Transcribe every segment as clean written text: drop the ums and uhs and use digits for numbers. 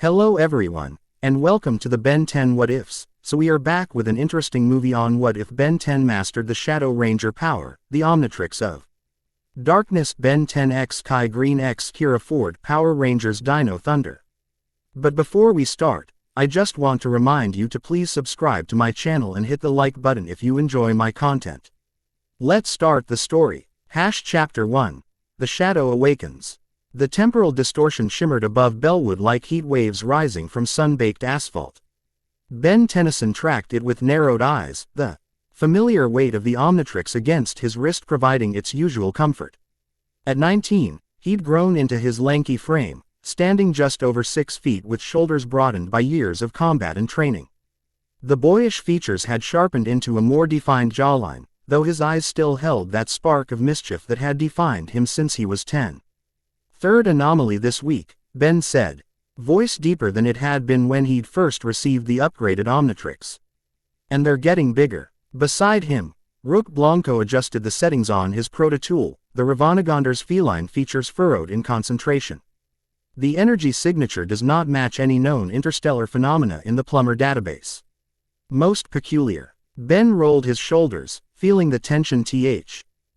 Hello everyone, and welcome to the Ben 10 What Ifs. So we are back with an interesting movie on what if Ben 10 mastered the Shadow Ranger power, the Omnitrix of Darkness. Ben 10 X Kai Green X Kira Ford Power Rangers Dino Thunder. But before we start, I just want to remind you to please subscribe to my channel and hit the like button if you enjoy my content. Let's start the story. Chapter 1. The Shadow Awakens. The temporal distortion shimmered above Bellwood like heat waves rising from sun-baked asphalt. Ben Tennyson tracked it with narrowed eyes, the familiar weight of the Omnitrix against his wrist providing its usual comfort. At 19, he'd grown into his lanky frame, standing just over 6 feet with shoulders broadened by years of combat and training. The boyish features had sharpened into a more defined jawline, though his eyes still held that spark of mischief that had defined him since he was 10. Third anomaly this week, Ben said, voice deeper than it had been when he'd first received the upgraded Omnitrix. And they're getting bigger. Beside him, Rook Blanco adjusted the settings on his proto-tool, the Ravanagonder's feline features furrowed in concentration. The energy signature does not match any known interstellar phenomena in the Plummer database. Most peculiar. Ben rolled his shoulders, feeling the tension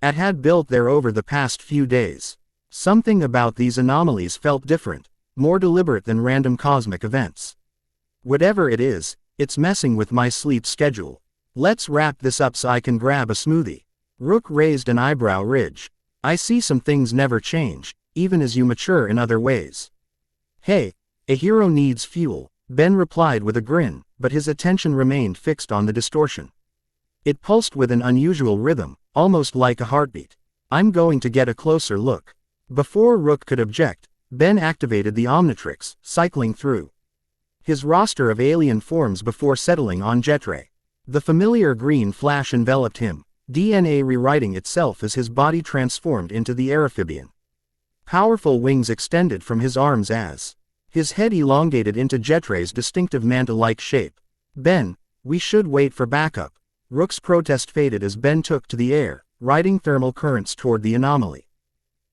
had built there over the past few days. Something about these anomalies felt different, more deliberate than random cosmic events. Whatever it is, it's messing with my sleep schedule. Let's wrap this up so I can grab a smoothie. Rook raised an eyebrow ridge. I see some things never change, even as you mature in other ways. Hey, a hero needs fuel, Ben replied with a grin, but his attention remained fixed on the distortion. It pulsed with an unusual rhythm, almost like a heartbeat. I'm going to get a closer look. Before Rook could object, Ben activated the Omnitrix, cycling through his roster of alien forms before settling on Jetray. The familiar green flash enveloped him, DNA rewriting itself as his body transformed into the Aerophibian. Powerful wings extended from his arms as his head elongated into Jetray's distinctive manta-like shape. Ben, we should wait for backup. Rook's protest faded as Ben took to the air, riding thermal currents toward the anomaly.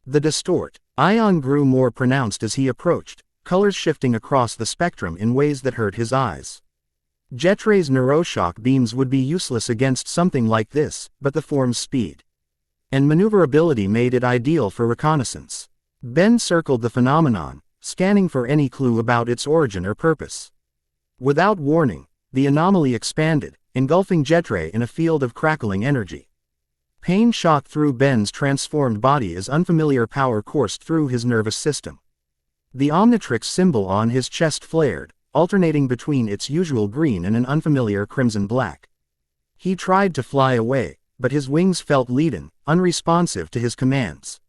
The distort ion grew more pronounced as he approached, colors shifting across the spectrum in ways that hurt his eyes. Jetray's neuroshock beams would be useless against something like this, but the form's speed and maneuverability made it ideal for reconnaissance. Ben circled the phenomenon, scanning for any clue about its origin or purpose. Without warning, the anomaly expanded, engulfing Jetray in a field of crackling energy. Pain shot through Ben's transformed body as unfamiliar power coursed through his nervous system. The Omnitrix symbol on his chest flared, alternating between its usual green and an unfamiliar crimson black. He tried to fly away, but his wings felt leaden, unresponsive to his commands.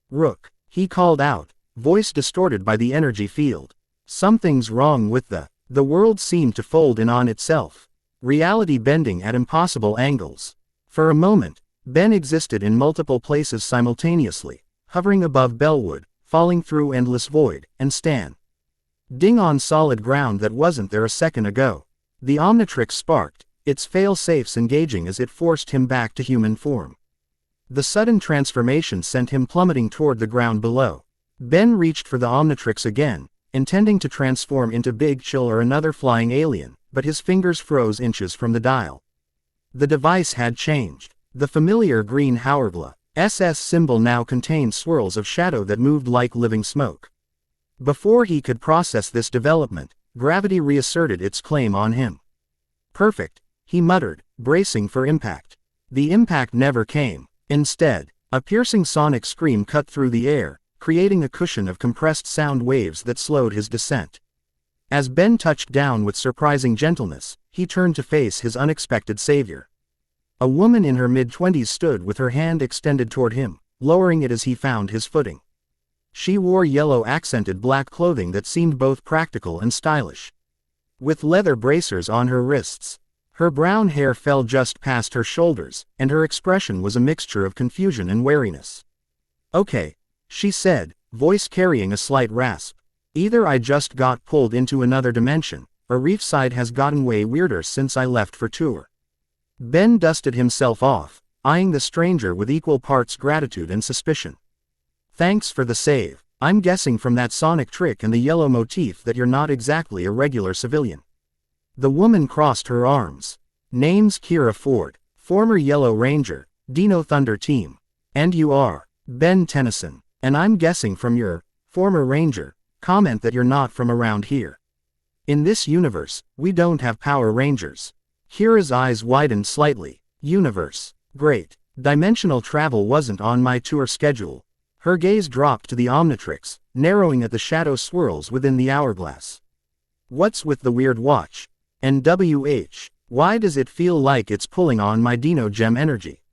Rook, he called out, voice distorted by the energy field. Something's wrong with the world seemed to fold in on itself, reality bending at impossible angles. For a moment, Ben existed in multiple places simultaneously, hovering above Bellwood, falling through endless void, and standing on solid ground that wasn't there a second ago. The Omnitrix sparked, its fail-safes engaging as it forced him back to human form. The sudden transformation sent him plummeting toward the ground below. Ben reached for the Omnitrix again, intending to transform into Big Chill or another flying alien, but his fingers froze inches from the dial. The device had changed. The familiar green Hourglass SS symbol now contained swirls of shadow that moved like living smoke. Before he could process this development, gravity reasserted its claim on him. Perfect, he muttered, bracing for impact. The impact never came. Instead, a piercing sonic scream cut through the air, creating a cushion of compressed sound waves that slowed his descent. As Ben touched down with surprising gentleness, he turned to face his unexpected savior. A woman in her mid-20s stood with her hand extended toward him, lowering it as he found his footing. She wore yellow-accented black clothing that seemed both practical and stylish. With leather bracers on her wrists, her brown hair fell just past her shoulders, and her expression was a mixture of confusion and wariness. Okay, she said, voice carrying a slight rasp. Either I just got pulled into another dimension, or Reefside has gotten way weirder since I left for tour. Ben dusted himself off, eyeing the stranger with equal parts gratitude and suspicion. Thanks for the save. I'm guessing from that sonic trick and the yellow motif that you're not exactly a regular civilian. The woman crossed her arms. Name's Kira Ford, former Yellow Ranger, Dino Thunder Team. And you are Ben Tennyson. And I'm guessing from your former Ranger comment that you're not from around here. In this universe, we don't have Power Rangers. Kira's eyes widened slightly. Universe. Great. Dimensional travel wasn't on my tour schedule. Her gaze dropped to the Omnitrix, narrowing at the shadow swirls within the hourglass. What's with the weird watch? NWH. Why does it feel like it's pulling on my Dino Gem energy?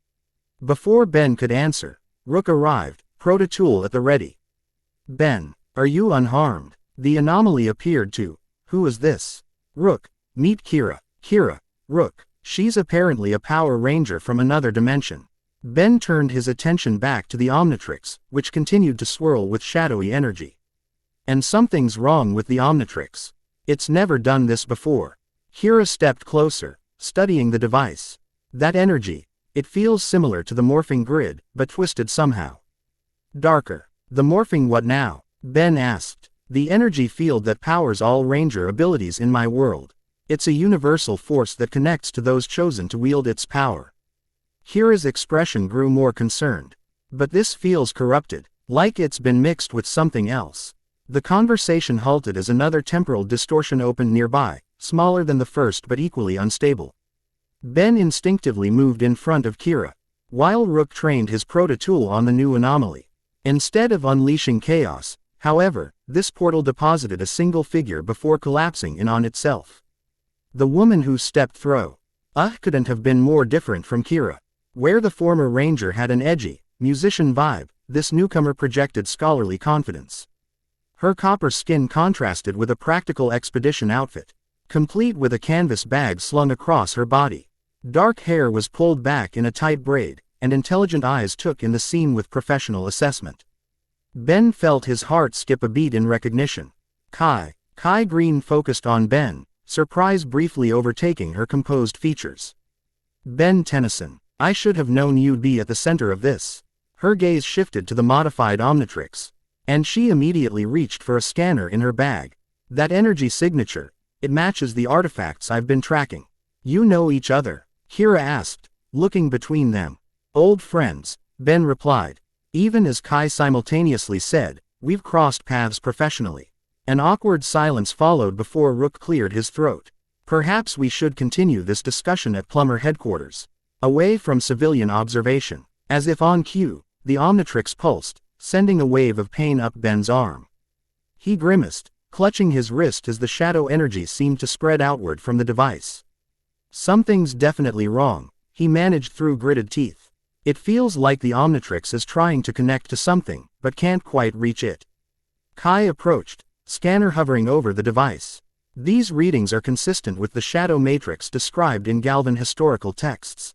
Before Ben could answer, Rook arrived, Prototool at the ready. Ben, are you unharmed? The anomaly appeared to. Who is this? Rook, meet Kira. Kira, Rook, she's apparently a Power Ranger from another dimension. Ben turned his attention back to the Omnitrix, which continued to swirl with shadowy energy. And something's wrong with the Omnitrix. It's never done this before. Kira stepped closer, studying the device. That energy, it feels similar to the morphing grid, but twisted somehow. Darker. The morphing what now? Ben asked. The energy field that powers all Ranger abilities in my world. It's a universal force that connects to those chosen to wield its power. Kira's expression grew more concerned. But this feels corrupted, like it's been mixed with something else. The conversation halted as another temporal distortion opened nearby, smaller than the first but equally unstable. Ben instinctively moved in front of Kira, while Rook trained his prototool on the new anomaly. Instead of unleashing chaos, however, this portal deposited a single figure before collapsing in on itself. The woman who stepped through. Couldn't have been more different from Kira. Where the former Ranger had an edgy, musician vibe, this newcomer projected scholarly confidence. Her copper skin contrasted with a practical expedition outfit, complete with a canvas bag slung across her body. Dark hair was pulled back in a tight braid, and intelligent eyes took in the scene with professional assessment. Ben felt his heart skip a beat in recognition. Kai Green focused on Ben, surprise briefly overtaking her composed features. Ben Tennyson, I should have known you'd be at the center of this. Her gaze shifted to the modified Omnitrix, and she immediately reached for a scanner in her bag. That energy signature, it matches the artifacts I've been tracking. You know each other? Kira asked, looking between them. Old friends, Ben replied. Even as Kai simultaneously said, we've crossed paths professionally. An awkward silence followed before Rook cleared his throat. Perhaps we should continue this discussion at Plumber headquarters, away from civilian observation. As if on cue, the Omnitrix pulsed, sending a wave of pain up Ben's arm. He grimaced, clutching his wrist as the shadow energy seemed to spread outward from the device. Something's definitely wrong, he managed through gritted teeth. It feels like the Omnitrix is trying to connect to something, but can't quite reach it. Kai approached, scanner hovering over the device. These readings are consistent with the shadow matrix described in Galvan historical texts.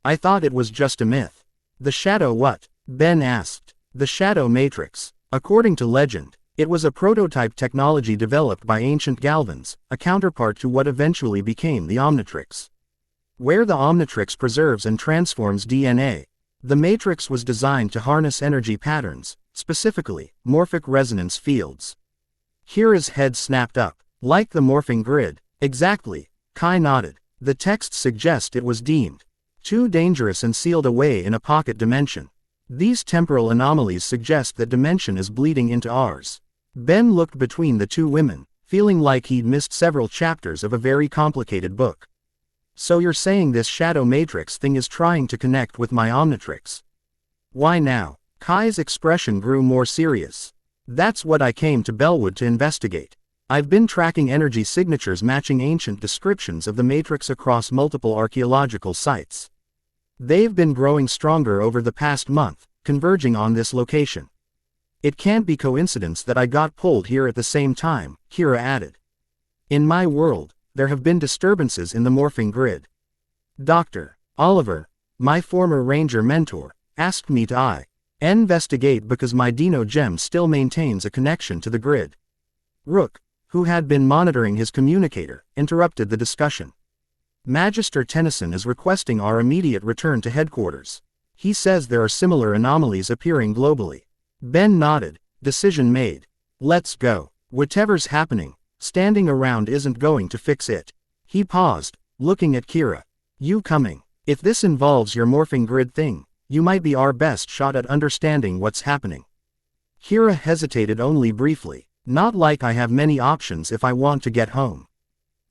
I thought it was just a myth. The shadow what? Ben asked. The shadow matrix. According to legend, it was a prototype technology developed by ancient Galvans, a counterpart to what eventually became the Omnitrix. Where the Omnitrix preserves and transforms DNA, the matrix was designed to harness energy patterns, specifically, morphic resonance fields. Kira's head snapped up. Like the morphing grid. Exactly, Kai nodded. The text suggests it was deemed too dangerous and sealed away in a pocket dimension. These temporal anomalies suggest that dimension is bleeding into ours. Ben looked between the two women, feeling like he'd missed several chapters of a very complicated book. So you're saying this shadow matrix thing is trying to connect with my Omnitrix? Why now? Kai's expression grew more serious. That's what I came to Bellwood to investigate. I've been tracking energy signatures matching ancient descriptions of the matrix across multiple archaeological sites. They've been growing stronger over the past month, converging on this location. It can't be coincidence that I got pulled here at the same time, Kira added. In my world, there have been disturbances in the morphing grid. Dr. Oliver, my former Ranger mentor, asked me to investigate because my Dino Gem still maintains a connection to the grid. Rook, who had been monitoring his communicator, interrupted the discussion. Magister Tennyson is requesting our immediate return to headquarters. He says there are similar anomalies appearing globally. Ben nodded, Decision made. Let's go. Whatever's happening, standing around isn't going to fix it. He paused, looking at Kira. You coming? If this involves your morphing grid thing, you might be our best shot at understanding what's happening. Kira hesitated only briefly. Not like I have many options if I want to get home.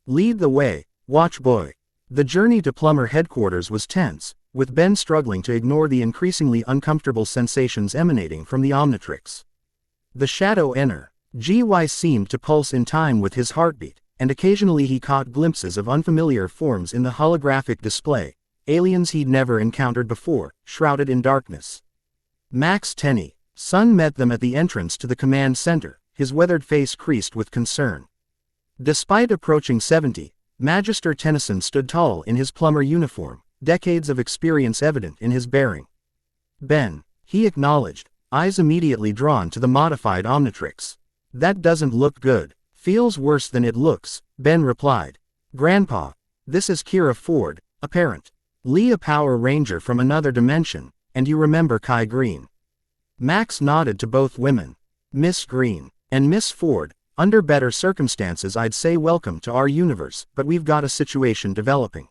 Lead the way, watch boy. The journey to Plumber headquarters was tense, with Ben struggling to ignore the increasingly uncomfortable sensations emanating from the Omnitrix. The shadow energy seemed to pulse in time with his heartbeat, and occasionally he caught glimpses of unfamiliar forms in the holographic display, aliens he'd never encountered before, shrouded in darkness. Max Tenney, Sun met them at the entrance to the command center, his weathered face creased with concern. Despite approaching 70, Magister Tennyson stood tall in his plumber uniform, decades of experience evident in his bearing. Ben, he acknowledged, eyes immediately drawn to the modified Omnitrix. That doesn't look good. Feels worse than it looks, Ben replied. Grandpa, this is Kira Ford, a parent. Lee, a Power Ranger from another dimension, and you remember Kai Green. Max nodded to both women. Miss Green and Miss Ford, under better circumstances I'd say welcome to our universe, but we've got a situation developing.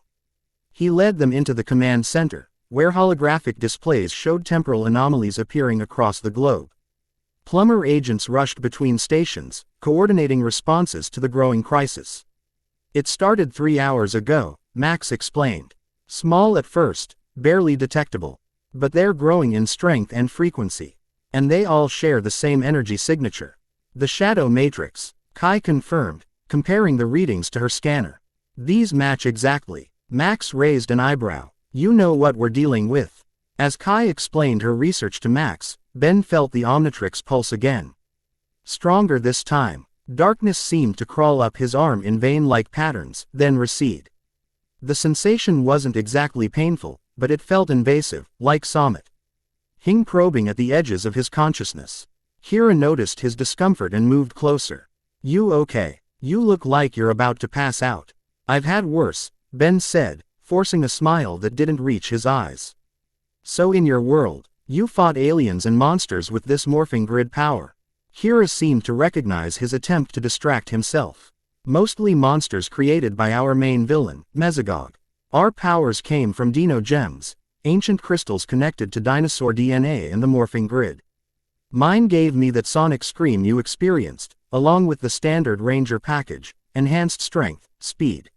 He led them into the command center, where holographic displays showed temporal anomalies appearing across the globe. Plumber agents rushed between stations, coordinating responses to the growing crisis. It started 3 hours ago, Max explained. Small at first, barely detectable. But they're growing in strength and frequency. And they all share the same energy signature. The shadow matrix, Kai confirmed, comparing the readings to her scanner. These match exactly. Max raised an eyebrow. You know what we're dealing with. As Kai explained her research to Max, Ben felt the Omnitrix pulse again. Stronger this time. Darkness seemed to crawl up his arm in vein-like patterns, then recede. The sensation wasn't exactly painful, but it felt invasive, like Summit. Hing probing at the edges of his consciousness. Kira noticed his discomfort and moved closer. You okay? You look like you're about to pass out. I've had worse, Ben said, forcing a smile that didn't reach his eyes. So in your world, you fought aliens and monsters with this morphing grid power. Kira seemed to recognize his attempt to distract himself. Mostly monsters created by our main villain, Mesogog. Our powers came from Dino Gems, ancient crystals connected to dinosaur DNA and the morphing grid. Mine gave me that sonic scream you experienced, along with the standard Ranger package, enhanced strength, speed.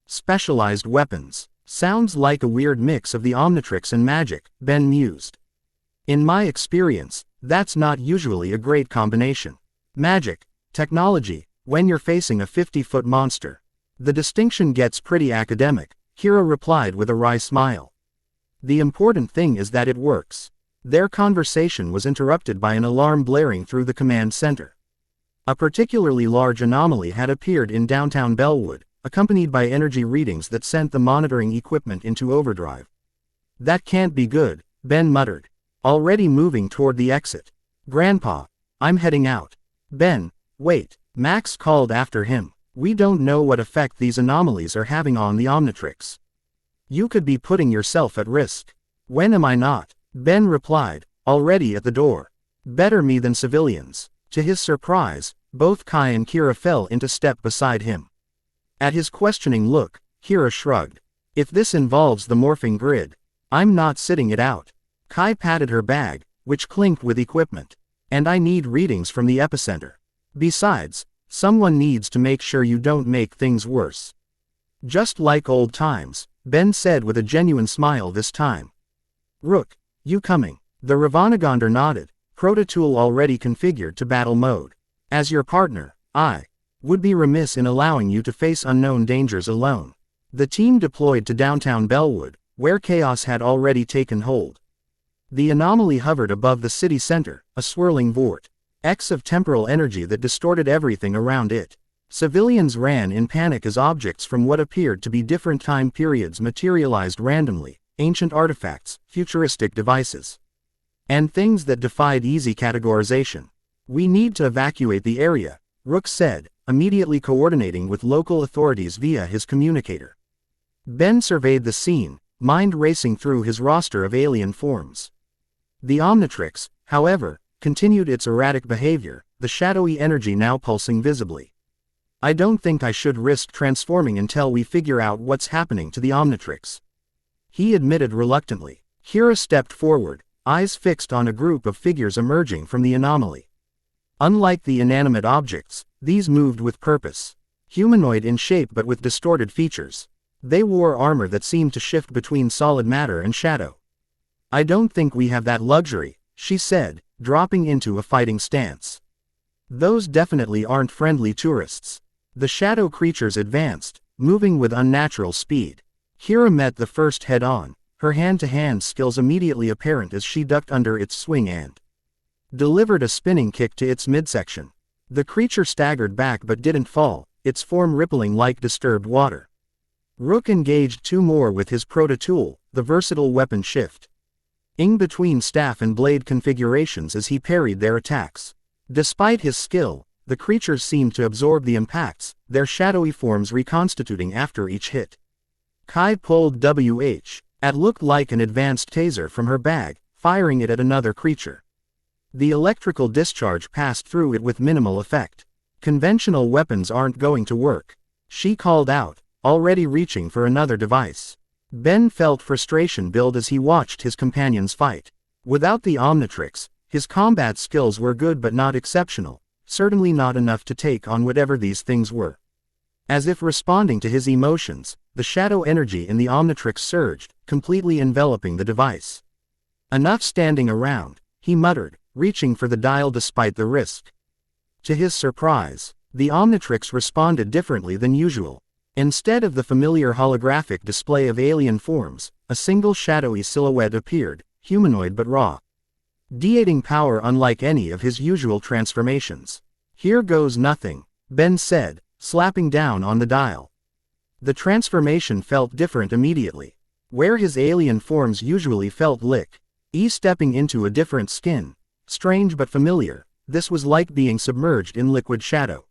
Specialized weapons. Sounds like a weird mix of the Omnitrix and magic, Ben mused. In my experience, that's not usually a great combination. Magic, technology, when you're facing a 50-foot monster. The distinction gets pretty academic, Kira replied with a wry smile. The important thing is that it works. Their conversation was interrupted by an alarm blaring through the command center. A particularly large anomaly had appeared in downtown Bellwood, accompanied by energy readings that sent the monitoring equipment into overdrive. That can't be good, Ben muttered, already moving toward the exit. Grandpa, I'm heading out. Ben, wait, Max called after him. We don't know what effect these anomalies are having on the Omnitrix. You could be putting yourself at risk. When am I not? Ben replied, already at the door. Better me than civilians. To his surprise, both Kai and Kira fell into step beside him. At his questioning look, Kira shrugged. If this involves the morphing grid, I'm not sitting it out. Kai patted her bag, which clinked with equipment. And I need readings from the epicenter. Besides, someone needs to make sure you don't make things worse. Just like old times, Ben said with a genuine smile this time. Rook, you coming? The Ravanagonder nodded, Prototool already configured to battle mode. As your partner, I would be remiss in allowing you to face unknown dangers alone. The team deployed to downtown Bellwood, where chaos had already taken hold. The anomaly hovered above the city center, a swirling vortex of temporal energy that distorted everything around it. Civilians ran in panic as objects from what appeared to be different time periods materialized randomly, ancient artifacts, futuristic devices, and things that defied easy categorization. We need to evacuate the area, Rook said, immediately coordinating with local authorities via his communicator. Ben surveyed the scene, mind racing through his roster of alien forms. The Omnitrix, however, continued its erratic behavior, the shadowy energy now pulsing visibly. I don't think I should risk transforming until we figure out what's happening to the Omnitrix, he admitted reluctantly. Kira stepped forward, eyes fixed on a group of figures emerging from the anomaly. Unlike the inanimate objects, these moved with purpose. Humanoid in shape but with distorted features. They wore armor that seemed to shift between solid matter and shadow. I don't think we have that luxury, she said, dropping into a fighting stance. Those definitely aren't friendly tourists. The shadow creatures advanced, moving with unnatural speed. Kira met the first head-on, her hand-to-hand skills immediately apparent as she ducked under its swing and delivered a spinning kick to its midsection. The creature staggered back but didn't fall, its form rippling like disturbed water. Rook engaged two more with his proto-tool, the versatile weapon shift, ing between staff and blade configurations as he parried their attacks. Despite his skill, the creatures seemed to absorb the impacts, their shadowy forms reconstituting after each hit. Kai pulled what looked like an advanced taser from her bag, firing it at another creature. The electrical discharge passed through it with minimal effect. Conventional weapons aren't going to work, she called out, already reaching for another device. Ben felt frustration build as he watched his companions fight. Without the Omnitrix, his combat skills were good but not exceptional, certainly not enough to take on whatever these things were. As if responding to his emotions, the shadow energy in the Omnitrix surged, completely enveloping the device. Enough standing around, he muttered, reaching for the dial despite the risk. To his surprise, the Omnitrix responded differently than usual. Instead of the familiar holographic display of alien forms, a single shadowy silhouette appeared, humanoid but raw, radiating power unlike any of his usual transformations. Here goes nothing, Ben said, slapping down on the dial. The transformation felt different immediately. Where his alien forms usually felt stepping into a different skin. Strange but familiar, this was like being submerged in liquid shadow.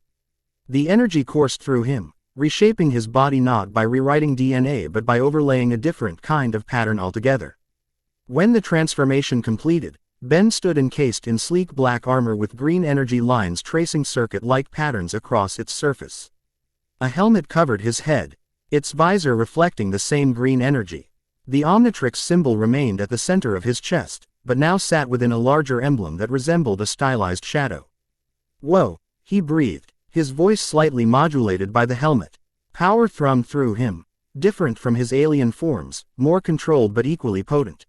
The energy coursed through him, reshaping his body not by rewriting DNA but by overlaying a different kind of pattern altogether. When the transformation completed, Ben stood encased in sleek black armor with green energy lines tracing circuit-like patterns across its surface. A helmet covered his head, its visor reflecting the same green energy. The Omnitrix symbol remained at the center of his chest, but now sat within a larger emblem that resembled a stylized shadow. "Whoa," he breathed, his voice slightly modulated by the helmet. Power thrummed through him, different from his alien forms, more controlled but equally potent.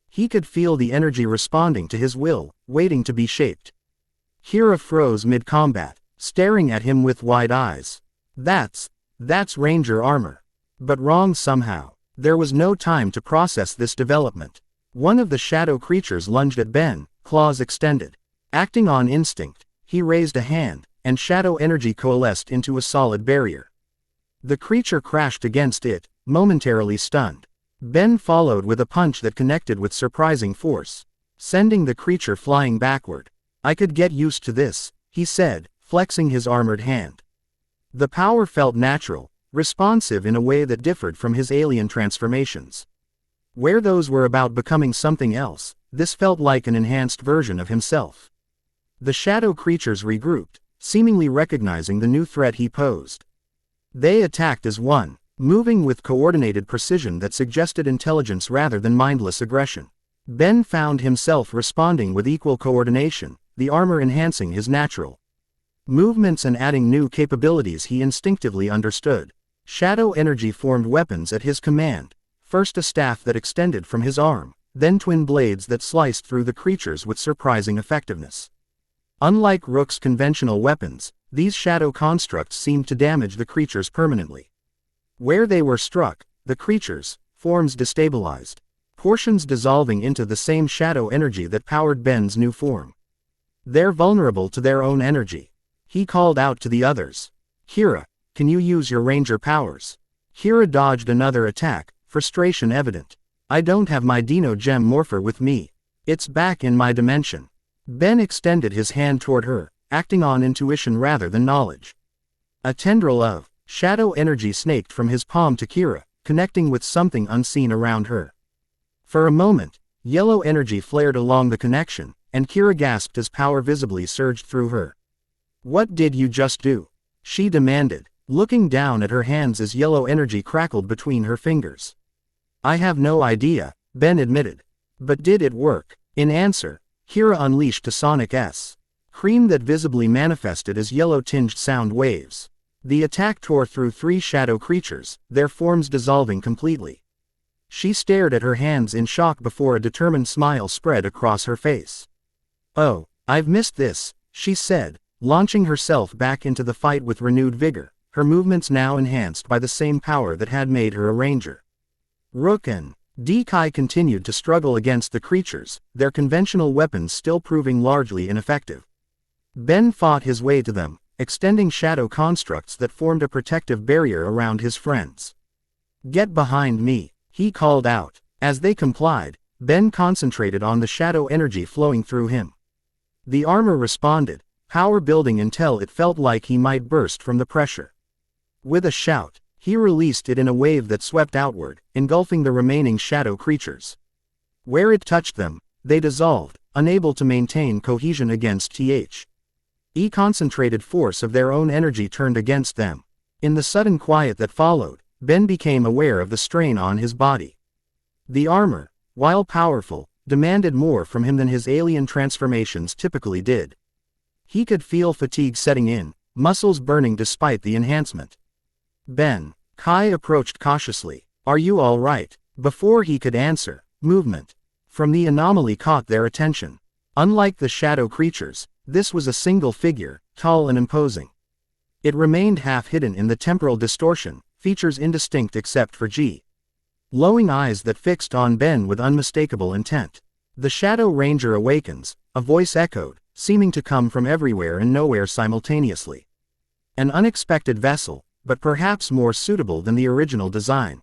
He could feel the energy responding to his will, waiting to be shaped. Kira froze mid-combat, staring at him with wide eyes. That's Ranger armor. But wrong somehow. There was no time to process this development. One of the shadow creatures lunged at Ben, claws extended. Acting on instinct, he raised a hand, and shadow energy coalesced into a solid barrier. The creature crashed against it, momentarily stunned. Ben followed with a punch that connected with surprising force, sending the creature flying backward. "I could get used to this," he said, flexing his armored hand. The power felt natural, responsive in a way that differed from his alien transformations. Where those were about becoming something else, this felt like an enhanced version of himself. The shadow creatures regrouped, seemingly recognizing the new threat he posed. They attacked as one, moving with coordinated precision that suggested intelligence rather than mindless aggression. Ben found himself responding with equal coordination, the armor enhancing his natural movements and adding new capabilities he instinctively understood. Shadow energy formed weapons at his command, first a staff that extended from his arm, then twin blades that sliced through the creatures with surprising effectiveness. Unlike Rook's conventional weapons, these shadow constructs seemed to damage the creatures permanently. Where they were struck, the creatures' forms destabilized, portions dissolving into the same shadow energy that powered Ben's new form. "They're vulnerable to their own energy," he called out to the others. "Kira, can you use your ranger powers?" Kira dodged another attack, frustration evident. "I don't have my Dino Gem Morpher with me. It's back in my dimension." Ben extended his hand toward her, acting on intuition rather than knowledge. A tendril of shadow energy snaked from his palm to Kira, connecting with something unseen around her. For a moment, yellow energy flared along the connection, and Kira gasped as power visibly surged through her. "What did you just do?" she demanded, looking down at her hands as yellow energy crackled between her fingers. "I have no idea," Ben admitted. "But did it work?" In answer, Kira unleashed a sonic scream that visibly manifested as yellow-tinged sound waves. The attack tore through 3 shadow creatures, their forms dissolving completely. She stared at her hands in shock before a determined smile spread across her face. "Oh, I've missed this," she said, launching herself back into the fight with renewed vigor, her movements now enhanced by the same power that had made her a ranger. Rook and Kai continued to struggle against the creatures, their conventional weapons still proving largely ineffective. Ben fought his way to them, extending shadow constructs that formed a protective barrier around his friends. "Get behind me," he called out. As they complied, Ben concentrated on the shadow energy flowing through him. The armor responded, power building until it felt like he might burst from the pressure. With a shout, he released it in a wave that swept outward, engulfing the remaining shadow creatures. Where it touched them, they dissolved, unable to maintain cohesion against the concentrated force of their own energy turned against them. In the sudden quiet that followed, Ben became aware of the strain on his body. The armor, while powerful, demanded more from him than his alien transformations typically did. He could feel fatigue setting in, muscles burning despite the enhancement. "Ben," Kai approached cautiously. "Are you all right?" Before he could answer, movement from the anomaly caught their attention. Unlike the shadow creatures, this was a single figure, tall and imposing. It remained half hidden in the temporal distortion, features indistinct except for glowing eyes that fixed on Ben with unmistakable intent. "The Shadow Ranger awakens," a voice echoed, seeming to come from everywhere and nowhere simultaneously. "An unexpected vessel, but perhaps more suitable than the original design.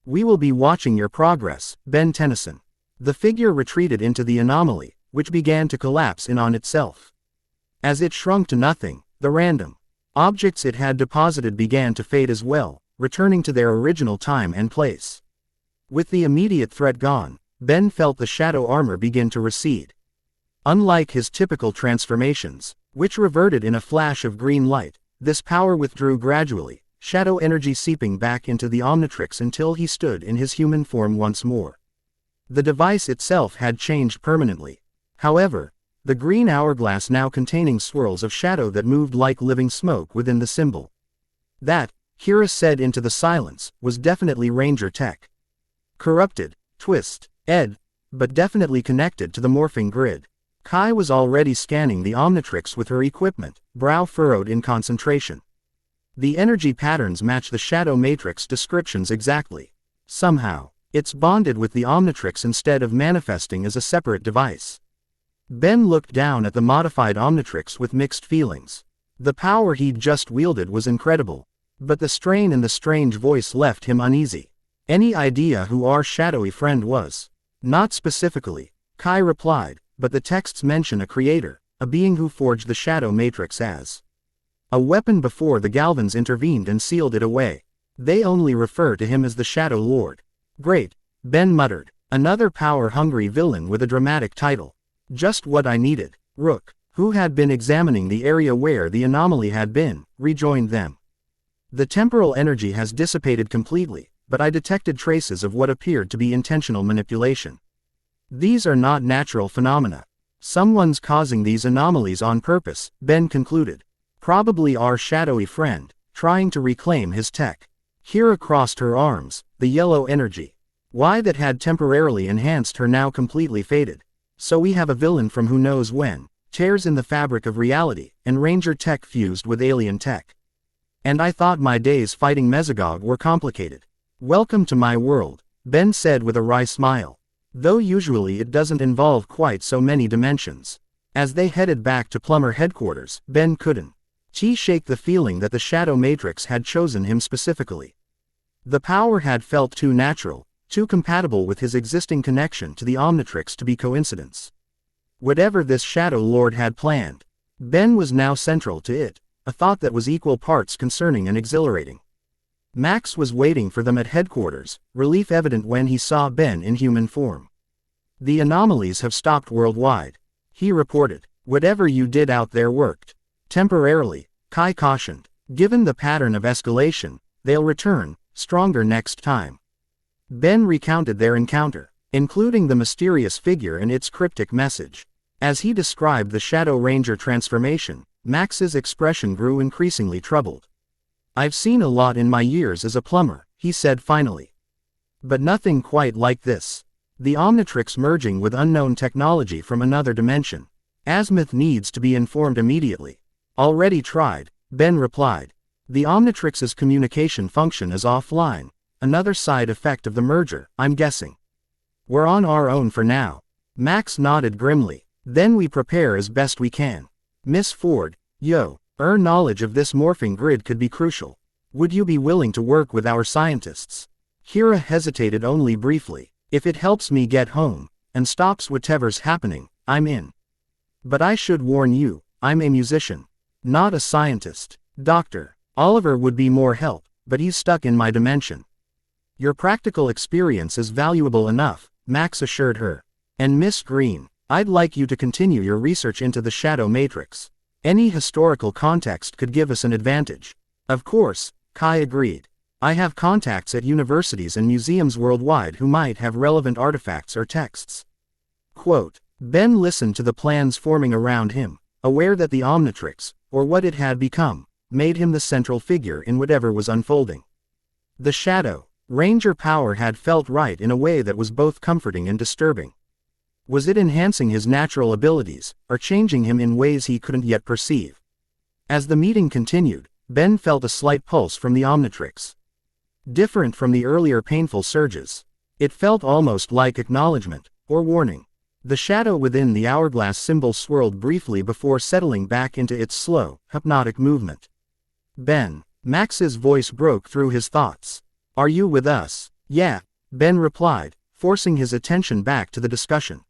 We will be watching your progress, Ben Tennyson." The figure retreated into the anomaly, which began to collapse in on itself. As it shrunk to nothing, the random objects it had deposited began to fade as well, returning to their original time and place. With the immediate threat gone, Ben felt the shadow armor begin to recede. Unlike his typical transformations, which reverted in a flash of green light, this power withdrew gradually, shadow energy seeping back into the Omnitrix until he stood in his human form once more. The device itself had changed permanently. However, the green hourglass now containing swirls of shadow that moved like living smoke within the symbol. That, Kira said into the silence, was definitely Ranger tech. Corrupted, twisted, but definitely connected to the morphing grid. Kai was already scanning the Omnitrix with her equipment, brow furrowed in concentration. The energy patterns match the shadow matrix descriptions exactly. Somehow, it's bonded with the Omnitrix instead of manifesting as a separate device. Ben looked down at the modified Omnitrix with mixed feelings. The power he'd just wielded was incredible, but the strain in the strange voice left him uneasy. "Any idea who our shadowy friend was?" "Not specifically," Kai replied, "but the texts mention a creator, a being who forged the shadow matrix as a weapon before the Galvans intervened and sealed it away. They only refer to him as the Shadow Lord." "Great," Ben muttered. "Another power-hungry villain with a dramatic title. Just what I needed." Rook, who had been examining the area where the anomaly had been, rejoined them. "The temporal energy has dissipated completely, but I detected traces of what appeared to be intentional manipulation. These are not natural phenomena. Someone's causing these anomalies on purpose," Ben concluded. "Probably our shadowy friend, trying to reclaim his tech." Kira crossed her arms, the yellow energy. Why that had temporarily enhanced her now completely faded. "So we have a villain from who knows when, tears in the fabric of reality, and Ranger tech fused with alien tech. And I thought my days fighting Mesogog were complicated." "Welcome to my world," Ben said with a wry smile. "Though usually it doesn't involve quite so many dimensions." As they headed back to Plumber headquarters, Ben couldn't shake the feeling that the Shadow Matrix had chosen him specifically. The power had felt too natural, too compatible with his existing connection to the Omnitrix to be coincidence. Whatever this Shadow Lord had planned, Ben was now central to it, a thought that was equal parts concerning and exhilarating. Max was waiting for them at headquarters, relief evident when he saw Ben in human form. "The anomalies have stopped worldwide," he reported. Whatever you did out there worked. Temporarily, Kai cautioned. Given the pattern of escalation, they'll return, stronger next time. Ben recounted their encounter, including the mysterious figure and its cryptic message. As he described the Shadow Ranger transformation, Max's expression grew increasingly troubled. I've seen a lot in my years as a plumber, he said finally. But nothing quite like this. The Omnitrix merging with unknown technology from another dimension. Azimuth needs to be informed immediately. Already tried, Ben replied. The Omnitrix's communication function is offline, another side effect of the merger, I'm guessing. We're on our own for now. Max nodded grimly. Then we prepare as best we can. Miss Ford, our knowledge of this morphing grid could be crucial. Would you be willing to work with our scientists? Kira hesitated only briefly. If it helps me get home, and stops whatever's happening, I'm in. But I should warn you, I'm a musician. Not a scientist. Doctor, Oliver would be more help, but he's stuck in my dimension. Your practical experience is valuable enough, Max assured her. And Miss Green, I'd like you to continue your research into the Shadow Matrix. Any historical context could give us an advantage. Of course, Kai agreed. I have contacts at universities and museums worldwide who might have relevant artifacts or texts. Quote, Ben listened to the plans forming around him, aware that the Omnitrix, or what it had become, made him the central figure in whatever was unfolding. The Shadow Ranger power had felt right in a way that was both comforting and disturbing. Was it enhancing his natural abilities, or changing him in ways he couldn't yet perceive? As the meeting continued, Ben felt a slight pulse from the Omnitrix. Different from the earlier painful surges. It felt almost like acknowledgement, or warning. The shadow within the hourglass symbol swirled briefly before settling back into its slow, hypnotic movement. Ben, Max's voice broke through his thoughts. Are you with us? Yeah, Ben replied, forcing his attention back to the discussion.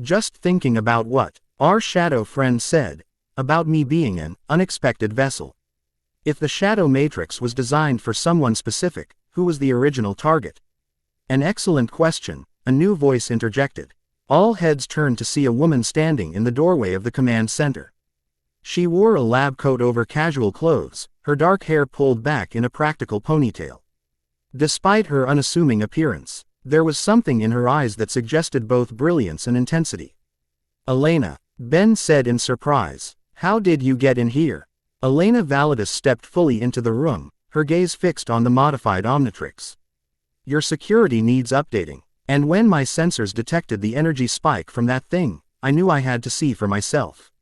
Just thinking about what our shadow friend said, about me being an unexpected vessel. If the Shadow Matrix was designed for someone specific, who was the original target? An excellent question, a new voice interjected. All heads turned to see a woman standing in the doorway of the command center. She wore a lab coat over casual clothes, her dark hair pulled back in a practical ponytail. Despite her unassuming appearance, there was something in her eyes that suggested both brilliance and intensity. Elena, Ben said in surprise. How did you get in here? Elena Validus stepped fully into the room, her gaze fixed on the modified Omnitrix. Your security needs updating, and when my sensors detected the energy spike from that thing, I knew I had to see for myself.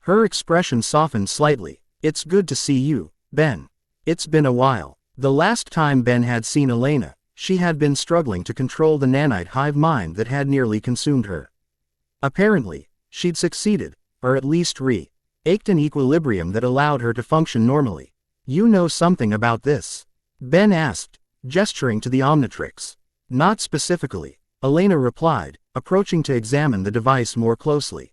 Her expression softened slightly. It's good to see you, Ben. It's been a while. The last time Ben had seen Elena, she had been struggling to control the nanite hive mind that had nearly consumed her. Apparently, she'd succeeded, or at least ached an equilibrium that allowed her to function normally. You know something about this? Ben asked, gesturing to the Omnitrix. Not specifically, Elena replied, approaching to examine the device more closely.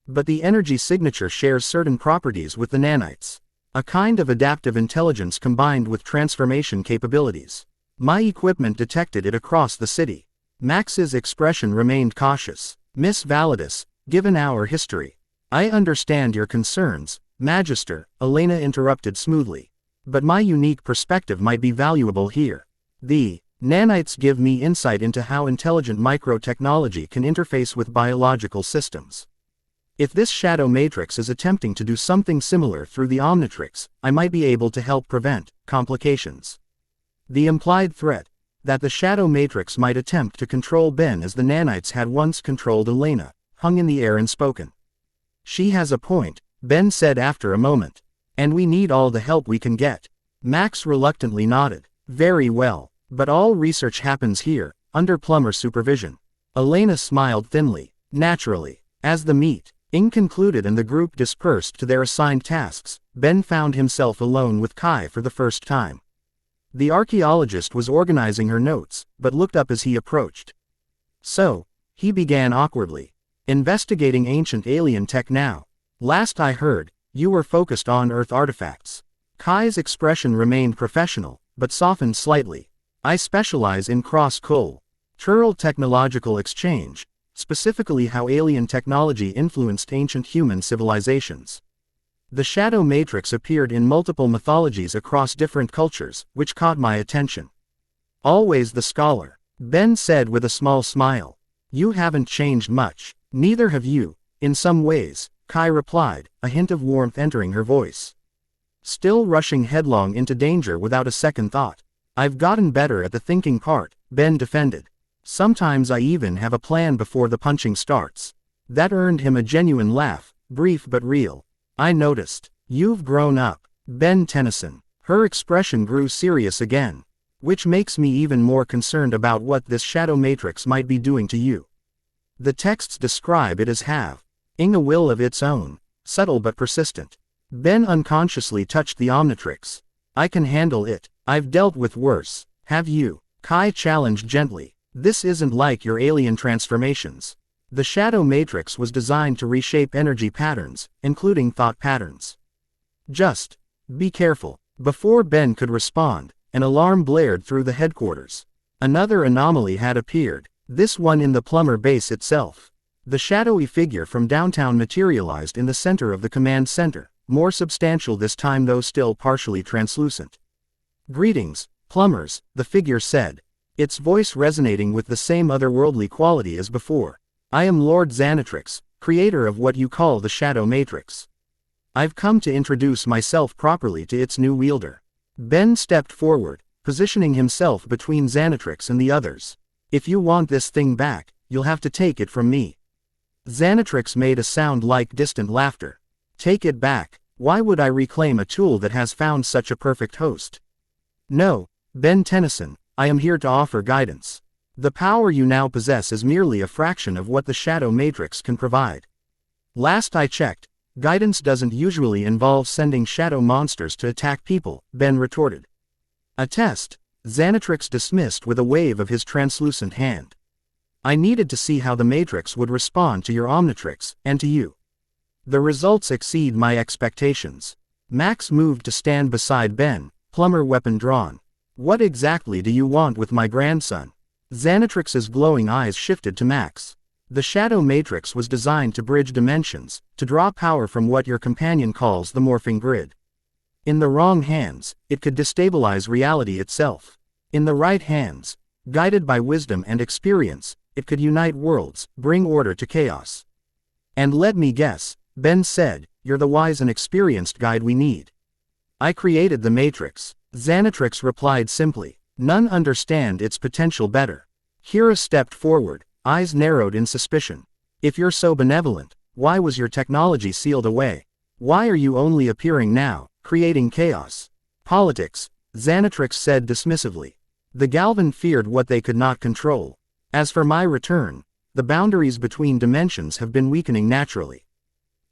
But the energy signature shares certain properties with the nanites. A kind of adaptive intelligence combined with transformation capabilities. My equipment detected it across the city. Max's expression remained cautious. Miss Validus, given our history. I understand your concerns, Magister, Elena interrupted smoothly. But my unique perspective might be valuable here. The nanites give me insight into how intelligent microtechnology can interface with biological systems. If this Shadow Matrix is attempting to do something similar through the Omnitrix, I might be able to help prevent complications. The implied threat, that the Shadow Matrix might attempt to control Ben as the nanites had once controlled Elena, hung in the air unspoken. She has a point, Ben said after a moment. And we need all the help we can get. Max reluctantly nodded. Very well, but all research happens here, under Plummer's supervision. Elena smiled thinly. Naturally. As the meeting concluded and the group dispersed to their assigned tasks, Ben found himself alone with Kai for the first time. The archaeologist was organizing her notes, but looked up as he approached. So, he began awkwardly. Investigating ancient alien tech now. Last I heard, you were focused on Earth artifacts. Kai's expression remained professional, but softened slightly. I specialize in cross-cultural technological exchange, specifically how alien technology influenced ancient human civilizations. The shadow matrix appeared in multiple mythologies across different cultures, which caught my attention. Always the scholar, Ben said with a small smile. You haven't changed much. Neither have you, in some ways, Kai replied, a hint of warmth entering her voice. Still rushing headlong into danger without a second thought. I've gotten better at the thinking part, Ben defended. Sometimes I even have a plan before the punching starts. That earned him a genuine laugh, brief but real. I noticed. You've grown up, Ben Tennyson. Her expression grew serious again. Which makes me even more concerned about what this shadow matrix might be doing to you. The texts describe it as having a will of its own, subtle but persistent. Ben unconsciously touched the Omnitrix. I can handle it. I've dealt with worse. Have you? Kai challenged gently. This isn't like your alien transformations. The shadow matrix was designed to reshape energy patterns, including thought patterns. Just be careful. Before Ben could respond, an alarm blared through the headquarters. Another anomaly had appeared, this one in the plumber base itself. The shadowy figure from downtown materialized in the center of the command center, more substantial this time though still partially translucent. Greetings, plumbers, the figure said, its voice resonating with the same otherworldly quality as before. I am Lord Xanatrix, creator of what you call the shadow matrix. I've come to introduce myself properly to its new wielder. Ben stepped forward, positioning himself between Xanatrix and the others. If you want this thing back, you'll have to take it from me. Xanatrix made a sound like distant laughter. Take it back? Why would I reclaim a tool that has found such a perfect host? No, Ben Tennyson, I am here to offer guidance. The power you now possess is merely a fraction of what the shadow matrix can provide. Last I checked, guidance doesn't usually involve sending shadow monsters to attack people, Ben retorted. A test, Xanatrix dismissed with a wave of his translucent hand. I needed to see how the matrix would respond to your Omnitrix, and to you. The results exceed my expectations. Max moved to stand beside Ben, plumber weapon drawn. What exactly do you want with my grandson? Xanatrix's glowing eyes shifted to Max. The shadow matrix was designed to bridge dimensions, to draw power from what your companion calls the morphing grid. In the wrong hands, it could destabilize reality itself. In the right hands, guided by wisdom and experience, it could unite worlds, bring order to chaos. And let me guess, Ben said, you're the wise and experienced guide we need. I created the matrix, Xanatrix replied simply. None understand its potential better. Kira stepped forward, eyes narrowed in suspicion. If you're so benevolent, why was your technology sealed away? Why are you only appearing now, creating chaos? Politics, Xanatrix said dismissively. The Galvan feared what they could not control. As for my return, the boundaries between dimensions have been weakening naturally.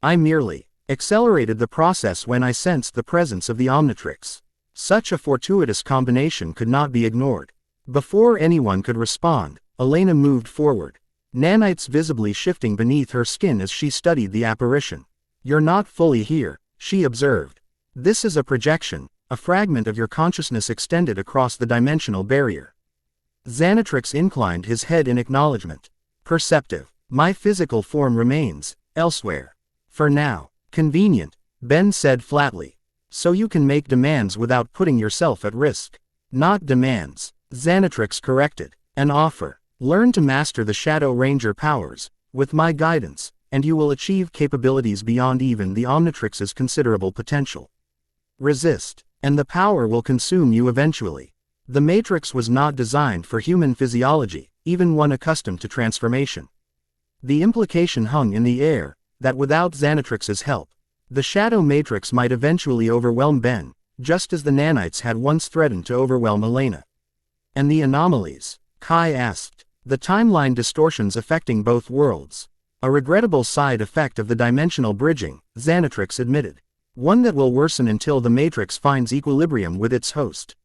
I merely accelerated the process when I sensed the presence of the Omnitrix. Such a fortuitous combination could not be ignored. Before anyone could respond, Elena moved forward, nanites visibly shifting beneath her skin as she studied the apparition. You're not fully here, she observed. This is a projection, a fragment of your consciousness extended across the dimensional barrier. Xanatrix inclined his head in acknowledgement. Perceptive. My physical form remains, elsewhere. For now. Convenient, Ben said flatly. So you can make demands without putting yourself at risk. Not demands, Xanatrix corrected. An offer. Learn to master the Shadow Ranger powers, with my guidance, and you will achieve capabilities beyond even the Omnitrix's considerable potential. Resist, and the power will consume you eventually. The Matrix was not designed for human physiology, even one accustomed to transformation. The implication hung in the air, that without Xanatrix's help, the Shadow Matrix might eventually overwhelm Ben, just as the nanites had once threatened to overwhelm Elena. And the anomalies? Kai asked. The timeline distortions affecting both worlds. A regrettable side effect of the dimensional bridging, Xanatrix admitted. One that will worsen until the Matrix finds equilibrium with its host.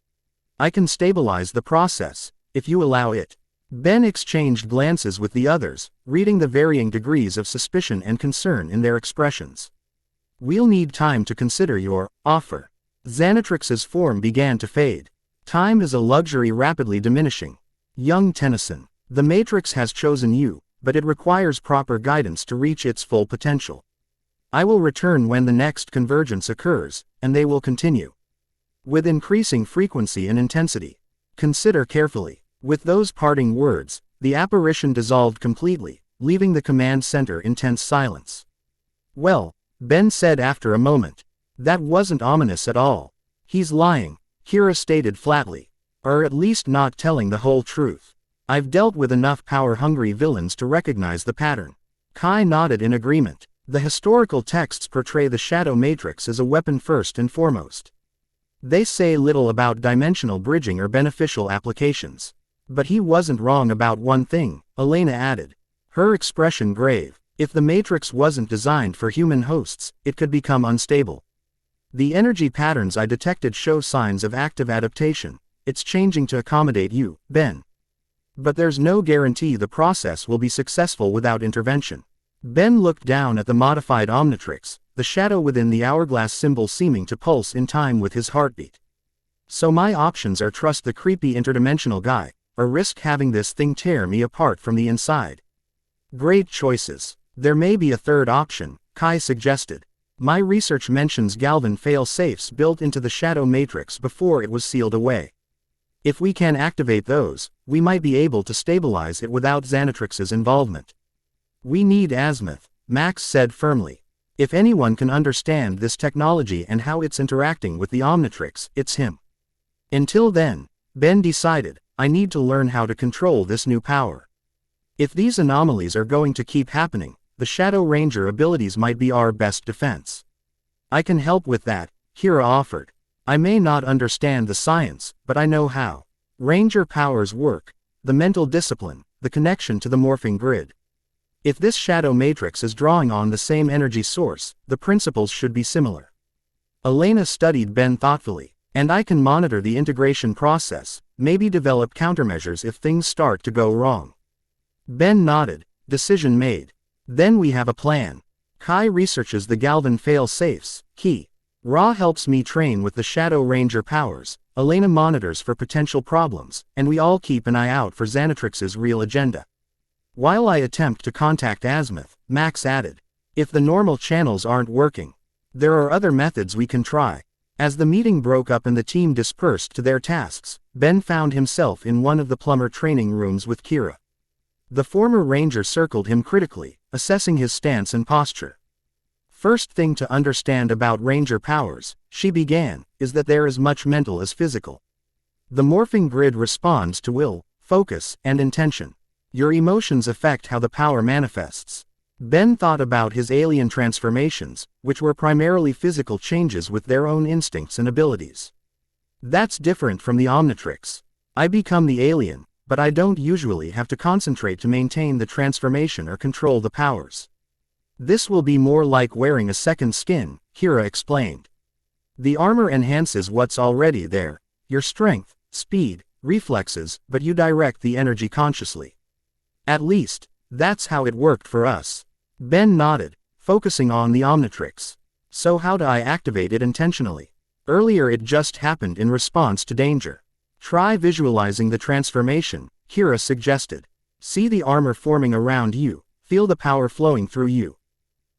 I can stabilize the process, if you allow it. Ben exchanged glances with the others, reading the varying degrees of suspicion and concern in their expressions. We'll need time to consider your offer. Xanatrix's form began to fade. Time is a luxury rapidly diminishing. Young Tennyson, the Matrix has chosen you, but it requires proper guidance to reach its full potential. I will return when the next convergence occurs, and they will continue with increasing frequency and intensity. Consider carefully. With those parting words, the apparition dissolved completely, leaving the command center in tense silence. Well, Ben said after a moment. That wasn't ominous at all. He's lying, Kira stated flatly. Or at least not telling the whole truth. I've dealt with enough power-hungry villains to recognize the pattern. Kai nodded in agreement. The historical texts portray the Shadow Matrix as a weapon first and foremost. They say little about dimensional bridging or beneficial applications. But he wasn't wrong about one thing, Elena added. Her expression grave. If the Matrix wasn't designed for human hosts, it could become unstable. The energy patterns I detected show signs of active adaptation. It's changing to accommodate you, Ben. But there's no guarantee the process will be successful without intervention. Ben looked down at the modified Omnitrix, the shadow within the hourglass symbol seeming to pulse in time with his heartbeat. So my options are trust the creepy interdimensional guy, or risk having this thing tear me apart from the inside. Great choices. There may be a third option, Kai suggested. My research mentions Galvan fail-safes built into the Shadow Matrix before it was sealed away. If we can activate those, we might be able to stabilize it without Xanatrix's involvement. We need azimuth, Max said firmly. If anyone can understand this technology and how it's interacting with the Omnitrix, it's him. Until then, Ben decided, I need to learn how to control this new power. If these anomalies are going to keep happening, the Shadow Ranger abilities might be our best defense. I can help with that, Kira offered. I may not understand the science, but I know how. Ranger powers work. The mental discipline, the connection to the morphing grid. If this Shadow Matrix is drawing on the same energy source, the principles should be similar. Elena studied Ben thoughtfully. And I can monitor the integration process, maybe develop countermeasures if things start to go wrong. Ben nodded. Decision made. Then we have a plan. Kai researches the Galvan fail-safes, key. Ra helps me train with the Shadow Ranger powers, Elena monitors for potential problems, and we all keep an eye out for Xanatrix's real agenda. While I attempt to contact Azimuth, Max added. If the normal channels aren't working, there are other methods we can try. As the meeting broke up and the team dispersed to their tasks, Ben found himself in one of the plumber training rooms with Kira. The former ranger circled him critically, assessing his stance and posture. First thing to understand about ranger powers, she began, is that they're as much mental as physical. The morphing grid responds to will, focus, and intention. Your emotions affect how the power manifests. Ben thought about his alien transformations, which were primarily physical changes with their own instincts and abilities. That's different from the Omnitrix. I become the alien, but I don't usually have to concentrate to maintain the transformation or control the powers. This will be more like wearing a second skin, Kira explained. The armor enhances what's already there, your strength, speed, reflexes, but you direct the energy consciously. At least, that's how it worked for us. Ben nodded, focusing on the Omnitrix. So how do I activate it intentionally? Earlier it just happened in response to danger. Try visualizing the transformation, Kira suggested. See the armor forming around you, feel the power flowing through you.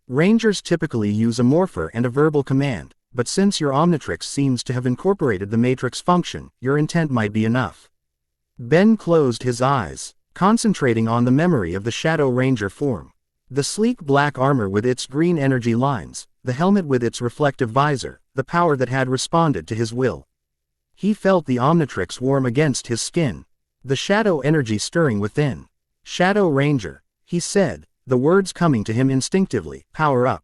Rangers typically use a morpher and a verbal command, but since your Omnitrix seems to have incorporated the Matrix function, your intent might be enough. Ben closed his eyes, concentrating on the memory of the Shadow Ranger form. The sleek black armor with its green energy lines, the helmet with its reflective visor, the power that had responded to his will. He felt the Omnitrix warm against his skin, the shadow energy stirring within. Shadow Ranger, he said, the words coming to him instinctively, power up.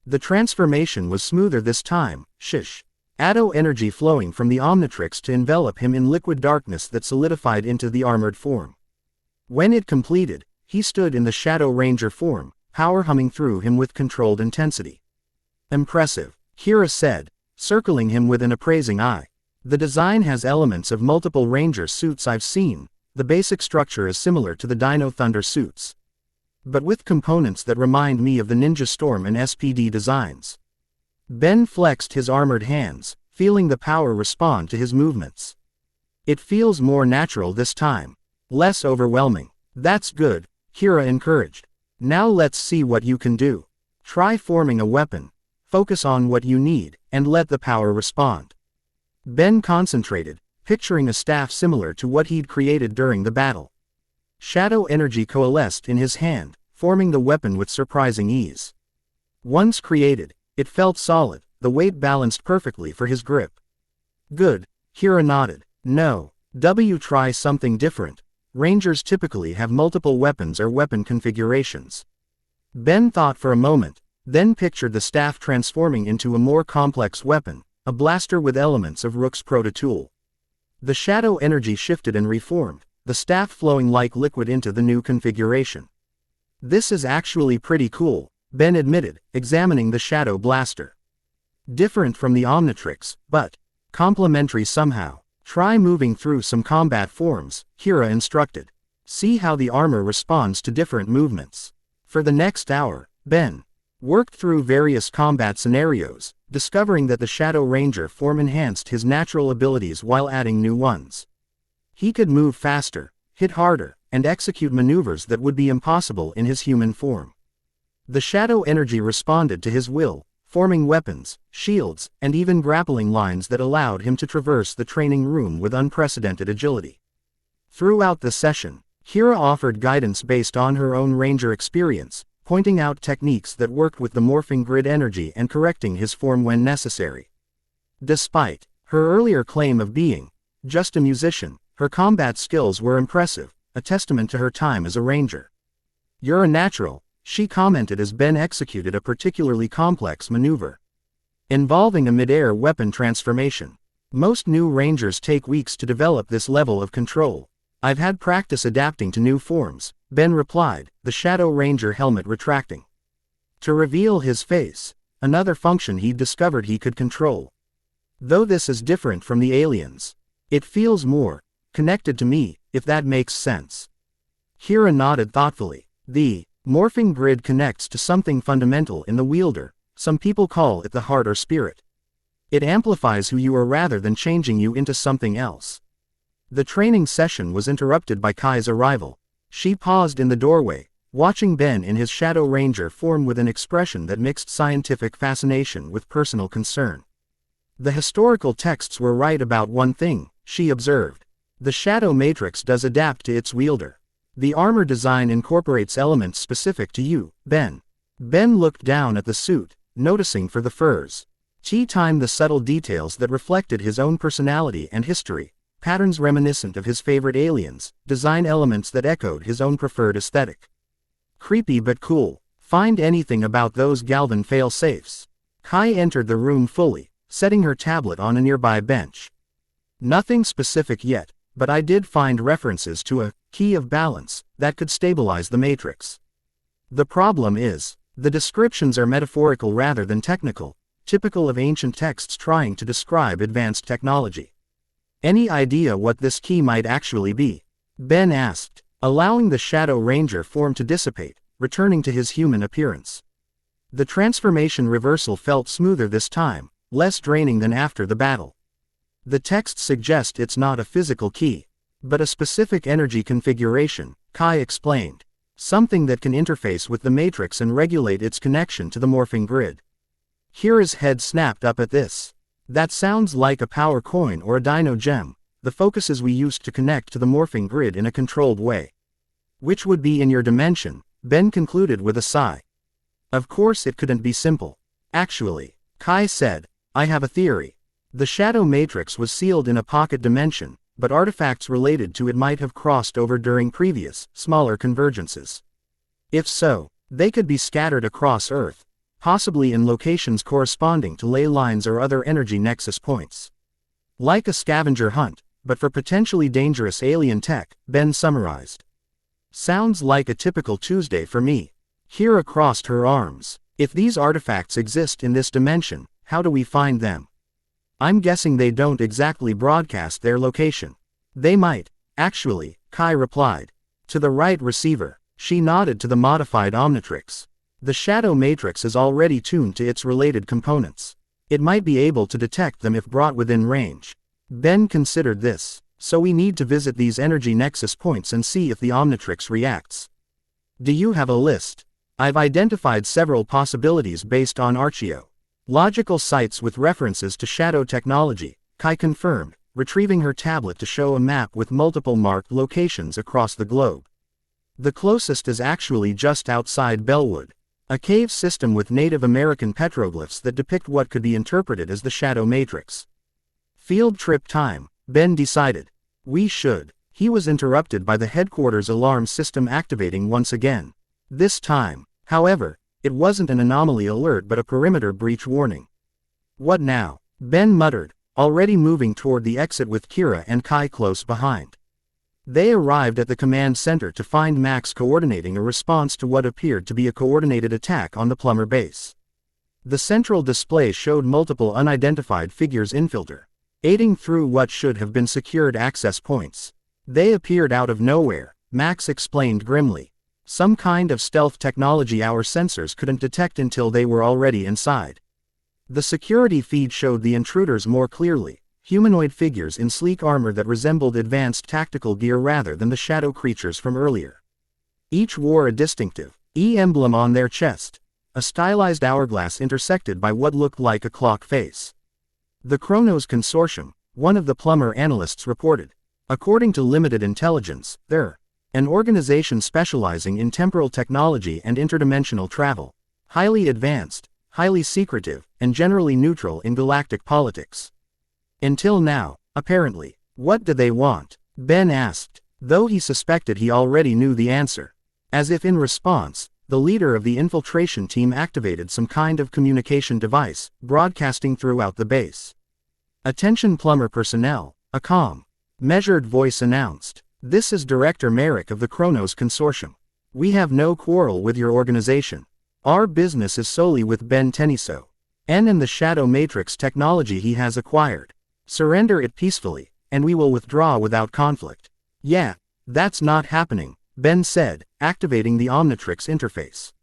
The transformation was smoother this time, shish. Addo energy flowing from the Omnitrix to envelop him in liquid darkness that solidified into the armored form. When it completed, he stood in the Shadow Ranger form, power humming through him with controlled intensity. Impressive, Kira said, circling him with an appraising eye. The design has elements of multiple Ranger suits I've seen. The basic structure is similar to the Dino Thunder suits, but with components that remind me of the Ninja Storm and SPD designs. Ben flexed his armored hands, feeling the power respond to his movements. It feels more natural this time. Less overwhelming. That's good, Kira encouraged. Now let's see what you can do. Try forming a weapon. Focus on what you need, and let the power respond. Ben concentrated, picturing a staff similar to what he'd created during the battle. Shadow energy coalesced in his hand, forming the weapon with surprising ease. Once created, it felt solid, the weight balanced perfectly for his grip. Good, Kira nodded. No, try something different. Rangers typically have multiple weapons or weapon configurations. Ben thought for a moment, then pictured the staff transforming into a more complex weapon, a blaster with elements of Rook's proto-tool. The shadow energy shifted and reformed, the staff flowing like liquid into the new configuration. This is actually pretty cool, Ben admitted, examining the shadow blaster. Different from the Omnitrix, but complementary somehow. Try moving through some combat forms, Kira instructed. See how the armor responds to different movements. For the next hour, Ben worked through various combat scenarios, discovering that the Shadow Ranger form enhanced his natural abilities while adding new ones. He could move faster, hit harder, and execute maneuvers that would be impossible in his human form. The shadow energy responded to his will, forming weapons, shields, and even grappling lines that allowed him to traverse the training room with unprecedented agility. Throughout the session, Kira offered guidance based on her own Ranger experience, pointing out techniques that worked with the morphing grid energy and correcting his form when necessary. Despite her earlier claim of being just a musician, her combat skills were impressive, a testament to her time as a Ranger. "You're a natural," she commented as Ben executed a particularly complex maneuver involving a mid-air weapon transformation. "Most new Rangers take weeks to develop this level of control. I've had practice adapting to new forms," Ben replied, the Shadow Ranger helmet retracting to reveal his face, another function he'd discovered he could control. "Though this is different from the aliens, it feels more connected to me, if that makes sense." Kira nodded thoughtfully. "The morphing grid connects to something fundamental in the wielder. Some people call it the heart or spirit. It amplifies who you are rather than changing you into something else." The training session was interrupted by Kai's arrival. She paused in the doorway, watching Ben in his Shadow Ranger form with an expression that mixed scientific fascination with personal concern. "The historical texts were right about one thing," she observed. "The Shadow Matrix does adapt to its wielder. The armor design incorporates elements specific to you, Ben." Ben looked down at the suit, noticing for the furs time the subtle details that reflected his own personality and history, patterns reminiscent of his favorite aliens, design elements that echoed his own preferred aesthetic. "Creepy but cool. Find anything about those Galvan fail-safes?" Kai entered the room fully, setting her tablet on a nearby bench. "Nothing specific yet, but I did find references to a key of balance that could stabilize the matrix. The problem is, the descriptions are metaphorical rather than technical, typical of ancient texts trying to describe advanced technology." "Any idea what this key might actually be?" Ben asked, allowing the Shadow Ranger form to dissipate, returning to his human appearance. The transformation reversal felt smoother this time, less draining than after the battle. "The texts suggest it's not a physical key, but a specific energy configuration," Kai explained. "Something that can interface with the matrix and regulate its connection to the morphing grid." Kira's head snapped up at this. "That sounds like a power coin or a dino gem, the focuses we used to connect to the morphing grid in a controlled way." "Which would be in your dimension," Ben concluded with a sigh. "Of course it couldn't be simple. Actually," Kai said, "I have a theory. The shadow matrix was sealed in a pocket dimension, but artifacts related to it might have crossed over during previous, smaller convergences. If so, they could be scattered across Earth, possibly in locations corresponding to ley lines or other energy nexus points. Like a scavenger hunt, but for potentially dangerous alien tech," Ben summarized. "Sounds like a typical Tuesday for me." Kira crossed her arms. "If these artifacts exist in this dimension, how do we find them?" "I'm guessing they don't exactly broadcast their location." "They might, actually," Kai replied. "To the right receiver." She nodded to the modified Omnitrix. "The shadow matrix is already tuned to its related components. It might be able to detect them if brought within range." Ben considered this. "So we need to visit these energy nexus points and see if the Omnitrix reacts." Do you have a list? I've identified several possibilities based on archaeological sites with references to shadow technology, Kai confirmed, retrieving her tablet to show a map with multiple marked locations across the globe. The closest is actually just outside Bellwood, a cave system with Native American petroglyphs that depict what could be interpreted as the shadow matrix. Field trip time, Ben decided. We should. He was interrupted by the headquarters alarm system activating once again. This time, however, it wasn't an anomaly alert but a perimeter breach warning. What now? Ben muttered, already moving toward the exit with Kira and Kai close behind. They arrived at the command center to find Max coordinating a response to what appeared to be a coordinated attack on the plumber base. The central display showed multiple unidentified figures infiltrating through what should have been secured access points. They appeared out of nowhere, Max explained grimly. Some kind of stealth technology our sensors couldn't detect until they were already inside. The security feed showed the intruders more clearly, humanoid figures in sleek armor that resembled advanced tactical gear rather than the shadow creatures from earlier. Each wore a distinctive E emblem on their chest, a stylized hourglass intersected by what looked like a clock face. The Chronos Consortium, one of the plumber analysts reported. According to limited intelligence, they're an organization specializing in temporal technology and interdimensional travel. Highly advanced, highly secretive, and generally neutral in galactic politics. Until now, apparently. What do they want? Ben asked, though he suspected he already knew the answer. As if in response, the leader of the infiltration team activated some kind of communication device, broadcasting throughout the base. Attention plumber personnel, a calm, measured voice announced. This is Director Merrick of the Chronos Consortium. We have no quarrel with your organization. Our business is solely with Ben Teniso and the shadow matrix technology he has acquired. Surrender it peacefully, and we will withdraw without conflict. Yeah, that's not happening, Ben said, activating the Omnitrix interface.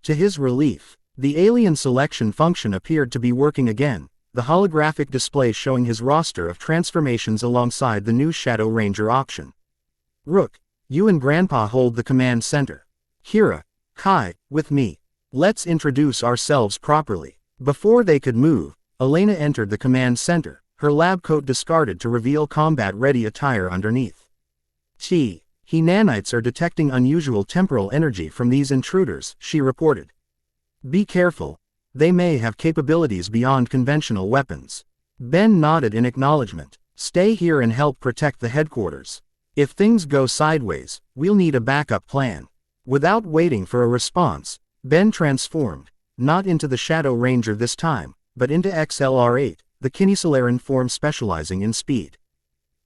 To his relief, the alien selection function appeared to be working again, the holographic display showing his roster of transformations alongside the new Shadow Ranger option. Rook, you and Grandpa hold the command center. Kira, Kai, with me. Let's introduce ourselves properly. Before they could move, Elena entered the command center, her lab coat discarded to reveal combat-ready attire underneath. He nanites are detecting unusual temporal energy from these intruders, she reported. Be careful. They may have capabilities beyond conventional weapons. Ben nodded in acknowledgement. Stay here and help protect the headquarters. If things go sideways, we'll need a backup plan. Without waiting for a response, Ben transformed, not into the Shadow Ranger this time, but into XLR-8, the Kinesolaran form specializing in speed.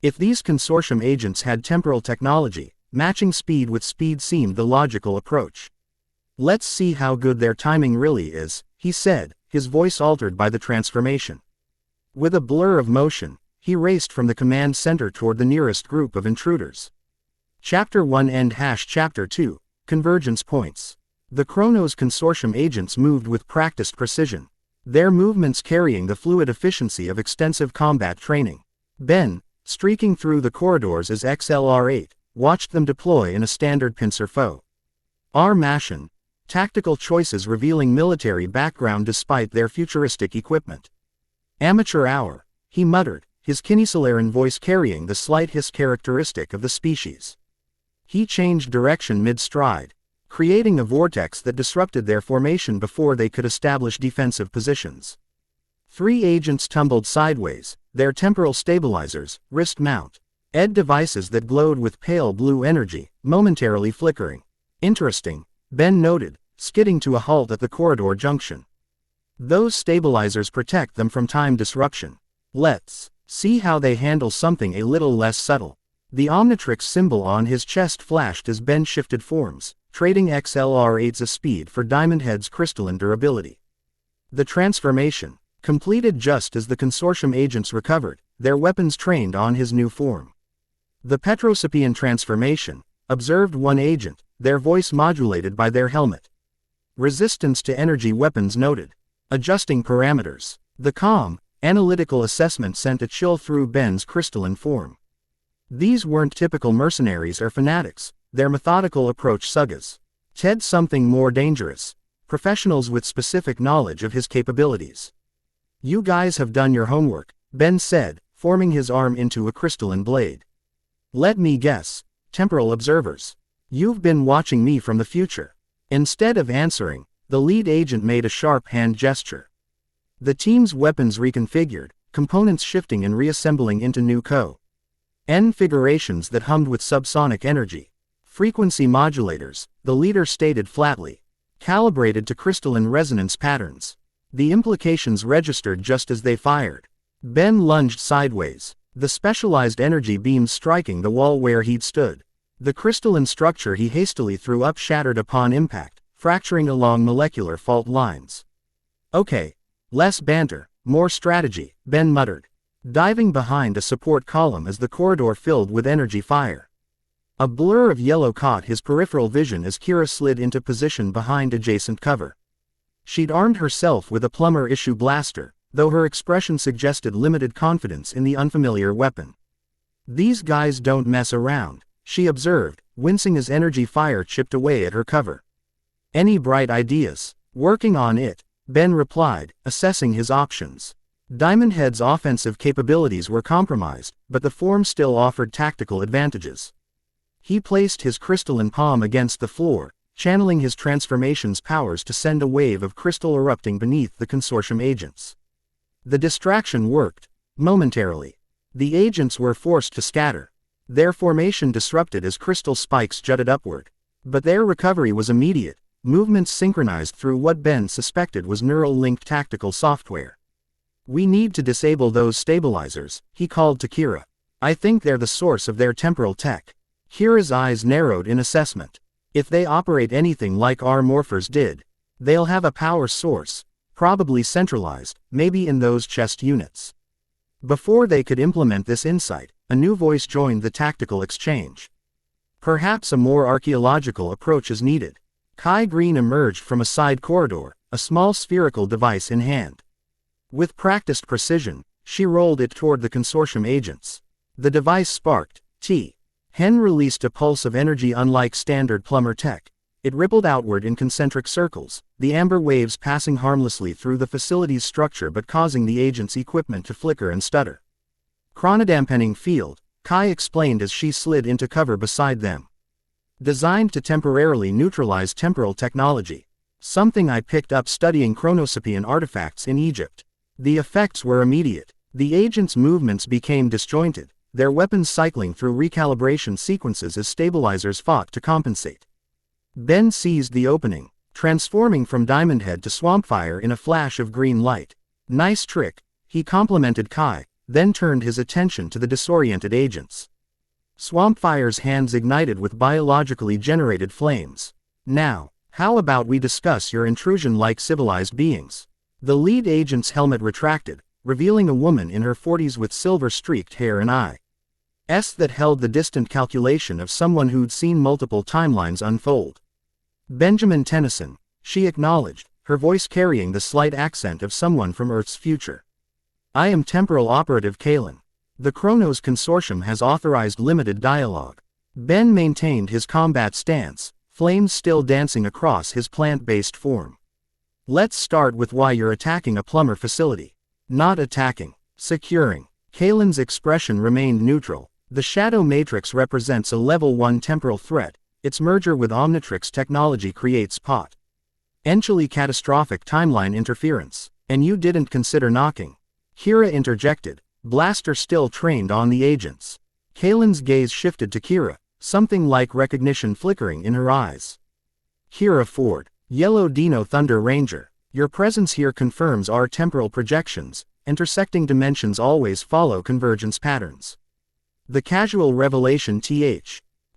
If these consortium agents had temporal technology, matching speed with speed seemed the logical approach. Let's see how good their timing really is, he said, his voice altered by the transformation. With a blur of motion, he raced from the command center toward the nearest group of intruders. Chapter 1 End Chapter 2, Convergence Points. The Chronos Consortium agents moved with practiced precision, their movements carrying the fluid efficiency of extensive combat training. Ben, streaking through the corridors as XLR-8, watched them deploy in a standard pincer foe. Armation, tactical choices revealing military background despite their futuristic equipment. Amateur hour, he muttered, his Kinesolaran voice carrying the slight hiss characteristic of the species. He changed direction mid-stride, creating a vortex that disrupted their formation before they could establish defensive positions. 3 agents tumbled sideways, their temporal stabilizers, wrist mount, ed devices that glowed with pale blue energy, momentarily flickering. Interesting, Ben noted, skidding to a halt at the corridor junction. Those stabilizers protect them from time disruption. Let's see how they handle something a little less subtle. The Omnitrix symbol on his chest flashed as Ben shifted forms, trading XLR-8's speed for Diamond Head's crystalline durability. The transformation, completed just as the consortium agents recovered, their weapons trained on his new form. The Petrosapian transformation, observed one agent, their voice modulated by their helmet. Resistance to energy weapons noted. Adjusting parameters. The calm, analytical assessment sent a chill through Ben's crystalline form. These weren't typical mercenaries or fanatics, their methodical approach suggested Ted something more dangerous. Professionals with specific knowledge of his capabilities. You guys have done your homework, Ben said, forming his arm into a crystalline blade. Let me guess. Temporal observers. You've been watching me from the future. Instead of answering, the lead agent made a sharp hand gesture. The team's weapons reconfigured, components shifting and reassembling into new configurations that hummed with subsonic energy. Frequency modulators, the leader stated flatly. Calibrated to crystalline resonance patterns. The implications registered just as they fired. Ben lunged sideways, the specialized energy beams striking the wall where he'd stood. The crystalline structure he hastily threw up shattered upon impact, fracturing along molecular fault lines. Okay. Less banter, more strategy, Ben muttered, diving behind a support column as the corridor filled with energy fire. A blur of yellow caught his peripheral vision as Kira slid into position behind adjacent cover. She'd armed herself with a plumber-issue blaster, though her expression suggested limited confidence in the unfamiliar weapon. These guys don't mess around, she observed, wincing as energy fire chipped away at her cover. Any bright ideas? Working on it, Ben replied, assessing his options. Diamond Head's offensive capabilities were compromised, but the form still offered tactical advantages. He placed his crystalline palm against the floor, channeling his transformation's powers to send a wave of crystal erupting beneath the consortium agents. The distraction worked. Momentarily. The agents were forced to scatter. Their formation disrupted as crystal spikes jutted upward. But their recovery was immediate, movements synchronized through what Ben suspected was neural-linked tactical software. We need to disable those stabilizers, he called to Kira. I think they're the source of their temporal tech. Kira's eyes narrowed in assessment. If they operate anything like our morphers did, they'll have a power source, probably centralized, maybe in those chest units. Before they could implement this insight, a new voice joined the tactical exchange. Perhaps a more archaeological approach is needed. Kai Green emerged from a side corridor, a small spherical device in hand. With practiced precision, she rolled it toward the consortium agents. The device sparked. Hen released a pulse of energy unlike standard plumber tech. It rippled outward in concentric circles, the amber waves passing harmlessly through the facility's structure but causing the agent's equipment to flicker and stutter. Chronodampening field, Kai explained as she slid into cover beside them. Designed to temporarily neutralize temporal technology. Something I picked up studying Chronosapian artifacts in Egypt. The effects were immediate. The agent's movements became disjointed, their weapons cycling through recalibration sequences as stabilizers fought to compensate. Ben seized the opening, transforming from Diamond Head to Swampfire in a flash of green light. Nice trick, he complimented Kai, then turned his attention to the disoriented agents. Swampfire's hands ignited with biologically generated flames. Now, how about we discuss your intrusion like civilized beings? The lead agent's helmet retracted, revealing a woman in her 40s with silver-streaked hair and eyes that held the distant calculation of someone who'd seen multiple timelines unfold. Benjamin Tennyson, she acknowledged, her voice carrying the slight accent of someone from Earth's future. I am Temporal Operative Kalen. The Chronos Consortium has authorized limited dialogue. Ben maintained his combat stance, flames still dancing across his plant-based form. Let's start with why you're attacking a plumber facility. Not attacking, securing. Kalen's expression remained neutral. The Shadow Matrix represents a Level 1 temporal threat. Its merger with Omnitrix technology creates potentially catastrophic timeline interference. And you didn't consider knocking. Kira interjected, blaster still trained on the agents. Kalen's gaze shifted to Kira, something like recognition flickering in her eyes. Kira Ford, Yellow Dino Thunder Ranger, your presence here confirms our temporal projections. Intersecting dimensions always follow convergence patterns. The casual revelation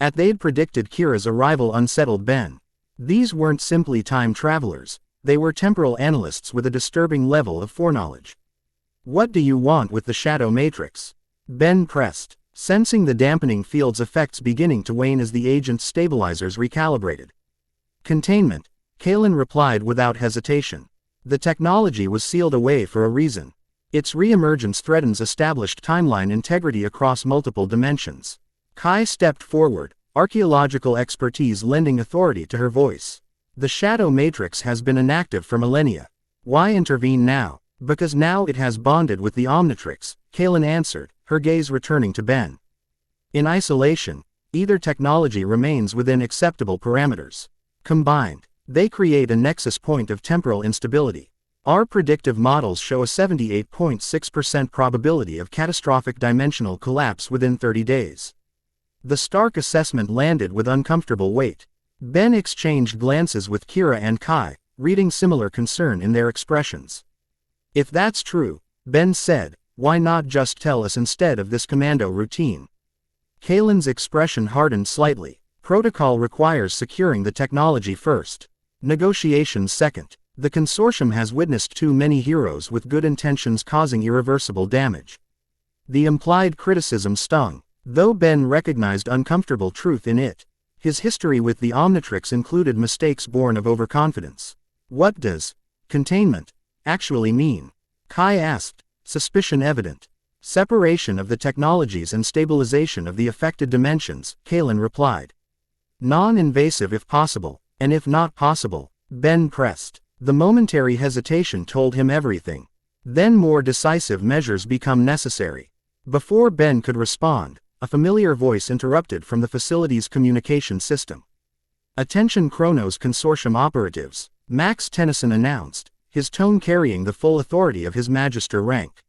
at they'd predicted Kira's arrival unsettled Ben. These weren't simply time travelers, they were temporal analysts with a disturbing level of foreknowledge. What do you want with the Shadow Matrix? Ben pressed, sensing the dampening field's effects beginning to wane as the agent's stabilizers recalibrated. Containment, Kalen replied without hesitation. The technology was sealed away for a reason. Its re-emergence threatens established timeline integrity across multiple dimensions. Kai stepped forward, archaeological expertise lending authority to her voice. The shadow matrix has been inactive for millennia. Why intervene now? Because now it has bonded with the Omnitrix, Kaylin answered, her gaze returning to Ben. In isolation, either technology remains within acceptable parameters. Combined, they create a nexus point of temporal instability. Our predictive models show a 78.6% probability of catastrophic dimensional collapse within 30 days. The Stark assessment landed with uncomfortable weight. Ben exchanged glances with Kira and Kai, reading similar concern in their expressions. If that's true, Ben said, why not just tell us instead of this commando routine? Kaylin's expression hardened slightly. Protocol requires securing the technology first. Negotiations second. The consortium has witnessed too many heroes with good intentions causing irreversible damage. The implied criticism stung, though Ben recognized uncomfortable truth in it. His history with the Omnitrix included mistakes born of overconfidence. What does containment actually mean? Kai asked, suspicion evident. Separation of the technologies and stabilization of the affected dimensions, Kaylin replied. Non-invasive if possible, and if not possible, Ben pressed. The momentary hesitation told him everything. Then more decisive measures become necessary. Before Ben could respond, a familiar voice interrupted from the facility's communication system. Attention Chronos Consortium operatives, Max Tennyson announced, his tone carrying the full authority of his Magister rank.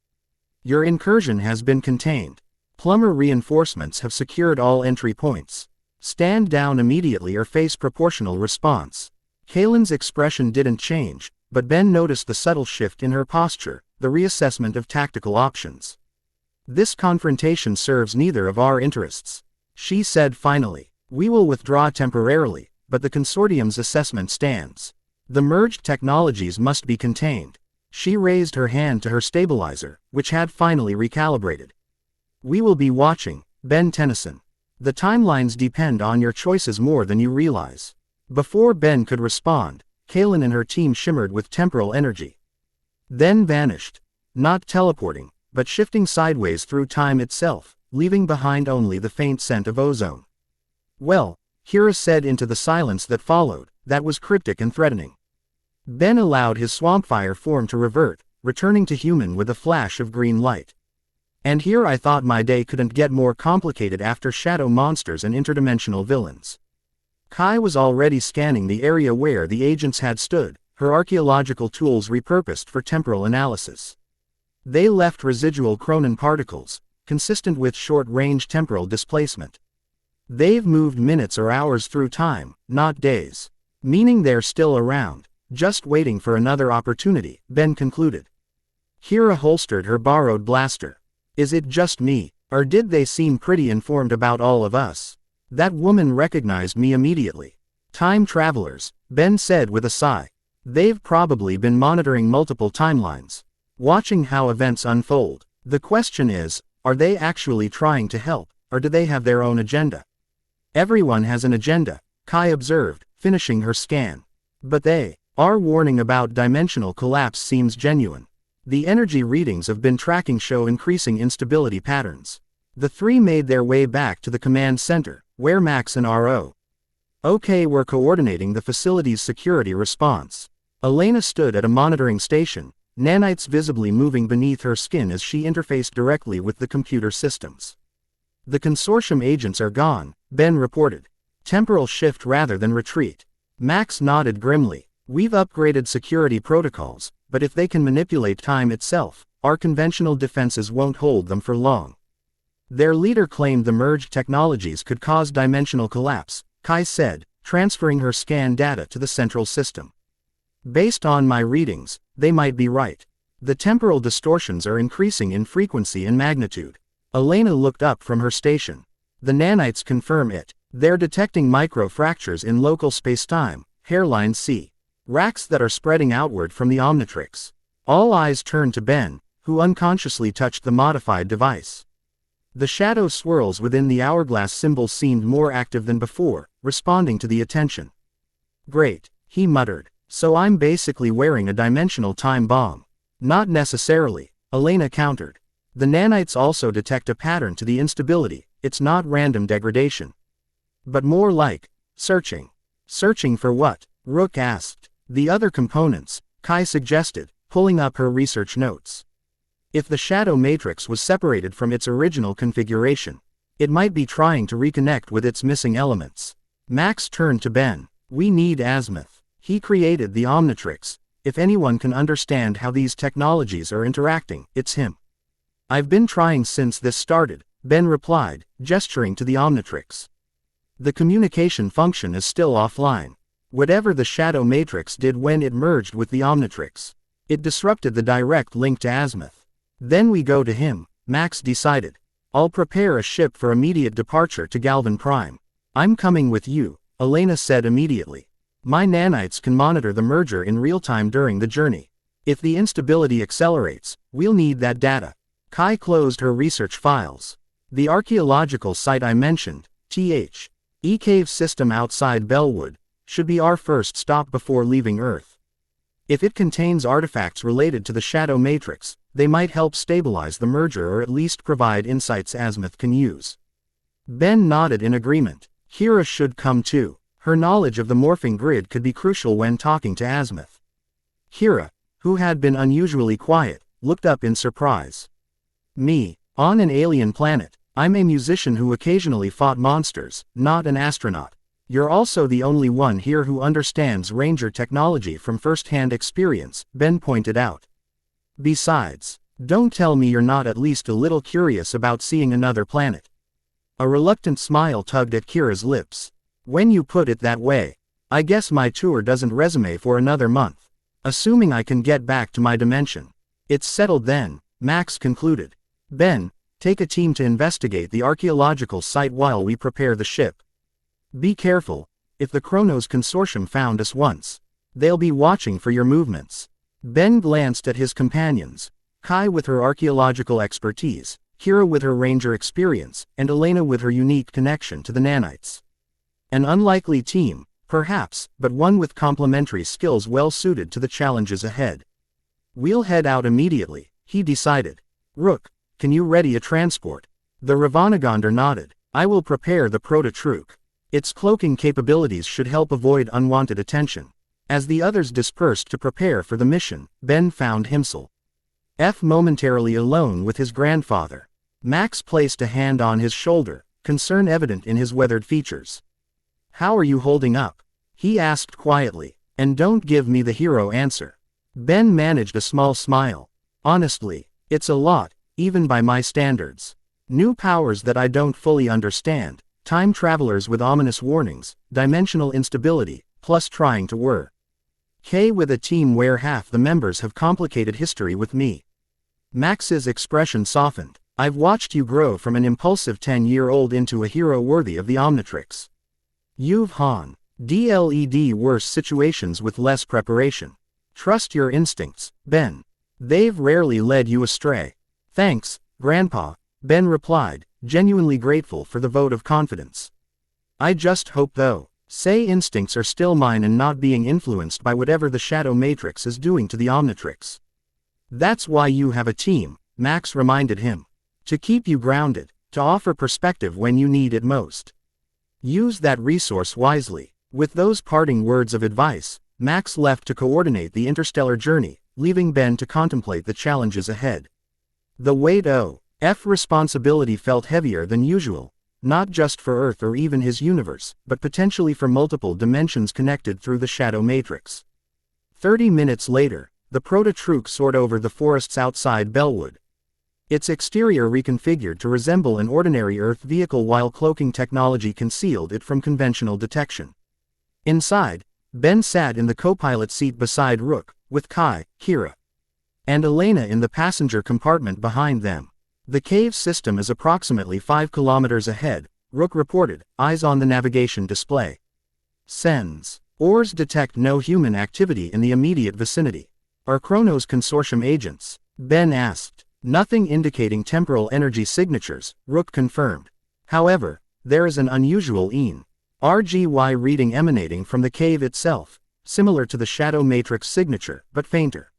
Your incursion has been contained. Plumber reinforcements have secured all entry points. Stand down immediately or face proportional response. Kaylin's expression didn't change, but Ben noticed the subtle shift in her posture, the reassessment of tactical options. This confrontation serves neither of our interests, she said finally. We will withdraw temporarily, but the consortium's assessment stands. The merged technologies must be contained. She raised her hand to her stabilizer, which had finally recalibrated. We will be watching, Ben Tennyson. The timelines depend on your choices more than you realize. Before Ben could respond, Kaylin and her team shimmered with temporal energy. Then vanished. Not teleporting, but shifting sideways through time itself, leaving behind only the faint scent of ozone. Well, Kira said into the silence that followed, that was cryptic and threatening. Ben allowed his swampfire form to revert, returning to human with a flash of green light. And here I thought my day couldn't get more complicated after shadow monsters and interdimensional villains. Kai was already scanning the area where the agents had stood, her archaeological tools repurposed for temporal analysis. They left residual chronon particles, consistent with short-range temporal displacement. They've moved minutes or hours through time, not days. Meaning they're still around. Just waiting for another opportunity, Ben concluded. Kira holstered her borrowed blaster. Is it just me, or did they seem pretty informed about all of us? That woman recognized me immediately. Time travelers, Ben said with a sigh. They've probably been monitoring multiple timelines, watching how events unfold. The question is, are they actually trying to help, or do they have their own agenda? Everyone has an agenda, Kai observed, finishing her scan. But our warning about dimensional collapse seems genuine. The energy readings have been tracking show increasing instability patterns. The three made their way back to the command center, where Max and OK were coordinating the facility's security response. Elena stood at a monitoring station, nanites visibly moving beneath her skin as she interfaced directly with the computer systems. The consortium agents are gone, Ben reported. Temporal shift rather than retreat. Max nodded grimly. We've upgraded security protocols, but if they can manipulate time itself, our conventional defenses won't hold them for long. Their leader claimed the merged technologies could cause dimensional collapse, Kai said, transferring her scan data to the central system. Based on my readings, they might be right. The temporal distortions are increasing in frequency and magnitude. Elena looked up from her station. The nanites confirm it. They're detecting micro-fractures in local spacetime, hairline C. Racks that are spreading outward from the Omnitrix. All eyes turned to Ben, who unconsciously touched the modified device. The shadow swirls within the hourglass symbol seemed more active than before, responding to the attention. Great, he muttered. So I'm basically wearing a dimensional time bomb. Not necessarily, Elena countered. The nanites also detect a pattern to the instability, it's not random degradation. But more like, searching. Searching for what? Rook asked. The other components, Kai suggested, pulling up her research notes. If the shadow matrix was separated from its original configuration, it might be trying to reconnect with its missing elements. Max turned to Ben. We need azimuth. He created the Omnitrix. If anyone can understand how these technologies are interacting, it's him. I've been trying since this started, Ben replied, gesturing to the Omnitrix. The communication function is still offline. Whatever the shadow matrix did when it merged with the Omnitrix, it disrupted the direct link to azimuth. Then we go to him, Max decided. I'll prepare a ship for immediate departure to Galvan Prime. I'm coming with you, Elena said immediately. My nanites can monitor the merger in real time during the journey. If the instability accelerates, we'll need that data. Kai closed her research files. The archaeological site I mentioned, cave system outside Bellwood, should be our first stop before leaving Earth. If it contains artifacts related to the shadow matrix, they might help stabilize the merger or at least provide insights azimuth can use. Ben nodded in agreement. Kira should come too. Her knowledge of the morphing grid could be crucial when talking to azimuth. Kira, who had been unusually quiet, looked up in surprise. Me, on an alien planet, I'm a musician who occasionally fought monsters, not an astronaut. You're also the only one here who understands Ranger technology from first-hand experience, Ben pointed out. Besides, don't tell me you're not at least a little curious about seeing another planet. A reluctant smile tugged at Kira's lips. When you put it that way, I guess my tour doesn't resume for another month. Assuming I can get back to my dimension. It's settled then, Max concluded. Ben, take a team to investigate the archaeological site while we prepare the ship. Be careful, if the Chronos Consortium found us once, they'll be watching for your movements. Ben glanced at his companions, Kai with her archaeological expertise, Kira with her ranger experience, and Elena with her unique connection to the nanites. An unlikely team, perhaps, but one with complementary skills well suited to the challenges ahead. We'll head out immediately, he decided. Rook, can you ready a transport? The Ravanagonder nodded. I will prepare the Prototruk. Its cloaking capabilities should help avoid unwanted attention. As the others dispersed to prepare for the mission, Ben found himself momentarily alone with his grandfather. Max placed a hand on his shoulder, concern evident in his weathered features. How are you holding up? He asked quietly. And don't give me the hero answer. Ben managed a small smile. Honestly, it's a lot, even by my standards. New powers that I don't fully understand, time travelers with ominous warnings, dimensional instability, plus trying to work with a team where half the members have complicated history with me. Max's expression softened. I've watched you grow from an impulsive 10-year-old into a hero worthy of the Omnitrix. You've handled worse situations with less preparation. Trust your instincts, Ben. They've rarely led you astray. Thanks, Grandpa, Ben replied, genuinely grateful for the vote of confidence. I just hope though, say instincts are still mine and not being influenced by whatever the shadow matrix is doing to the Omnitrix. That's why you have a team, Max reminded him. To keep you grounded, to offer perspective when you need it most. Use that resource wisely. With those parting words of advice, Max left to coordinate the interstellar journey, leaving Ben to contemplate the challenges ahead. The weight of responsibility felt heavier than usual, not just for Earth or even his universe, but potentially for multiple dimensions connected through the shadow matrix. 30 minutes later, the Prototruk soared over the forests outside Bellwood. Its exterior reconfigured to resemble an ordinary Earth vehicle while cloaking technology concealed it from conventional detection. Inside, Ben sat in the co-pilot seat beside Rook, with Kai, Kira, and Elena in the passenger compartment behind them. The cave system is approximately 5 kilometers ahead, Rook reported, eyes on the navigation display. Sends. Ors detect no human activity in the immediate vicinity. Are Chronos Consortium agents? Ben asked. Nothing indicating temporal energy signatures, Rook confirmed. However, there is an unusual RGY reading emanating from the cave itself, similar to the shadow matrix signature, but fainter.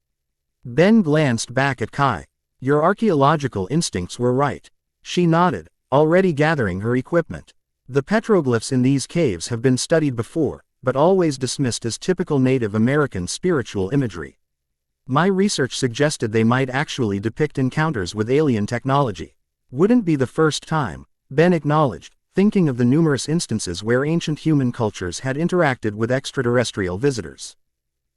Ben glanced back at Kai. Your archaeological instincts were right. She nodded, already gathering her equipment. The petroglyphs in these caves have been studied before, but always dismissed as typical Native American spiritual imagery. My research suggested they might actually depict encounters with alien technology. Wouldn't be the first time, Ben acknowledged, thinking of the numerous instances where ancient human cultures had interacted with extraterrestrial visitors.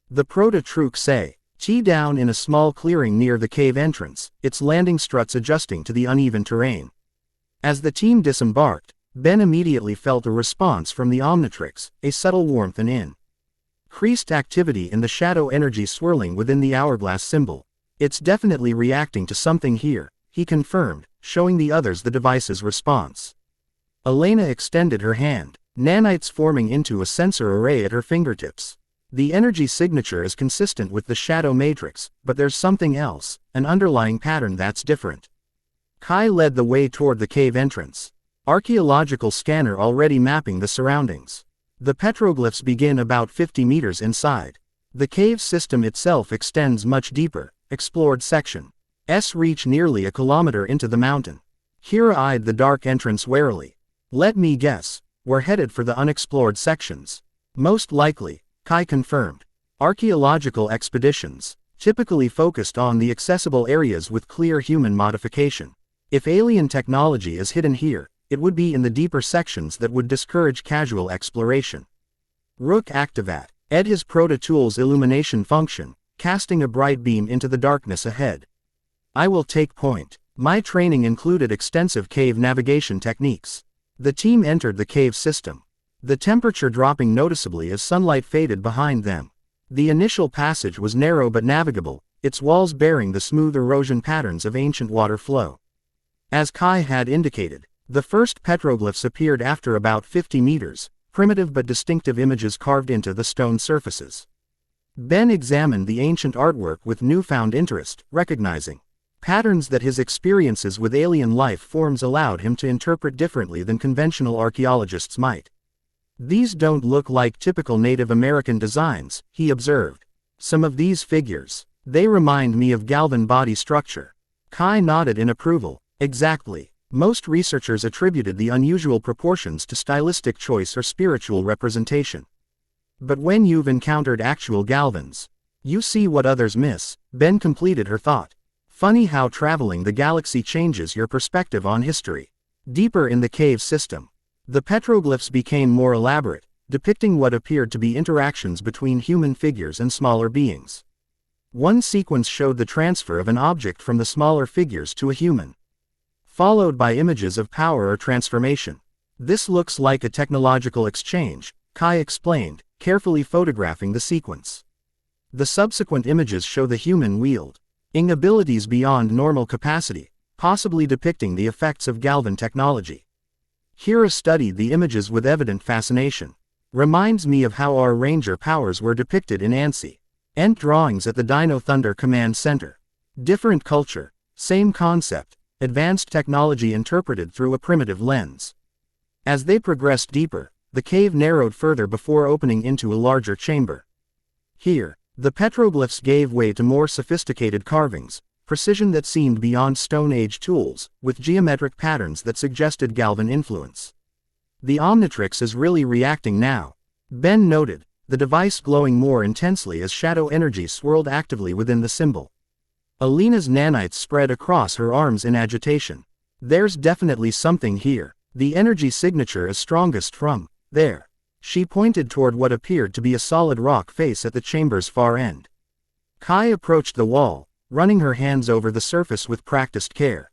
The proto-Truk say, down in a small clearing near the cave entrance, its landing struts adjusting to the uneven terrain. As the team disembarked, Ben immediately felt a response from the Omnitrix, a subtle warmth and increased activity in the shadow energy swirling within the hourglass symbol. It's definitely reacting to something here, he confirmed, showing the others the device's response. Elena extended her hand, nanites forming into a sensor array at her fingertips. The energy signature is consistent with the shadow matrix, but there's something else, an underlying pattern that's different. Kai led the way toward the cave entrance. Archaeological scanner already mapping the surroundings. The petroglyphs begin about 50 meters inside. The cave system itself extends much deeper, explored section. Reach nearly a kilometer into the mountain. Kira eyed the dark entrance warily. Let me guess, we're headed for the unexplored sections. Most likely, Kai confirmed. Archaeological expeditions, typically focused on the accessible areas with clear human modification. If alien technology is hidden here, it would be in the deeper sections that would discourage casual exploration. Rook Activat. Ed his proto-tool's illumination function, casting a bright beam into the darkness ahead. I will take point. My training included extensive cave navigation techniques. The team entered the cave system. The temperature dropping noticeably as sunlight faded behind them. The initial passage was narrow but navigable, its walls bearing the smooth erosion patterns of ancient water flow. As Kai had indicated, the first petroglyphs appeared after about 50 meters, primitive but distinctive images carved into the stone surfaces. Ben examined the ancient artwork with newfound interest, recognizing patterns that his experiences with alien life forms allowed him to interpret differently than conventional archaeologists might. These don't look like typical Native American designs, he observed. Some of these figures, they remind me of Galvan body structure. Kai nodded in approval. Exactly. Most researchers attributed the unusual proportions to stylistic choice or spiritual representation. But when you've encountered actual Galvans, you see what others miss. Ben completed her thought. Funny how traveling the galaxy changes your perspective on history. Deeper in the cave system, the petroglyphs became more elaborate, depicting what appeared to be interactions between human figures and smaller beings. One sequence showed the transfer of an object from the smaller figures to a human, followed by images of power or transformation. This looks like a technological exchange, Kai explained, carefully photographing the sequence. The subsequent images show the human wielding abilities beyond normal capacity, possibly depicting the effects of Galvan technology. Kira studied the images with evident fascination. Reminds me of how our Ranger powers were depicted in ANSI. Ent drawings at the Dino Thunder Command Center. Different culture, same concept, advanced technology interpreted through a primitive lens. As they progressed deeper, the cave narrowed further before opening into a larger chamber. Here, the petroglyphs gave way to more sophisticated carvings, precision that seemed beyond Stone Age tools, with geometric patterns that suggested Galvan influence. The Omnitrix is really reacting now, Ben noted, the device glowing more intensely as shadow energy swirled actively within the symbol. Elena's nanites spread across her arms in agitation. There's definitely something here. The energy signature is strongest from there. She pointed toward what appeared to be a solid rock face at the chamber's far end. Kai approached the wall, running her hands over the surface with practiced care.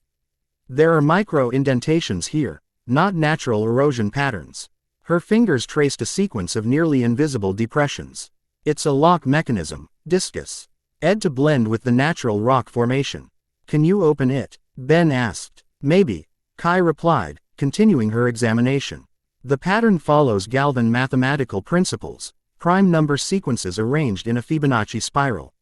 There are micro indentations here, not natural erosion patterns. Her fingers traced a sequence of nearly invisible depressions. It's a lock mechanism, discus. Ed to blend with the natural rock formation. Can you open it? Ben asked. Maybe, Kai replied, continuing her examination. The pattern follows Galvan mathematical principles, prime number sequences arranged in a Fibonacci spiral.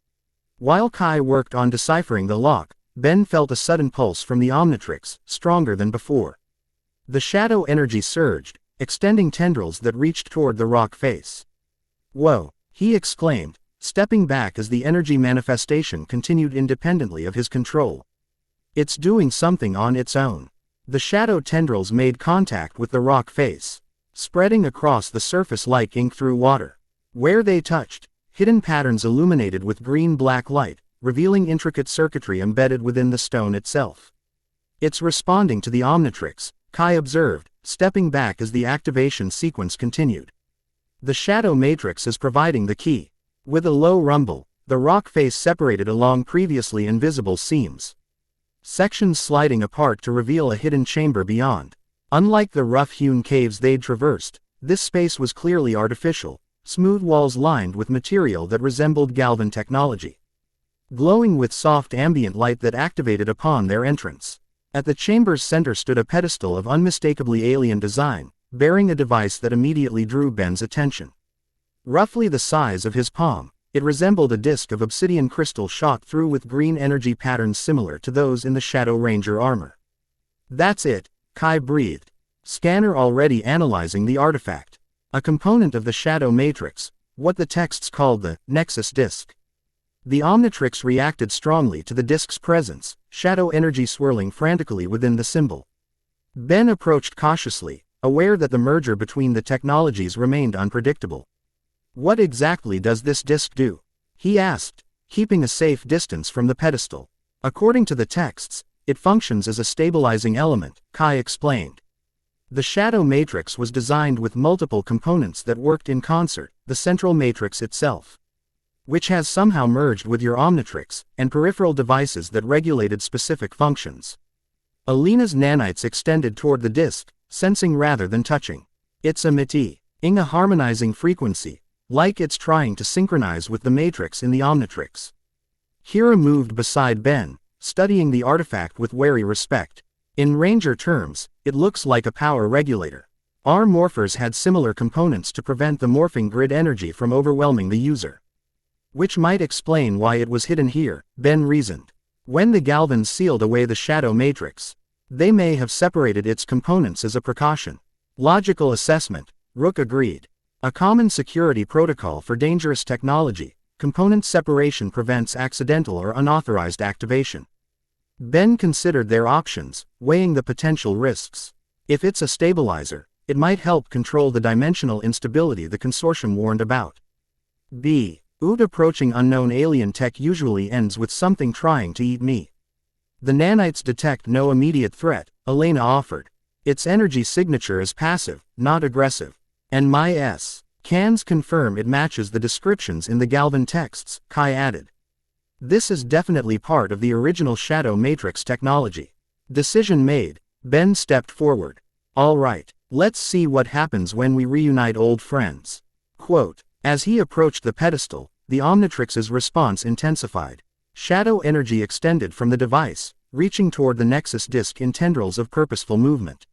While Kai worked on deciphering the lock, Ben felt a sudden pulse from the Omnitrix, stronger than before. The shadow energy surged, extending tendrils that reached toward the rock face. Whoa, he exclaimed, stepping back as the energy manifestation continued independently of his control. It's doing something on its own. The shadow tendrils made contact with the rock face, spreading across the surface like ink through water. Where they touched, hidden patterns illuminated with green-black light, revealing intricate circuitry embedded within the stone itself. It's responding to the Omnitrix, Kai observed, stepping back as the activation sequence continued. The shadow matrix is providing the key. With a low rumble, the rock face separated along previously invisible seams, sections sliding apart to reveal a hidden chamber beyond. Unlike the rough-hewn caves they'd traversed, this space was clearly artificial, smooth walls lined with material that resembled Galvan technology, glowing with soft ambient light that activated upon their entrance. At the chamber's center stood a pedestal of unmistakably alien design, bearing a device that immediately drew Ben's attention. Roughly the size of his palm, it resembled a disk of obsidian crystal shot through with green energy patterns similar to those in the Shadow Ranger armor. That's it, Kai breathed, scanner already analyzing the artifact. A component of the Shadow Matrix, what the texts called the Nexus Disk. The Omnitrix reacted strongly to the disk's presence, shadow energy swirling frantically within the symbol. Ben approached cautiously, aware that the merger between the technologies remained unpredictable. What exactly does this disk do? He asked, keeping a safe distance from the pedestal. According to the texts, it functions as a stabilizing element, Kai explained. The shadow matrix was designed with multiple components that worked in concert, the central matrix itself, which has somehow merged with your Omnitrix, and peripheral devices that regulated specific functions. Alina's nanites extended toward the disk, sensing rather than touching. It's emitting a harmonizing frequency, like it's trying to synchronize with the matrix in the Omnitrix. Hira moved beside Ben, studying the artifact with wary respect. In Ranger terms, it looks like a power regulator. Our morphers had similar components to prevent the morphing grid energy from overwhelming the user. Which might explain why it was hidden here, Ben reasoned. When the Galvans sealed away the shadow matrix, they may have separated its components as a precaution. Logical assessment, Rook agreed. A common security protocol for dangerous technology, component separation prevents accidental or unauthorized activation. Ben considered their options, weighing the potential risks. If it's a stabilizer, it might help control the dimensional instability the consortium warned about. Approaching unknown alien tech usually ends with something trying to eat me. The nanites detect no immediate threat, Elena offered. Its energy signature is passive, not aggressive. And my scans confirm it matches the descriptions in the Galvan texts, Kai added. This is definitely part of the original Shadow Matrix technology. Decision made, Ben stepped forward. All right, let's see what happens when we reunite old friends. Quote, as he approached the pedestal, the Omnitrix's response intensified. Shadow energy extended from the device, reaching toward the Nexus disk in tendrils of purposeful movement.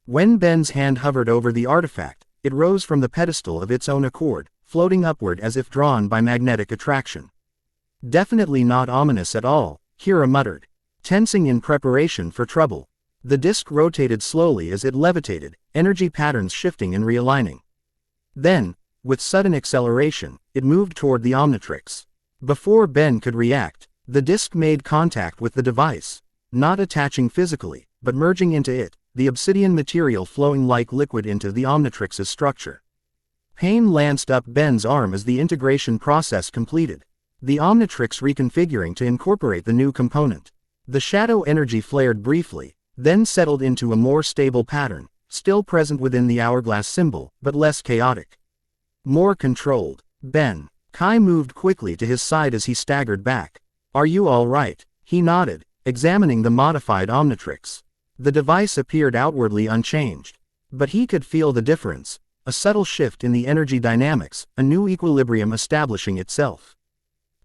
When Ben's hand hovered over the artifact, it rose from the pedestal of its own accord, floating upward as if drawn by magnetic attraction. Definitely not ominous at all, Hira muttered, tensing in preparation for trouble. The disk rotated slowly as it levitated, energy patterns shifting and realigning. Then, with sudden acceleration, it moved toward the Omnitrix. Before Ben could react, the disk made contact with the device, not attaching physically, but merging into it, the obsidian material flowing like liquid into the Omnitrix's structure. Pain lanced up Ben's arm as the integration process completed, the Omnitrix reconfiguring to incorporate the new component. The shadow energy flared briefly, then settled into a more stable pattern, still present within the hourglass symbol, but less chaotic. More controlled. Ben. Kai moved quickly to his side as he staggered back. Are you all right? He nodded, examining the modified Omnitrix. The device appeared outwardly unchanged, but he could feel the difference, a subtle shift in the energy dynamics, a new equilibrium establishing itself.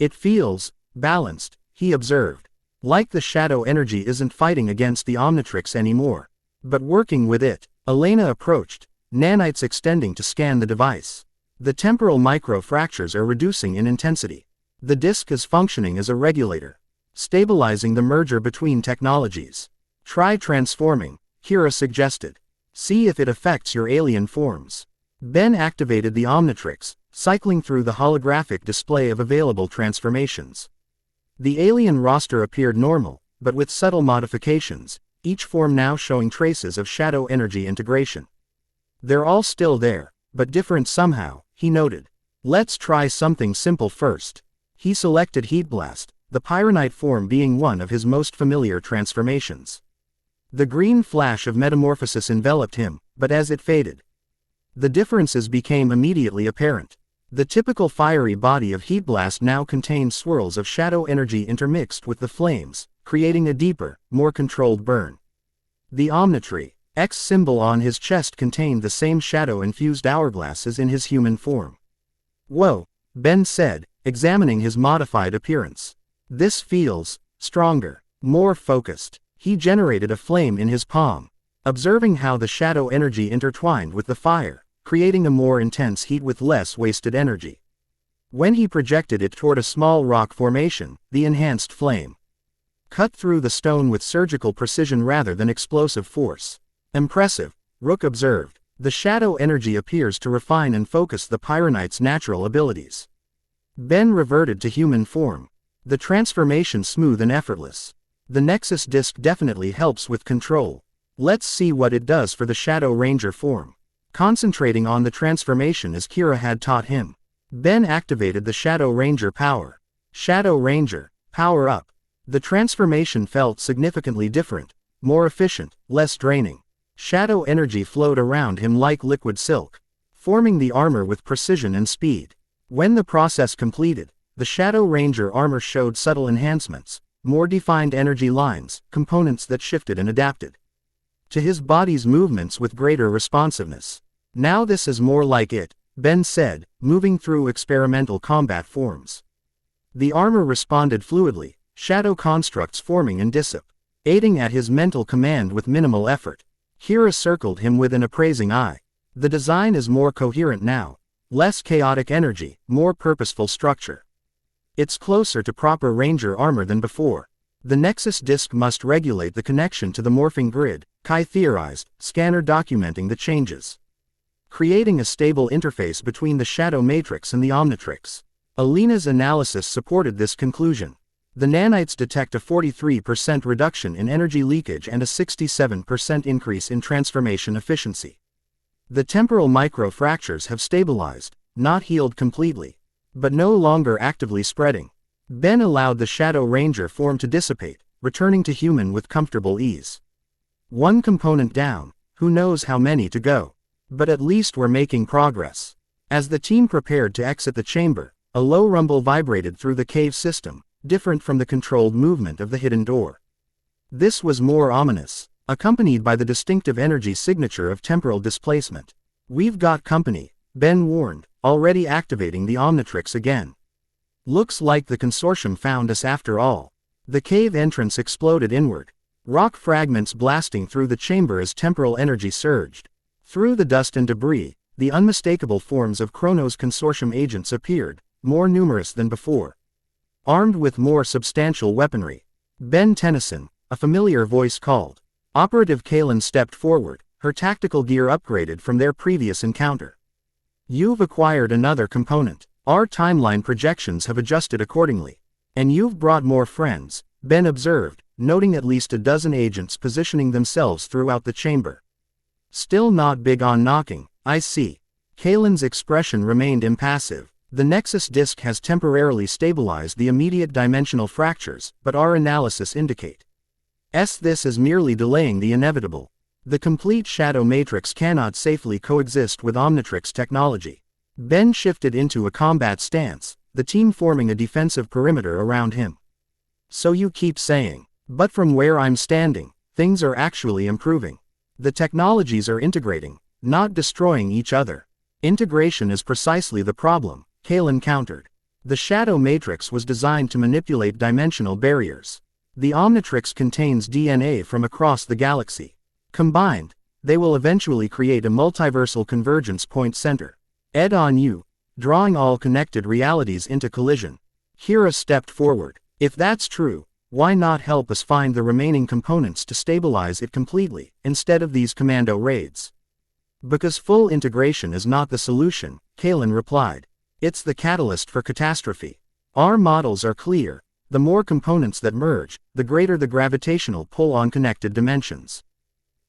It feels balanced, he observed. Like the shadow energy isn't fighting against the Omnitrix anymore, but working with it. Elena approached, nanites extending to scan the device. The temporal microfractures are reducing in intensity. The disk is functioning as a regulator, stabilizing the merger between technologies. Try transforming, Hira suggested. See if it affects your alien forms. Ben activated the Omnitrix, cycling through the holographic display of available transformations. The alien roster appeared normal, but with subtle modifications, each form now showing traces of shadow energy integration. They're all still there, but different somehow, he noted. Let's try something simple first. He selected Heat Blast, the Pyronite form being one of his most familiar transformations. The green flash of metamorphosis enveloped him, but as it faded, the differences became immediately apparent. The typical fiery body of Heat Blast now contained swirls of shadow energy intermixed with the flames, creating a deeper, more controlled burn. The Omnitrix X symbol on his chest contained the same shadow-infused hourglass as in his human form. "Whoa," Ben said, examining his modified appearance. "This feels stronger, more focused." He generated a flame in his palm, observing how the shadow energy intertwined with the fire, creating a more intense heat with less wasted energy. When he projected it toward a small rock formation, the enhanced flame cut through the stone with surgical precision rather than explosive force. "Impressive," Rook observed. "The shadow energy appears to refine and focus the Pyronite's natural abilities." Ben reverted to human form. The transformation smooth and effortless. "The Nexus disc definitely helps with control. Let's see what it does for the Shadow Ranger form." Concentrating on the transformation as Kira had taught him, Ben activated the Shadow Ranger power. Shadow Ranger, power up. The transformation felt significantly different, more efficient, less draining. Shadow energy flowed around him like liquid silk, forming the armor with precision and speed. When the process completed, the Shadow Ranger armor showed subtle enhancements, more defined energy lines, components that shifted and adapted to his body's movements with greater responsiveness. "Now this is more like it," Ben said, moving through experimental combat forms. The armor responded fluidly, shadow constructs forming and dissipating at his mental command with minimal effort. Kira circled him with an appraising eye. "The design is more coherent now. Less chaotic energy, more purposeful structure. It's closer to proper Ranger armor than before. The Nexus disc must regulate the connection to the morphing grid," Kai theorized, scanner documenting the changes, creating a stable interface between the Shadow Matrix and the Omnitrix. Alina's analysis supported this conclusion. The nanites detect a 43% reduction in energy leakage and a 67% increase in transformation efficiency. The temporal microfractures have stabilized, not healed completely, but no longer actively spreading. Ben allowed the Shadow Ranger form to dissipate, returning to human with comfortable ease. One component down, who knows how many to go. But at least we're making progress. As the team prepared to exit the chamber, a low rumble vibrated through the cave system, different from the controlled movement of the hidden door. This was more ominous, accompanied by the distinctive energy signature of temporal displacement. "We've got company," Ben warned, already activating the Omnitrix again. "Looks like the consortium found us after all." The cave entrance exploded inward, rock fragments blasting through the chamber as temporal energy surged. Through the dust and debris, the unmistakable forms of Chrono's consortium agents appeared, more numerous than before, armed with more substantial weaponry. "Ben Tennyson," a familiar voice called. Operative Kalen stepped forward, her tactical gear upgraded from their previous encounter. "You've acquired another component. Our timeline projections have adjusted accordingly. And you've brought more friends," Ben observed, noting at least a dozen agents positioning themselves throughout the chamber. "Still not big on knocking, I see." Kalen's expression remained impassive. "The Nexus disc has temporarily stabilized the immediate dimensional fractures, but our analysis indicates this is merely delaying the inevitable. The complete Shadow Matrix cannot safely coexist with Omnitrix technology." Ben shifted into a combat stance, the team forming a defensive perimeter around him. "So you keep saying, but from where I'm standing, things are actually improving. The technologies are integrating, not destroying each other." "Integration is precisely the problem," Kalen countered. "The Shadow Matrix was designed to manipulate dimensional barriers. The Omnitrix contains DNA from across the galaxy. Combined, they will eventually create a multiversal convergence point center. Ed on you, drawing all connected realities into collision." Kira stepped forward. "If that's true, why not help us find the remaining components to stabilize it completely, instead of these commando raids?" "Because full integration is not the solution," Kalen replied. "It's the catalyst for catastrophe. Our models are clear. The more components that merge, the greater the gravitational pull on connected dimensions.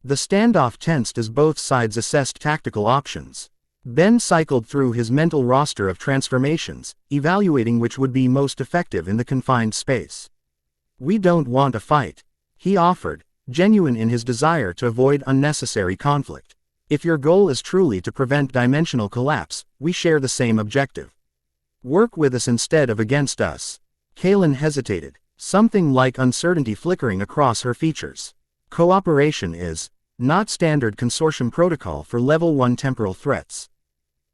The standoff tensed as both sides assessed tactical options. Ben cycled through his mental roster of transformations, evaluating which would be most effective in the confined space. "We don't want a fight," he offered, genuine in his desire to avoid unnecessary conflict. "If your goal is truly to prevent dimensional collapse, we share the same objective. Work with us instead of against us." Kaylin hesitated, something like uncertainty flickering across her features. "Cooperation is not standard consortium protocol for level 1 temporal threats."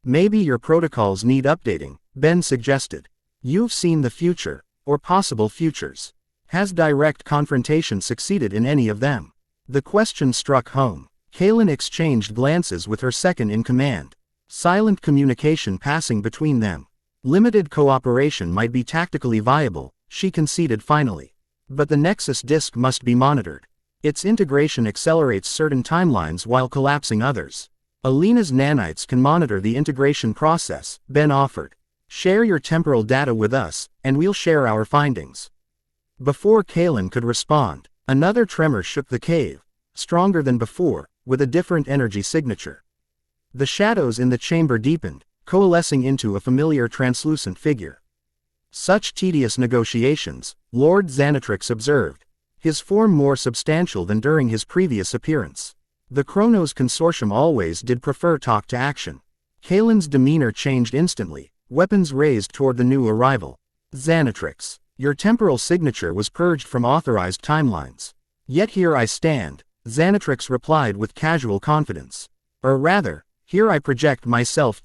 "Maybe your protocols need updating," Ben suggested. "You've seen the future, or possible futures. Has direct confrontation succeeded in any of them?" The question struck home. Kaylin exchanged glances with her second-in-command. Silent communication passing between them. Limited cooperation might be tactically viable, she conceded finally. But the Nexus disk must be monitored. Its integration accelerates certain timelines while collapsing others. "Alina's nanites can monitor the integration process," Ben offered. "Share your temporal data with us, and we'll share our findings." Before Kaylin could respond, another tremor shook the cave, stronger than before, with a different energy signature. The shadows in the chamber deepened, coalescing into a familiar translucent figure. "Such tedious negotiations," Lord Xanatrix observed, his form more substantial than during his previous appearance. "The Chronos Consortium always did prefer talk to action." Kaylin's demeanor changed instantly, weapons raised toward the new arrival. "Xanatrix, your temporal signature was purged from authorized timelines. Yet here I stand," Xanatrix replied with casual confidence. "Or rather, here I project myself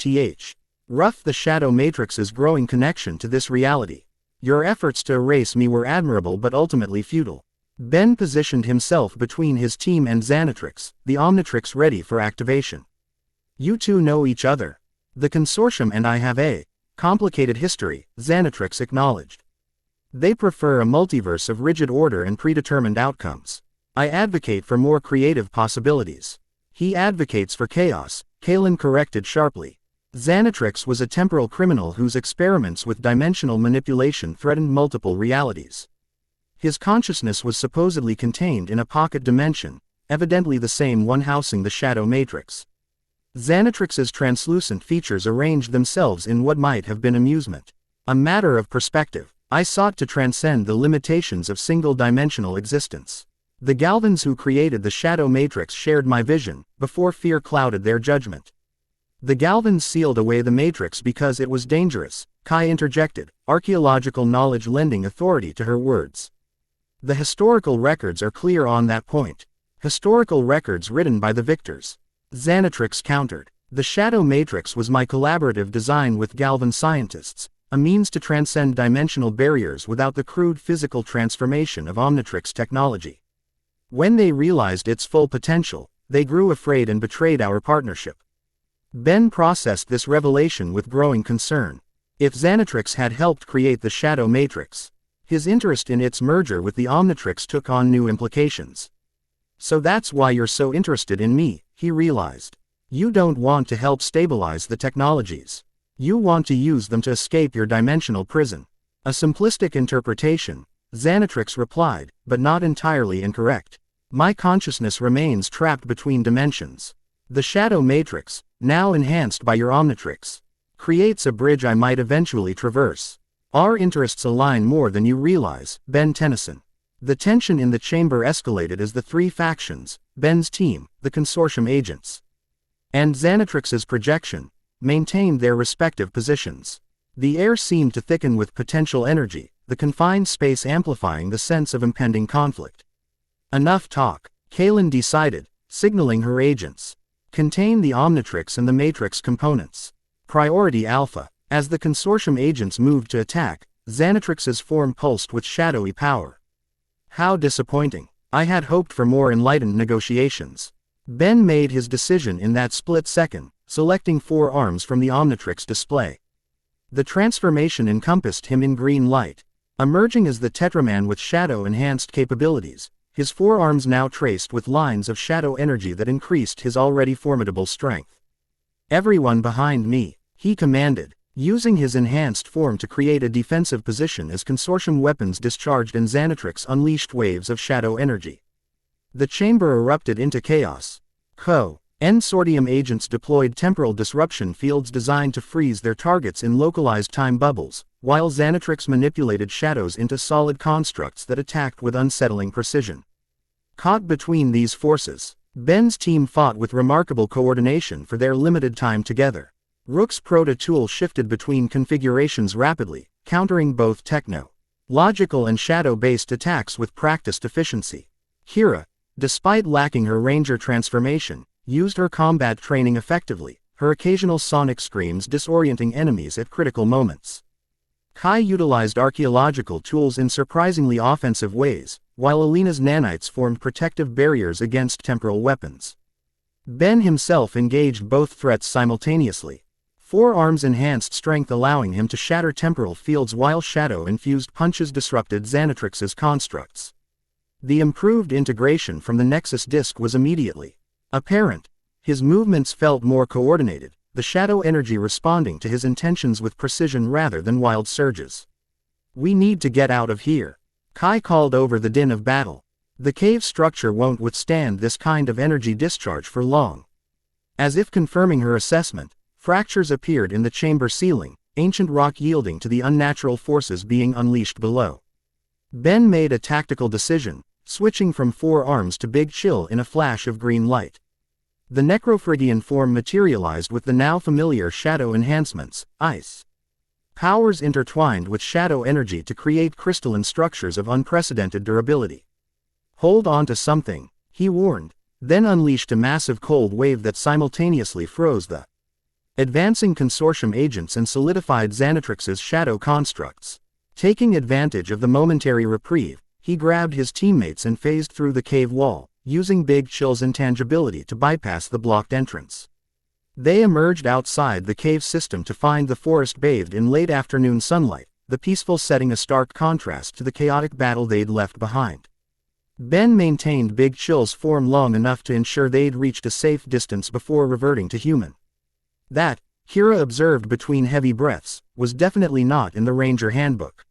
rough the Shadow Matrix's growing connection to this reality. Your efforts to erase me were admirable but ultimately futile." Ben positioned himself between his team and Xanatrix, the Omnitrix ready for activation. "You two know each other. The Consortium and I have a complicated history," Xanatrix acknowledged. "They prefer a multiverse of rigid order and predetermined outcomes. I advocate for more creative possibilities." "He advocates for chaos," Kaylin corrected sharply. Xanatrix was a temporal criminal whose experiments with dimensional manipulation threatened multiple realities. His consciousness was supposedly contained in a pocket dimension, evidently the same one housing the Shadow Matrix. Xanatrix's translucent features arranged themselves in what might have been amusement. A matter of perspective, I sought to transcend the limitations of single-dimensional existence. The Galvans who created the Shadow Matrix shared my vision, before fear clouded their judgment. The Galvans sealed away the Matrix because it was dangerous, Kai interjected, archaeological knowledge lending authority to her words. The historical records are clear on that point. Historical records written by the victors. Xanatrix countered. The Shadow Matrix was my collaborative design with Galvan scientists, a means to transcend dimensional barriers without the crude physical transformation of Omnitrix technology. When they realized its full potential, they grew afraid and betrayed our partnership. Ben processed this revelation with growing concern. If Xanatrix had helped create the Shadow Matrix, his interest in its merger with the Omnitrix took on new implications. "So that's why you're so interested in me," he realized. "You don't want to help stabilize the technologies. You want to use them to escape your dimensional prison." "A simplistic interpretation," Xanatrix replied, "but not entirely incorrect. My consciousness remains trapped between dimensions. The Shadow Matrix, now enhanced by your Omnitrix, creates a bridge I might eventually traverse. Our interests align more than you realize, Ben Tennyson." The tension in the chamber escalated as the three factions, Ben's team, the Consortium agents, and Xanatrix's projection, maintained their respective positions. The air seemed to thicken with potential energy, the confined space amplifying the sense of impending conflict. "Enough talk," Kaylin decided, signaling her agents. "Contain the Omnitrix and the Matrix components. Priority Alpha." As the Consortium agents moved to attack, Xanatrix's form pulsed with shadowy power. How disappointing. I had hoped for more enlightened negotiations. Ben made his decision in that split second, selecting 4 arms from the Omnitrix display. The transformation encompassed him in green light. Emerging as the Tetraman with shadow-enhanced capabilities, his 4 arms now traced with lines of shadow energy that increased his already formidable strength. "Everyone behind me," he commanded, using his enhanced form to create a defensive position as consortium weapons discharged and Xanatrix unleashed waves of shadow energy. The chamber erupted into chaos. Consortium agents deployed temporal disruption fields designed to freeze their targets in localized time bubbles, while Xanatrix manipulated shadows into solid constructs that attacked with unsettling precision. Caught between these forces, Ben's team fought with remarkable coordination for their limited time together. Rook's proto-tool shifted between configurations rapidly, countering both techno-logical and shadow-based attacks with practiced efficiency. Kira, despite lacking her ranger transformation, used her combat training effectively, her occasional sonic screams disorienting enemies at critical moments. Kai utilized archaeological tools in surprisingly offensive ways, while Alina's nanites formed protective barriers against temporal weapons. Ben himself engaged both threats simultaneously. Forearms enhanced strength allowing him to shatter temporal fields while shadow-infused punches disrupted Xanatrix's constructs. The improved integration from the Nexus disc was immediately apparent. His movements felt more coordinated, the shadow energy responding to his intentions with precision rather than wild surges. "We need to get out of here," Kai called over the din of battle. "The cave structure won't withstand this kind of energy discharge for long." As if confirming her assessment, fractures appeared in the chamber ceiling, ancient rock yielding to the unnatural forces being unleashed below. Ben made a tactical decision, switching from forearms to Big Chill in a flash of green light. The Necrophrygian form materialized with the now familiar shadow enhancements, ice powers intertwined with shadow energy to create crystalline structures of unprecedented durability. "Hold on to something," he warned, then unleashed a massive cold wave that simultaneously froze the advancing consortium agents and solidified Xanatrix's shadow constructs. Taking advantage of the momentary reprieve, he grabbed his teammates and phased through the cave wall, using Big Chill's intangibility to bypass the blocked entrance. They emerged outside the cave system to find the forest bathed in late afternoon sunlight, the peaceful setting a stark contrast to the chaotic battle they'd left behind. Ben maintained Big Chill's form long enough to ensure they'd reached a safe distance before reverting to human. That, Kira observed between heavy breaths, was definitely not in the Ranger handbook.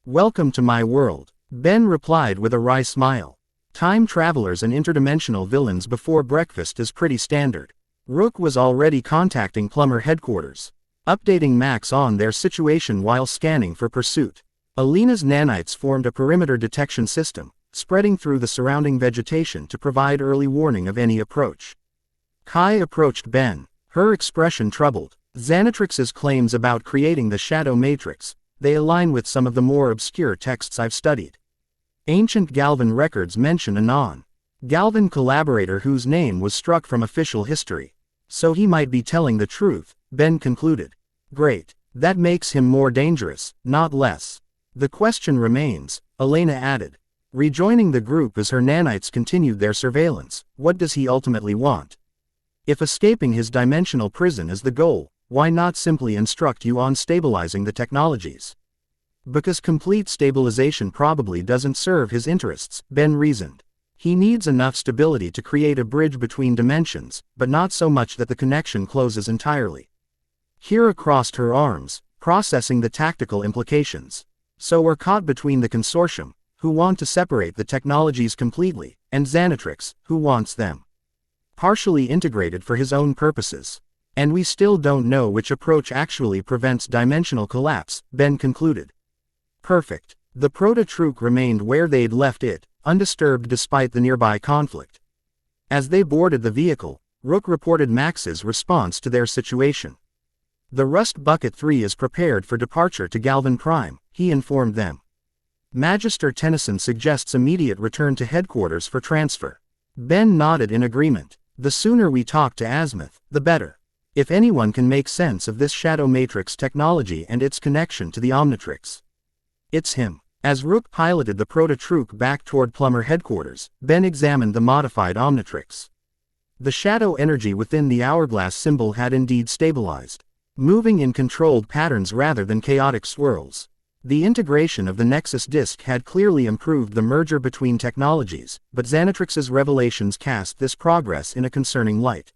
"Welcome to my world," Ben replied with a wry smile. "Time travelers and interdimensional villains before breakfast is pretty standard." Rook was already contacting Plumber headquarters, updating Max on their situation while scanning for pursuit. Alina's nanites formed a perimeter detection system, spreading through the surrounding vegetation to provide early warning of any approach. Kai approached Ben, her expression troubled. "Xanatrix's claims about creating the shadow matrix, they align with some of the more obscure texts I've studied. Ancient Galvan records mention a non-Galvan collaborator whose name was struck from official history. So he might be telling the truth," Ben concluded. "Great. That makes him more dangerous, not less. The question remains," Elena added. Rejoining the group as her nanites continued their surveillance, "what does he ultimately want? If escaping his dimensional prison is the goal, why not simply instruct you on stabilizing the technologies?" "Because complete stabilization probably doesn't serve his interests," Ben reasoned. "He needs enough stability to create a bridge between dimensions, but not so much that the connection closes entirely." Kira crossed her arms, processing the tactical implications. "So we're caught between the consortium, who want to separate the technologies completely, and Xanatrix, who wants them partially integrated for his own purposes. And we still don't know which approach actually prevents dimensional collapse," Ben concluded. Perfect. The proto-truck remained where they'd left it, undisturbed despite the nearby conflict. As they boarded the vehicle, Rook reported Max's response to their situation. "The Rust Bucket 3 is prepared for departure to Galvan Prime," he informed them. "Magister Tennyson suggests immediate return to headquarters for transfer." Ben nodded in agreement. "The sooner we talk to Azimuth, the better. If anyone can make sense of this shadow matrix technology and its connection to the Omnitrix, it's him." As Rook piloted the proto-truck back toward Plumber headquarters, Ben examined the modified Omnitrix. The shadow energy within the hourglass symbol had indeed stabilized, moving in controlled patterns rather than chaotic swirls. The integration of the Nexus disk had clearly improved the merger between technologies, but Xanatrix's revelations cast this progress in a concerning light.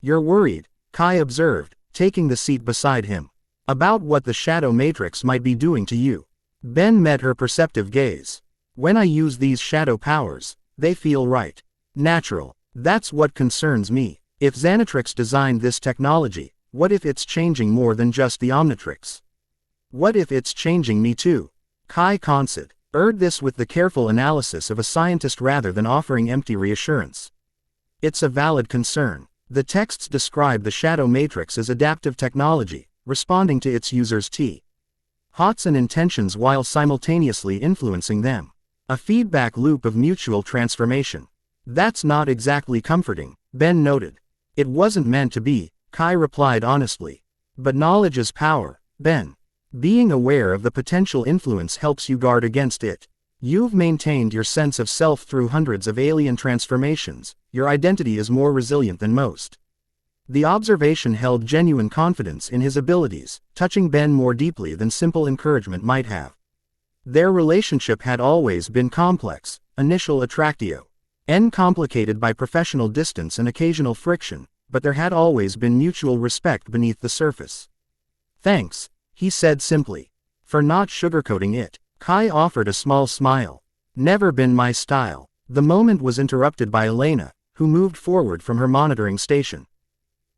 "You're worried," Kai observed, taking the seat beside him. About what the shadow matrix might be doing to you. Ben met her perceptive gaze. When I use these shadow powers, they feel right. Natural. That's what concerns me. If Xanatrix designed this technology, what if it's changing more than just the Omnitrix? What if it's changing me too? Kai Consid urged this with the careful analysis of a scientist rather than offering empty reassurance. It's a valid concern. The texts describe the shadow matrix as adaptive technology, responding to its users' thoughts and intentions while simultaneously influencing them. A feedback loop of mutual transformation. That's not exactly comforting, Ben noted. It wasn't meant to be, Kai replied honestly. But knowledge is power, Ben. Being aware of the potential influence helps you guard against it. You've maintained your sense of self through hundreds of alien transformations. Your identity is more resilient than most. The observation held genuine confidence in his abilities, touching Ben more deeply than simple encouragement might have. Their relationship had always been complex, initial attractio, and complicated by professional distance and occasional friction, but there had always been mutual respect beneath the surface. Thanks, he said simply, for not sugarcoating it. Kai offered a small smile. Never been my style. The moment was interrupted by Elena, who moved forward from her monitoring station.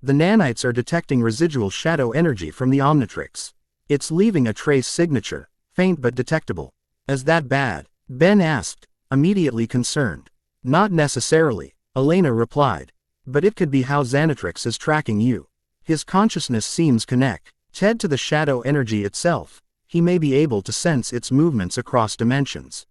The nanites are detecting residual shadow energy from the Omnitrix. It's leaving a trace signature, faint but detectable. Is that bad? Ben asked, immediately concerned. Not necessarily, Elena replied. But it could be how Xanatrix is tracking you. His consciousness seems connected to the shadow energy itself. He may be able to sense its movements across dimensions.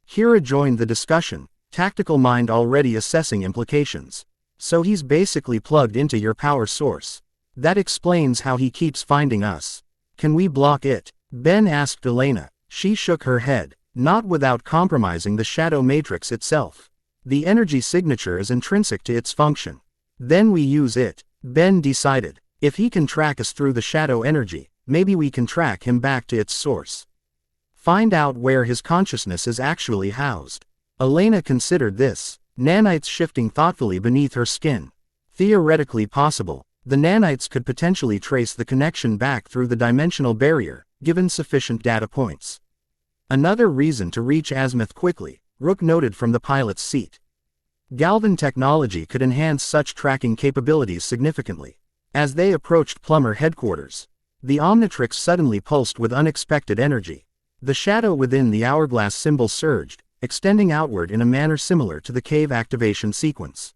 Kira joined the discussion, tactical mind already assessing implications. So he's basically plugged into your power source. That explains how he keeps finding us. Can we block it? Ben asked Elena. She shook her head, not without compromising the shadow matrix itself. The energy signature is intrinsic to its function. Then we use it, Ben decided. If he can track us through the shadow energy, maybe we can track him back to its source. Find out where his consciousness is actually housed. Elena considered this, nanites shifting thoughtfully beneath her skin. Theoretically possible, the nanites could potentially trace the connection back through the dimensional barrier, given sufficient data points. Another reason to reach azimuth quickly, Rook noted from the pilot's seat. Galvan technology could enhance such tracking capabilities significantly. As they approached Plummer headquarters, the Omnitrix suddenly pulsed with unexpected energy. The shadow within the hourglass symbol surged, extending outward in a manner similar to the cave activation sequence.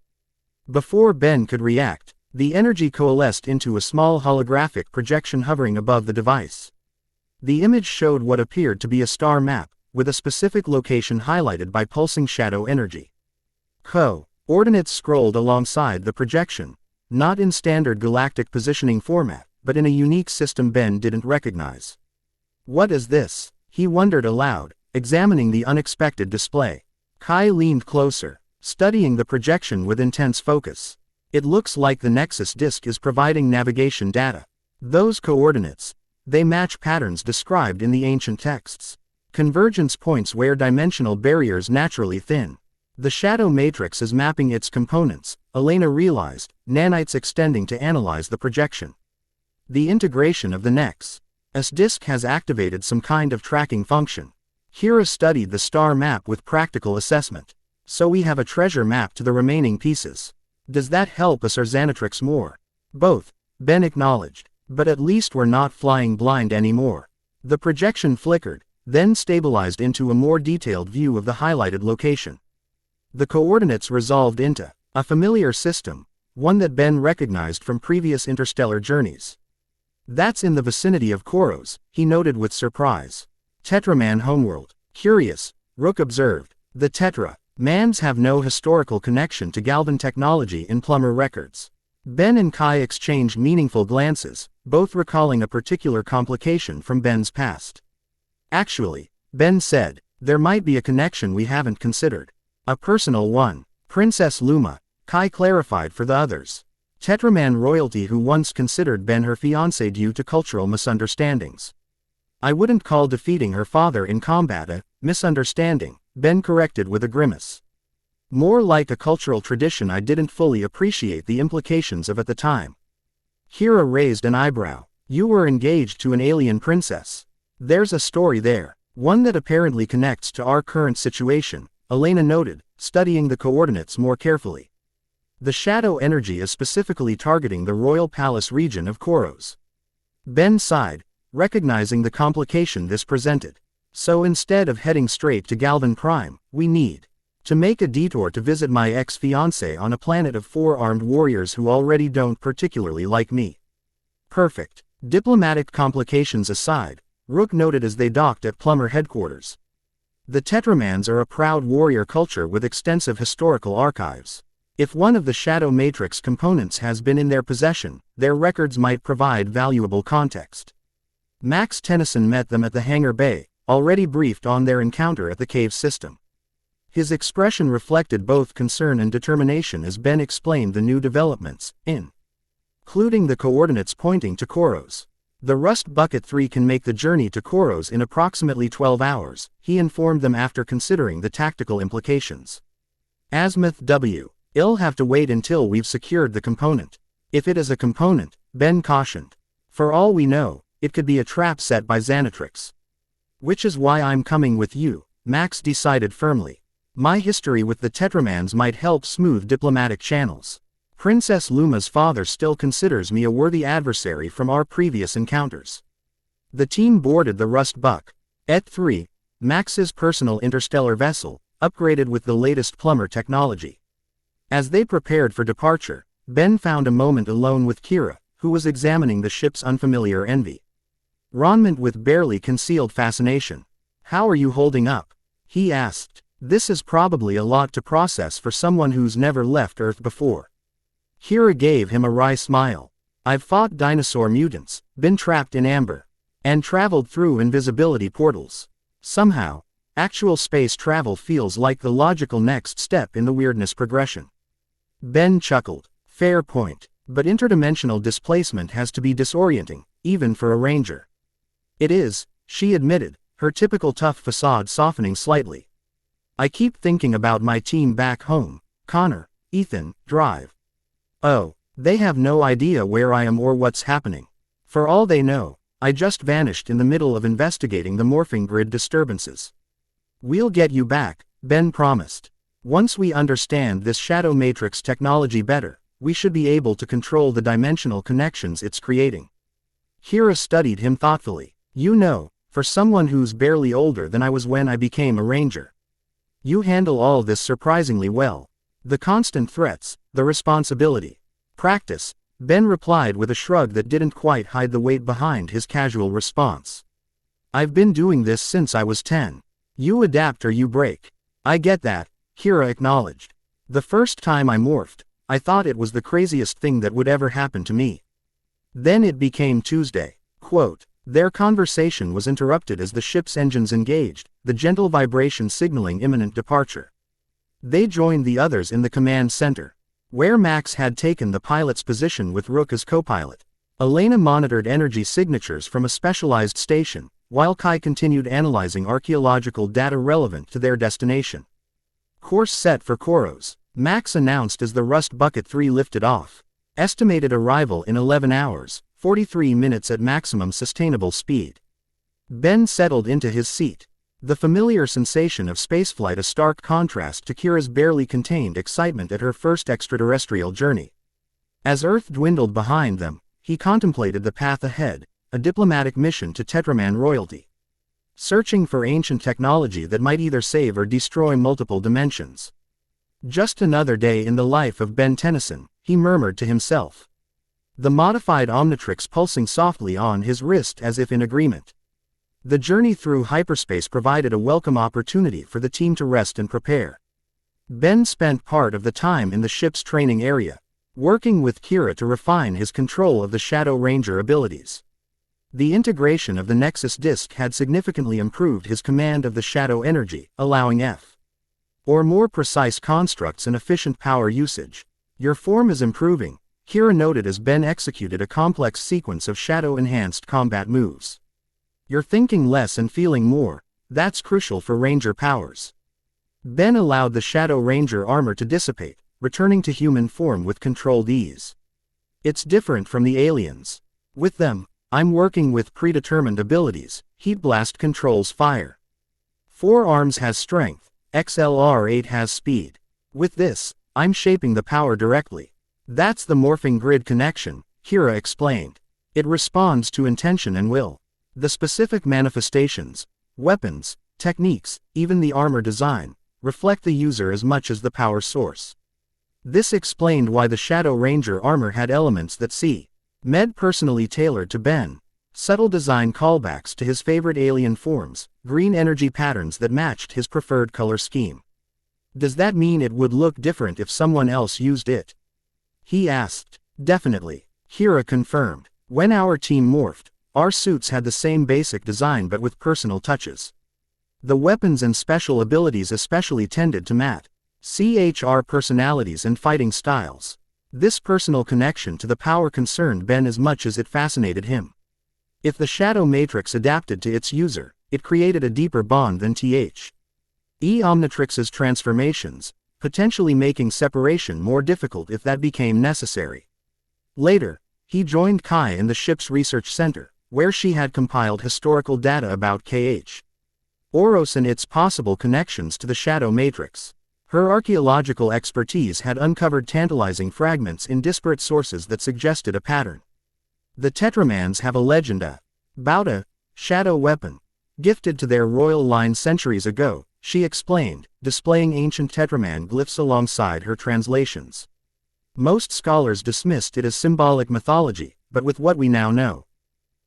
Before Ben could react, the energy coalesced into a small holographic projection hovering above the device. The image showed what appeared to be a star map, with a specific location highlighted by pulsing shadow energy. Coordinates scrolled alongside the projection, not in standard galactic positioning format, but in a unique system Ben didn't recognize. What is this? He wondered aloud, examining the unexpected display. Kai leaned closer, studying the projection with intense focus. It looks like the Nexus disk is providing navigation data. Those coordinates, they match patterns described in the ancient texts. Convergence points where dimensional barriers naturally thin. The shadow matrix is mapping its components, Elena realized, nanites extending to analyze the projection. The integration of the Nexus disk has activated some kind of tracking function. Kira studied the star map with practical assessment. So we have a treasure map to the remaining pieces. Does that help us or Xanatrix more? Both, Ben acknowledged. But at least we're not flying blind anymore. The projection flickered, then stabilized into a more detailed view of the highlighted location. The coordinates resolved into a familiar system, one that Ben recognized from previous interstellar journeys. That's in the vicinity of Koros, he noted with surprise. Tetraman homeworld. Curious, Rook observed. The Tetra-mans have no historical connection to Galvan technology in Plummer records. Ben and Kai exchanged meaningful glances, both recalling a particular complication from Ben's past. Actually, Ben said, there might be a connection we haven't considered. A personal one. Princess Luma, Kai clarified for the others. Tetraman royalty who once considered Ben her fiancé due to cultural misunderstandings. I wouldn't call defeating her father in combat a misunderstanding, Ben corrected with a grimace. More like a cultural tradition I didn't fully appreciate the implications of at the time. Kira raised an eyebrow. You were engaged to an alien princess. There's a story there. One that apparently connects to our current situation, Elena noted, studying the coordinates more carefully. The shadow energy is specifically targeting the royal palace region of Koros. Ben sighed, recognizing the complication this presented. So instead of heading straight to Galvan Prime, we need to make a detour to visit my ex-fiancé on a planet of 4 armed warriors who already don't particularly like me. Perfect. Diplomatic complications aside, Rook noted as they docked at Plumber headquarters. The Tetramans are a proud warrior culture with extensive historical archives. If one of the Shadow Matrix components has been in their possession, their records might provide valuable context. Max Tennyson met them at the hangar bay, already briefed on their encounter at the cave system. His expression reflected both concern and determination as Ben explained the new developments, including the coordinates pointing to Koros. The Rust Bucket 3 can make the journey to Koros in approximately 12 hours, he informed them after considering the tactical implications. Azimuth W. It'll have to wait until we've secured the component. If it is a component, Ben cautioned. For all we know, it could be a trap set by Xanatrix. Which is why I'm coming with you, Max decided firmly. My history with the Tetramans might help smooth diplomatic channels. Princess Luma's father still considers me a worthy adversary from our previous encounters. The team boarded the Rust Buck Et-3, Max's personal interstellar vessel, upgraded with the latest plumber technology. As they prepared for departure, Ben found a moment alone with Kira, who was examining the ship's unfamiliar environment with barely concealed fascination. How are you holding up? He asked. This is probably a lot to process for someone who's never left Earth before. Kira gave him a wry smile. I've fought dinosaur mutants, been trapped in amber, and traveled through invisibility portals. Somehow, actual space travel feels like the logical next step in the weirdness progression. Ben chuckled. Fair point. But interdimensional displacement has to be disorienting, even for a ranger. It is, she admitted, her typical tough facade softening slightly. I keep thinking about my team back home, Connor, Ethan, Drive. Oh, they have no idea where I am or what's happening. For all they know, I just vanished in the middle of investigating the morphing grid disturbances. We'll get you back, Ben promised. Once we understand this shadow matrix technology better, we should be able to control the dimensional connections it's creating. Kira studied him thoughtfully. You know, for someone who's barely older than I was when I became a ranger, you handle all this surprisingly well. The constant threats, the responsibility. Practice, Ben replied with a shrug that didn't quite hide the weight behind his casual response. I've been doing this since I was 10. You adapt or you break. I get that, Kira acknowledged. The first time I morphed, I thought it was the craziest thing that would ever happen to me. Then it became Tuesday. Quote, their conversation was interrupted as the ship's engines engaged, the gentle vibration signaling imminent departure. They joined the others in the command center, where Max had taken the pilot's position with Rook as co-pilot. Elena monitored energy signatures from a specialized station, while Kai continued analyzing archaeological data relevant to their destination. Course set for Koros, Max announced as the Rust Bucket 3 lifted off. Estimated arrival in 11 hours, 43 minutes at maximum sustainable speed. Ben settled into his seat. The familiar sensation of spaceflight a stark contrast to Kira's barely contained excitement at her first extraterrestrial journey. As Earth dwindled behind them, he contemplated the path ahead, a diplomatic mission to Tetraman royalty. Searching for ancient technology that might either save or destroy multiple dimensions. Just another day in the life of Ben Tennyson, he murmured to himself. The modified Omnitrix pulsing softly on his wrist as if in agreement. The journey through hyperspace provided a welcome opportunity for the team to rest and prepare. Ben spent part of the time in the ship's training area, working with Kira to refine his control of the Shadow Ranger abilities. The integration of the Nexus Disc had significantly improved his command of the shadow energy, allowing or more precise constructs and efficient power usage. Your form is improving, Kira noted as Ben executed a complex sequence of shadow-enhanced combat moves. You're thinking less and feeling more, that's crucial for Ranger powers. Ben allowed the Shadow Ranger armor to dissipate, returning to human form with controlled ease. It's different from the aliens. With them, I'm working with predetermined abilities. Heat Blast controls fire. 4 Arms has strength. XLR8 has speed. With this, I'm shaping the power directly. That's the morphing grid connection, Kira explained. It responds to intention and will. The specific manifestations, weapons, techniques, even the armor design, reflect the user as much as the power source. This explained why the Shadow Ranger armor had elements that Med personally tailored to Ben. Subtle design callbacks to his favorite alien forms, green energy patterns that matched his preferred color scheme. Does that mean it would look different if someone else used it? He asked. Definitely. Kira confirmed. When our team morphed, our suits had the same basic design but with personal touches. The weapons and special abilities especially tended to match our personalities and fighting styles. This personal connection to the power concerned Ben as much as it fascinated him. If the Shadow Matrix adapted to its user, it created a deeper bond than Omnitrix's transformations, potentially making separation more difficult if that became necessary. Later, he joined Kai in the ship's research center, where she had compiled historical data about Oros and its possible connections to the Shadow Matrix. Her archaeological expertise had uncovered tantalizing fragments in disparate sources that suggested a pattern. The Tetramans have a legend about a shadow weapon, gifted to their royal line centuries ago, she explained, displaying ancient Tetraman glyphs alongside her translations. Most scholars dismissed it as symbolic mythology, but with what we now know,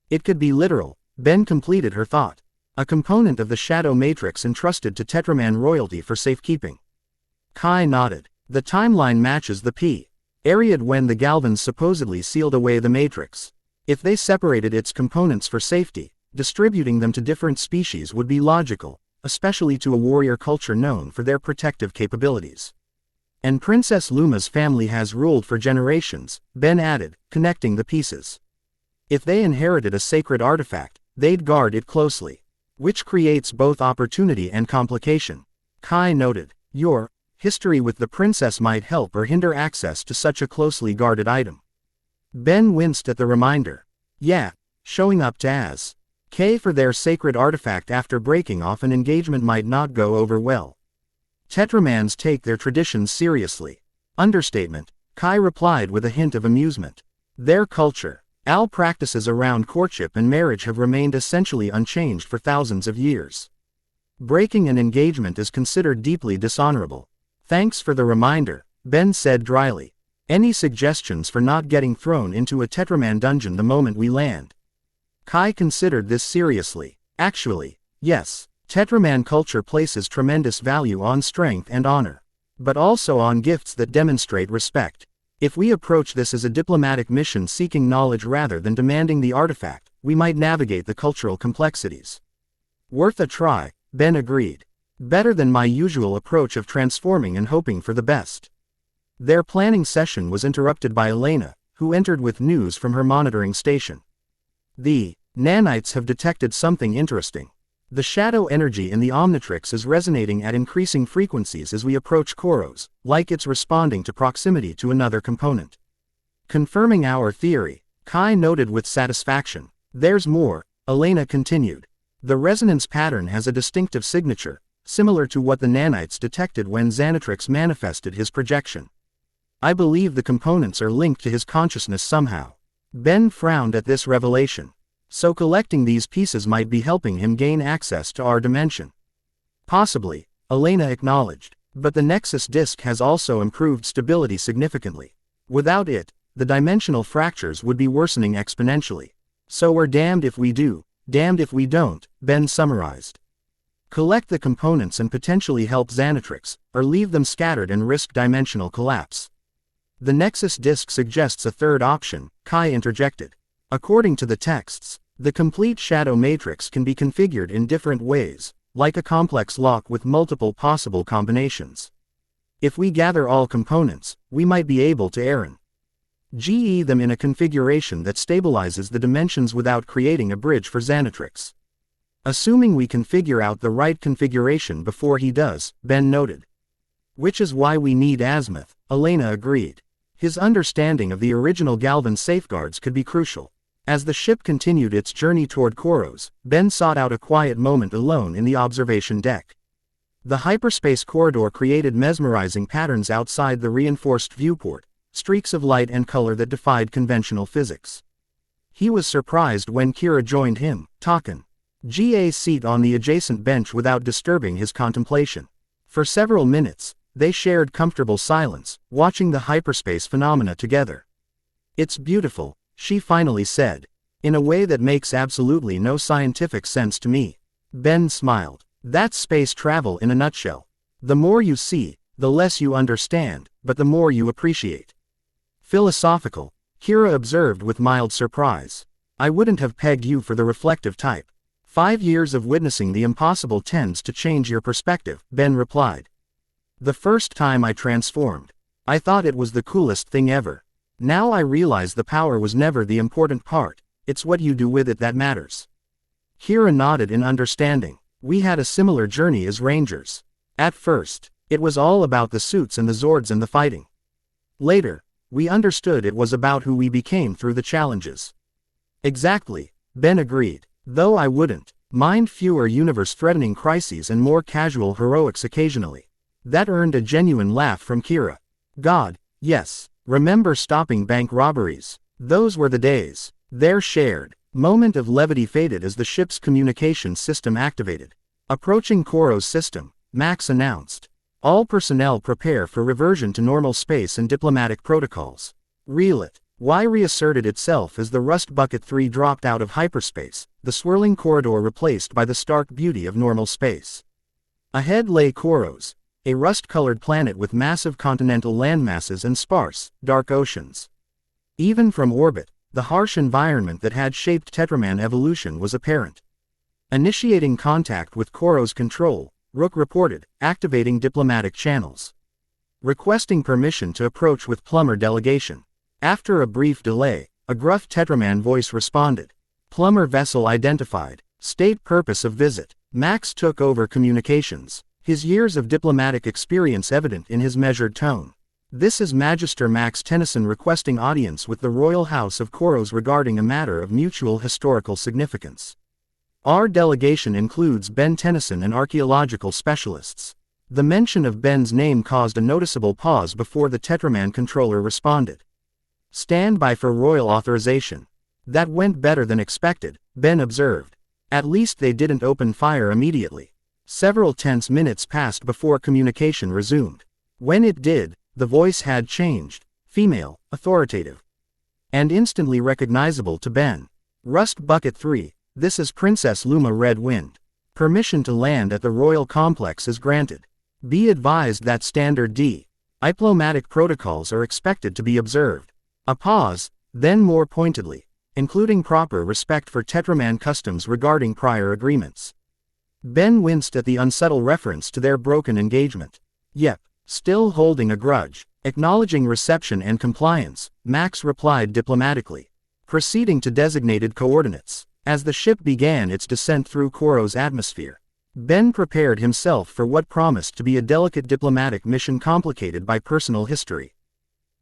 it could be literal. Ben completed her thought. A component of the Shadow Matrix entrusted to Tetraman royalty for safekeeping. Kai nodded. The timeline matches the period when the Galvans supposedly sealed away the Matrix. If they separated its components for safety, distributing them to different species would be logical, especially to a warrior culture known for their protective capabilities. And Princess Luma's family has ruled for generations, Ben added, connecting the pieces. If they inherited a sacred artifact, they'd guard it closely, which creates both opportunity and complication. Kai noted, your history with the princess might help or hinder access to such a closely guarded item. Ben winced at the reminder. Yeah, showing up to ask for their sacred artifact after breaking off an engagement might not go over well. Tetramans take their traditions seriously. Understatement, Kai replied with a hint of amusement. Their culture, practices around courtship and marriage have remained essentially unchanged for thousands of years. Breaking an engagement is considered deeply dishonorable. Thanks for the reminder, Ben said dryly. Any suggestions for not getting thrown into a Tetraman dungeon the moment we land? Kai considered this seriously. Actually, yes, Tetraman culture places tremendous value on strength and honor, but also on gifts that demonstrate respect. If we approach this as a diplomatic mission seeking knowledge rather than demanding the artifact, we might navigate the cultural complexities. Worth a try, Ben agreed. Better than my usual approach of transforming and hoping for the best. Their planning session was interrupted by Elena, who entered with news from her monitoring station. The nanites have detected something interesting. The shadow energy in the Omnitrix is resonating at increasing frequencies as we approach Koros, like it's responding to proximity to another component. Confirming our theory, Kai noted with satisfaction. There's more, Elena continued. The resonance pattern has a distinctive signature, similar to what the nanites detected when Xanatrix manifested his projection. I believe the components are linked to his consciousness somehow. Ben frowned at this revelation. So collecting these pieces might be helping him gain access to our dimension. Possibly, Elena acknowledged, but the Nexus disk has also improved stability significantly. Without it, the dimensional fractures would be worsening exponentially. So we're damned if we do, damned if we don't, Ben summarized. Collect the components and potentially help Xanatrix, or leave them scattered and risk dimensional collapse. The Nexus disk suggests a third option, Kai interjected. According to the texts, the complete Shadow Matrix can be configured in different ways, like a complex lock with multiple possible combinations. If we gather all components, we might be able to GE them in a configuration that stabilizes the dimensions without creating a bridge for Xanatrix. Assuming we can figure out the right configuration before he does, Ben noted. Which is why we need Azimuth, Elena agreed. His understanding of the original Galvan safeguards could be crucial. As the ship continued its journey toward Koros, Ben sought out a quiet moment alone in the observation deck. The hyperspace corridor created mesmerizing patterns outside the reinforced viewport, streaks of light and color that defied conventional physics. He was surprised when Kira joined him, Taken Ga's seat on the adjacent bench without disturbing his contemplation. For several minutes, they shared comfortable silence, watching the hyperspace phenomena together. "It's beautiful," she finally said, "in a way that makes absolutely no scientific sense to me." Ben smiled. "That's space travel in a nutshell. The more you see, the less you understand, but the more you appreciate." "Philosophical," Kira observed with mild surprise. "I wouldn't have pegged you for the reflective type. 5 years of witnessing the impossible tends to change your perspective," Ben replied. "The first time I transformed, I thought it was the coolest thing ever. Now I realize the power was never the important part, it's what you do with it that matters." Kira nodded in understanding. "We had a similar journey as Rangers. At first, it was all about the suits and the Zords and the fighting. Later, we understood it was about who we became through the challenges." "Exactly," Ben agreed. "Though I wouldn't mind fewer universe-threatening crises and more casual heroics occasionally." That earned a genuine laugh from Kira. "God, yes. Remember stopping bank robberies? Those were the days." Their shared moment of levity faded as the ship's communication system activated. "Approaching Koros system," Max announced. "All personnel prepare for reversion to normal space and diplomatic protocols." "Reel it." Y reasserted itself as the Rust Bucket 3 dropped out of hyperspace, the swirling corridor replaced by the stark beauty of normal space. Ahead lay Koros, a rust-colored planet with massive continental landmasses and sparse, dark oceans. Even from orbit, the harsh environment that had shaped Tetraman evolution was apparent. Initiating contact with Koros control, Rook reported, activating diplomatic channels. Requesting permission to approach with Plummer delegation. After a brief delay, a gruff Tetraman voice responded. Plummer vessel identified. State purpose of visit. Max took over communications, his years of diplomatic experience evident in his measured tone. "This is Magister Max Tennyson requesting audience with the Royal House of Koros regarding a matter of mutual historical significance. Our delegation includes Ben Tennyson and archaeological specialists." The mention of Ben's name caused a noticeable pause before the Tetraman controller responded. "Stand by for royal authorization." "That went better than expected," Ben observed. "At least they didn't open fire immediately." Several tense minutes passed before communication resumed. When it did, the voice had changed, female, authoritative, and instantly recognizable to Ben. "Rust Bucket 3, this is Princess Luma Red Wind. Permission to land at the Royal Complex is granted. Be advised that standard diplomatic protocols are expected to be observed." A pause, then more pointedly, "including proper respect for Tetraman customs regarding prior agreements." Ben winced at the unsubtle reference to their broken engagement. "Yep, still holding a grudge." Acknowledging reception and compliance, Max replied diplomatically, proceeding to designated coordinates. As the ship began its descent through Koros' atmosphere, Ben prepared himself for what promised to be a delicate diplomatic mission complicated by personal history.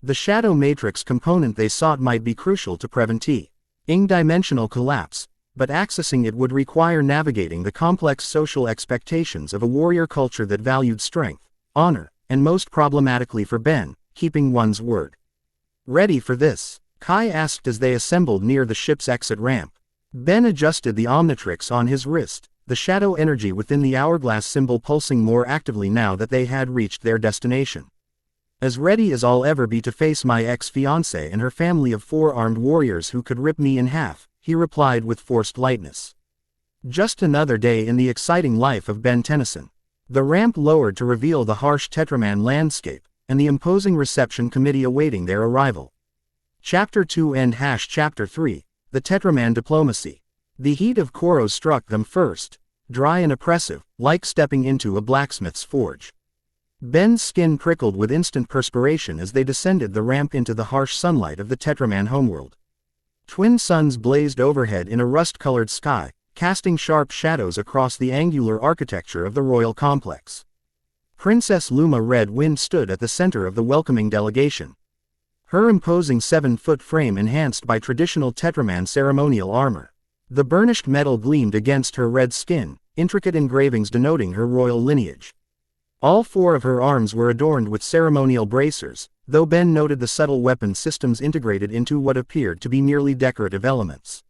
The shadow matrix component they sought might be crucial to preventing dimensional collapse, but accessing it would require navigating the complex social expectations of a warrior culture that valued strength, honor, and most problematically for Ben, keeping one's word. "Ready for this?" Kai asked as they assembled near the ship's exit ramp. Ben adjusted the Omnitrix on his wrist, the shadow energy within the hourglass symbol pulsing more actively now that they had reached their destination. "As ready as I'll ever be to face my ex-fiancée and her family of 4 armed warriors who could rip me in half," he replied with forced lightness. Just another day in the exciting life of Ben Tennyson. The ramp lowered to reveal the harsh Tetraman landscape, and the imposing reception committee awaiting their arrival. Chapter 2 and Chapter 3, The Tetraman Diplomacy. The heat of Koros struck them first, dry and oppressive, like stepping into a blacksmith's forge. Ben's skin prickled with instant perspiration as they descended the ramp into the harsh sunlight of the Tetraman homeworld. Twin suns blazed overhead in a rust-colored sky, casting sharp shadows across the angular architecture of the royal complex. Princess Luma Red Wind stood at the center of the welcoming delegation. her imposing 7-foot frame enhanced by traditional Tetraman ceremonial armor. The burnished metal gleamed against her red skin, intricate engravings denoting her royal lineage. All 4 of her arms were adorned with ceremonial bracers, though Ben noted the subtle weapon systems integrated into what appeared to be merely decorative elements.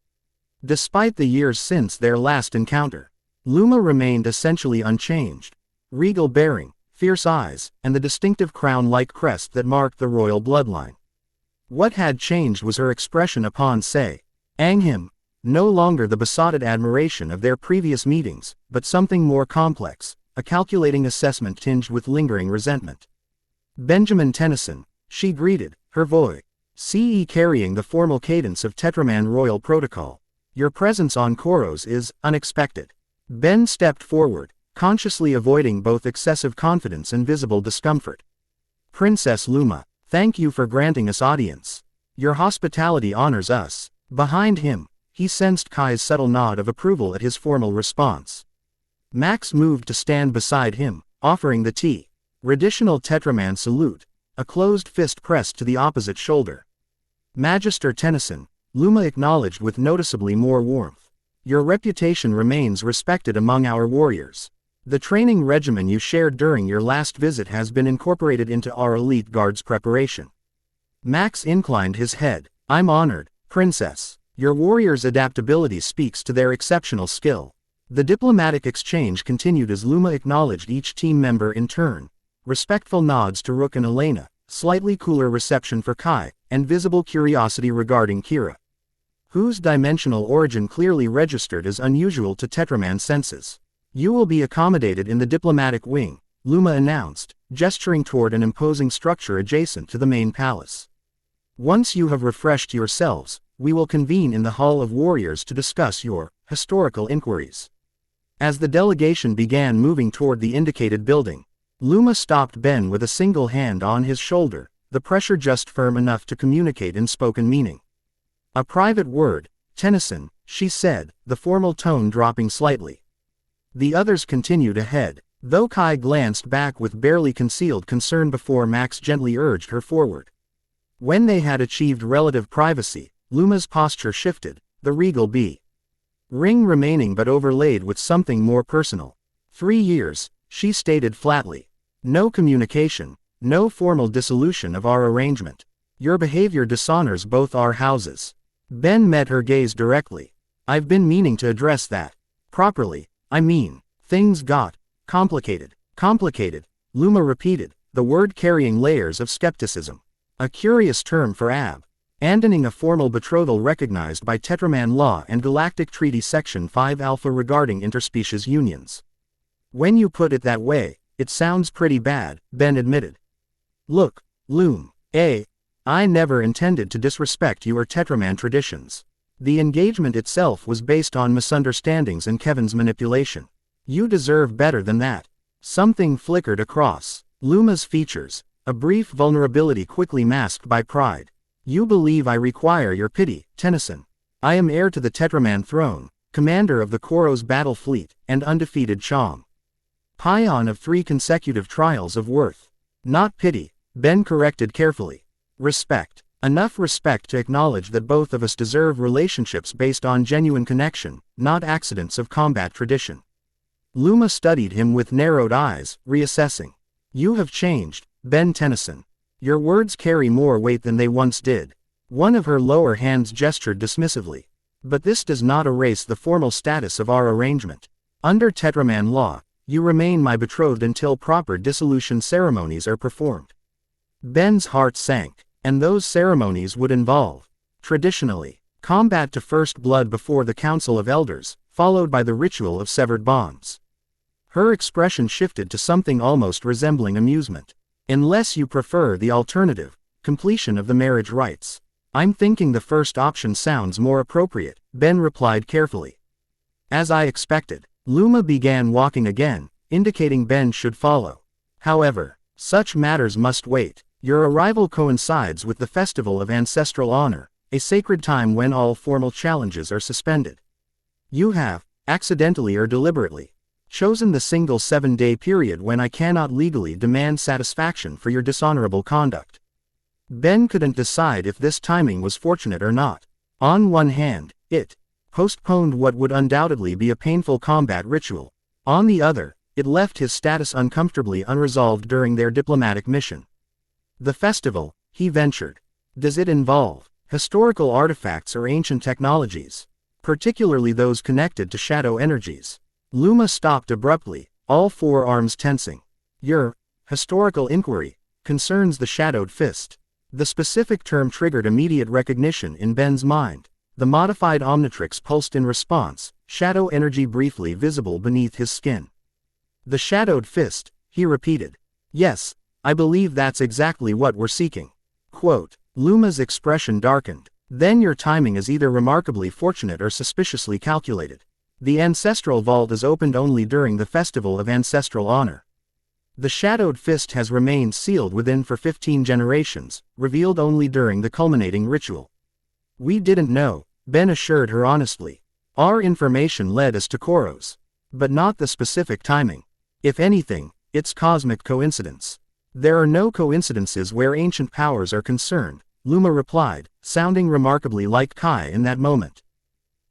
Despite the years since their last encounter, Luma remained essentially unchanged. Regal bearing, fierce eyes, and the distinctive crown-like crest that marked the royal bloodline. What had changed was her expression upon seeing him. No longer the besotted admiration of their previous meetings, but something more complex, a calculating assessment tinged with lingering resentment. "Benjamin Tennyson," she greeted, her voice carrying the formal cadence of Tetraman royal protocol. "Your presence on Koros is unexpected." Ben stepped forward, consciously avoiding both excessive confidence and visible discomfort. "Princess Luma, thank you for granting us audience. Your hospitality honors us." Behind him, he sensed Kai's subtle nod of approval at his formal response. Max moved to stand beside him, offering the traditional Tetraman salute, a closed fist pressed to the opposite shoulder. "Magister Tennyson," Luma acknowledged with noticeably more warmth. "Your reputation remains respected among our warriors. The training regimen you shared during your last visit has been incorporated into our elite guard's preparation." Max inclined his head. "I'm honored, Princess. Your warriors' adaptability speaks to their exceptional skill." The diplomatic exchange continued as Luma acknowledged each team member in turn. Respectful nods to Rook and Elena, slightly cooler reception for Kai, and visible curiosity regarding Kira, whose dimensional origin clearly registered as unusual to Tetraman senses. "You will be accommodated in the diplomatic wing," Luma announced, gesturing toward an imposing structure adjacent to the main palace. "Once you have refreshed yourselves, we will convene in the Hall of Warriors to discuss your historical inquiries." As the delegation began moving toward the indicated building, Luma stopped Ben with a single hand on his shoulder, the pressure just firm enough to communicate in spoken meaning. "A private word, Tennyson," she said, the formal tone dropping slightly. The others continued ahead, though Kai glanced back with barely concealed concern before Max gently urged her forward. When they had achieved relative privacy, Luma's posture shifted, the regal ring remaining but overlaid with something more personal. 3 years, she stated flatly. No communication, no formal dissolution of our arrangement. Your behavior dishonors both our houses. Ben met her gaze directly. I've been meaning to address that. Properly, I mean, things got complicated. Complicated, Luma repeated, the word carrying layers of skepticism. A curious term for abandoning a formal betrothal recognized by Tetraman law and Galactic Treaty Section 5 Alpha regarding interspecies unions. When you put it that way, it sounds pretty bad, Ben admitted. Look, Loom, I never intended to disrespect your Tetraman traditions. The engagement itself was based on misunderstandings and Kevin's manipulation. You deserve better than that. Something flickered across Luma's features, a brief vulnerability quickly masked by pride. You believe I require your pity, Tennyson. I am heir to the Tetraman throne, commander of the Koros battle fleet, and undefeated Payon of 3 consecutive trials of worth. Not pity, Ben corrected carefully. Respect. Enough respect to acknowledge that both of us deserve relationships based on genuine connection, not accidents of combat tradition. Luma studied him with narrowed eyes, reassessing. You have changed, Ben Tennyson. Your words carry more weight than they once did. One of her lower hands gestured dismissively. But this does not erase the formal status of our arrangement. Under Tetraman law, you remain my betrothed until proper dissolution ceremonies are performed. Ben's heart sank, and those ceremonies would involve, traditionally, combat to first blood before the Council of Elders, followed by the ritual of severed bonds. Her expression shifted to something almost resembling amusement. Unless you prefer the alternative, completion of the marriage rites. I'm thinking the first option sounds more appropriate, Ben replied carefully. As I expected, Luma began walking again, indicating Ben should follow. However, such matters must wait. Your arrival coincides with the Festival of Ancestral Honor, a sacred time when all formal challenges are suspended. You have, accidentally or deliberately, chosen the single 7-day period when I cannot legally demand satisfaction for your dishonorable conduct. Ben couldn't decide if this timing was fortunate or not. On one hand, it postponed what would undoubtedly be a painful combat ritual. On the other, it left his status uncomfortably unresolved during their diplomatic mission. The festival, he ventured. Does it involve historical artifacts or ancient technologies? Particularly those connected to shadow energies. Luma stopped abruptly, all four arms tensing. Your historical inquiry concerns the shadowed fist. The specific term triggered immediate recognition in Ben's mind. The modified Omnitrix pulsed in response, shadow energy briefly visible beneath his skin. The shadowed fist, he repeated. Yes, I believe that's exactly what we're seeking. Quote, Luma's expression darkened. Then your timing is either remarkably fortunate or suspiciously calculated. The ancestral vault is opened only during the Festival of Ancestral Honor. The shadowed fist has remained sealed within for 15 generations, revealed only during the culminating ritual. We didn't know, Ben assured her honestly. Our information led us to Koros. But not the specific timing. If anything, it's cosmic coincidence. There are no coincidences where ancient powers are concerned, Luma replied, sounding remarkably like Kai in that moment.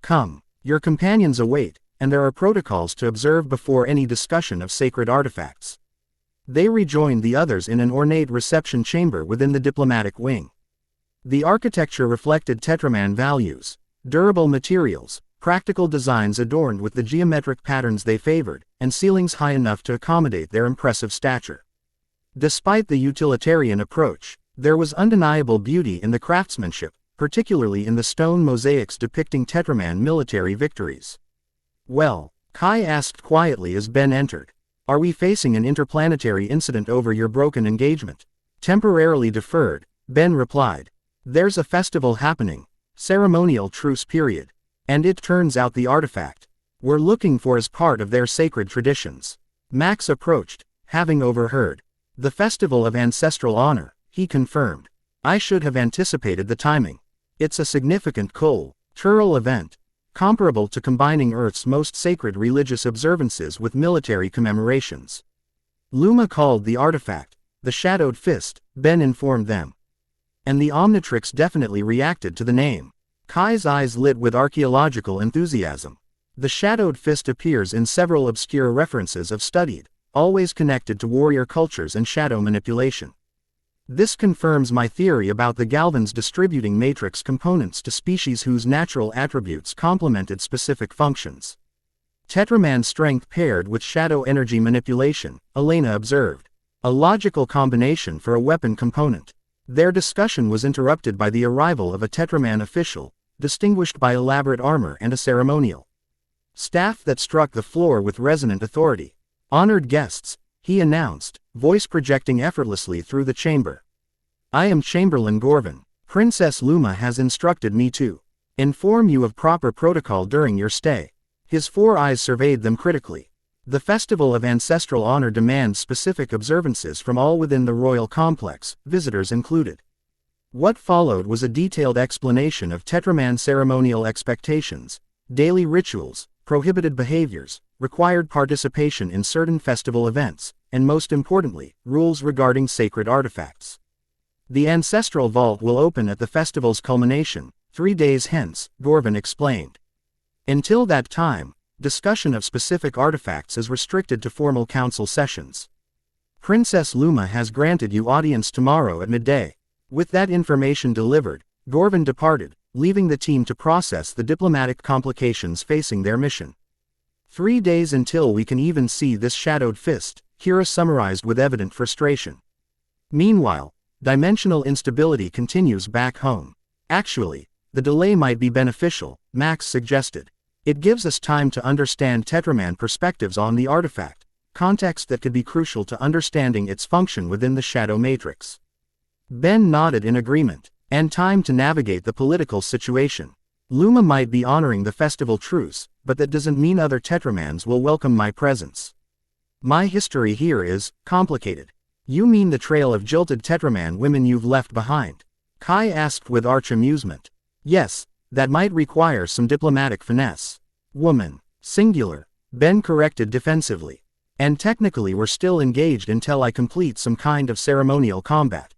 Come, your companions await, and there are protocols to observe before any discussion of sacred artifacts. They rejoined the others in an ornate reception chamber within the diplomatic wing. The architecture reflected Tetraman values, durable materials, practical designs adorned with the geometric patterns they favored, and ceilings high enough to accommodate their impressive stature. Despite the utilitarian approach, there was undeniable beauty in the craftsmanship, particularly in the stone mosaics depicting Tetraman military victories. Well, Kai asked quietly as Ben entered. Are we facing an interplanetary incident over your broken engagement? Temporarily deferred, Ben replied. There's a festival happening, ceremonial truce period. And it turns out the artifact we're looking for is part of their sacred traditions. Max approached, having overheard. The Festival of Ancestral Honor, he confirmed. I should have anticipated the timing. It's a significant cultural event, comparable to combining Earth's most sacred religious observances with military commemorations. Luma called the artifact the Shadowed Fist, Ben informed them. And the Omnitrix definitely reacted to the name. Kai's eyes lit with archaeological enthusiasm. The Shadowed Fist appears in several obscure references of studied, always connected to warrior cultures and shadow manipulation. This confirms my theory about the Galvans distributing matrix components to species whose natural attributes complemented specific functions. Tetraman strength paired with shadow energy manipulation, Elena observed. A logical combination for a weapon component. Their discussion was interrupted by the arrival of a Tetraman official, distinguished by elaborate armor and a ceremonial staff that struck the floor with resonant authority. Honored guests, he announced, voice projecting effortlessly through the chamber. I am Chamberlain Gorvin. Princess Luma has instructed me to inform you of proper protocol during your stay. His four eyes surveyed them critically. The Festival of Ancestral Honor demands specific observances from all within the royal complex, visitors included. What followed was a detailed explanation of Tetraman ceremonial expectations, daily rituals, prohibited behaviors, required participation in certain festival events, and most importantly, rules regarding sacred artifacts. The ancestral vault will open at the festival's culmination, 3 days hence, Gorvin explained. Until that time, discussion of specific artifacts is restricted to formal council sessions. Princess Luma has granted you audience tomorrow at midday. With that information delivered, Gorvin departed, leaving the team to process the diplomatic complications facing their mission. 3 days until we can even see this shadowed fist, Kira summarized with evident frustration. Meanwhile, dimensional instability continues back home. Actually, the delay might be beneficial, Max suggested. It gives us time to understand Tetraman perspectives on the artifact, context that could be crucial to understanding its function within the shadow matrix. Ben nodded in agreement, and time to navigate the political situation. Luma might be honoring the festival truce, but that doesn't mean other Tetramans will welcome my presence. My history here is complicated. You mean the trail of jilted Tetraman women you've left behind? Kai asked with arch amusement. Yes, that might require some diplomatic finesse. Woman, singular, Ben corrected defensively. And technically we're still engaged until I complete some kind of ceremonial combat.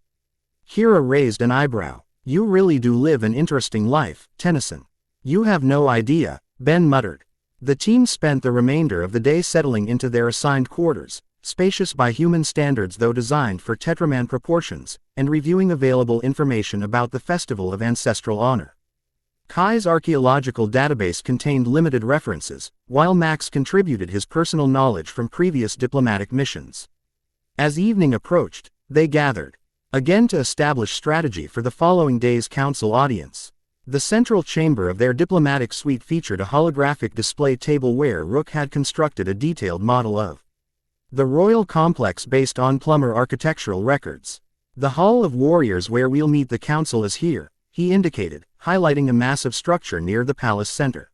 Kira raised an eyebrow. You really do live an interesting life, Tennyson. You have no idea, Ben muttered. The team spent the remainder of the day settling into their assigned quarters, spacious by human standards though designed for Tetraman proportions, and reviewing available information about the Festival of Ancestral Honor. Kai's archaeological database contained limited references, while Max contributed his personal knowledge from previous diplomatic missions. As evening approached, they gathered again to establish strategy for the following day's council audience. The central chamber of their diplomatic suite featured a holographic display table where Rook had constructed a detailed model of the royal complex based on Plummer architectural records. The Hall of Warriors where we'll meet the council is here, he indicated, highlighting a massive structure near the palace center.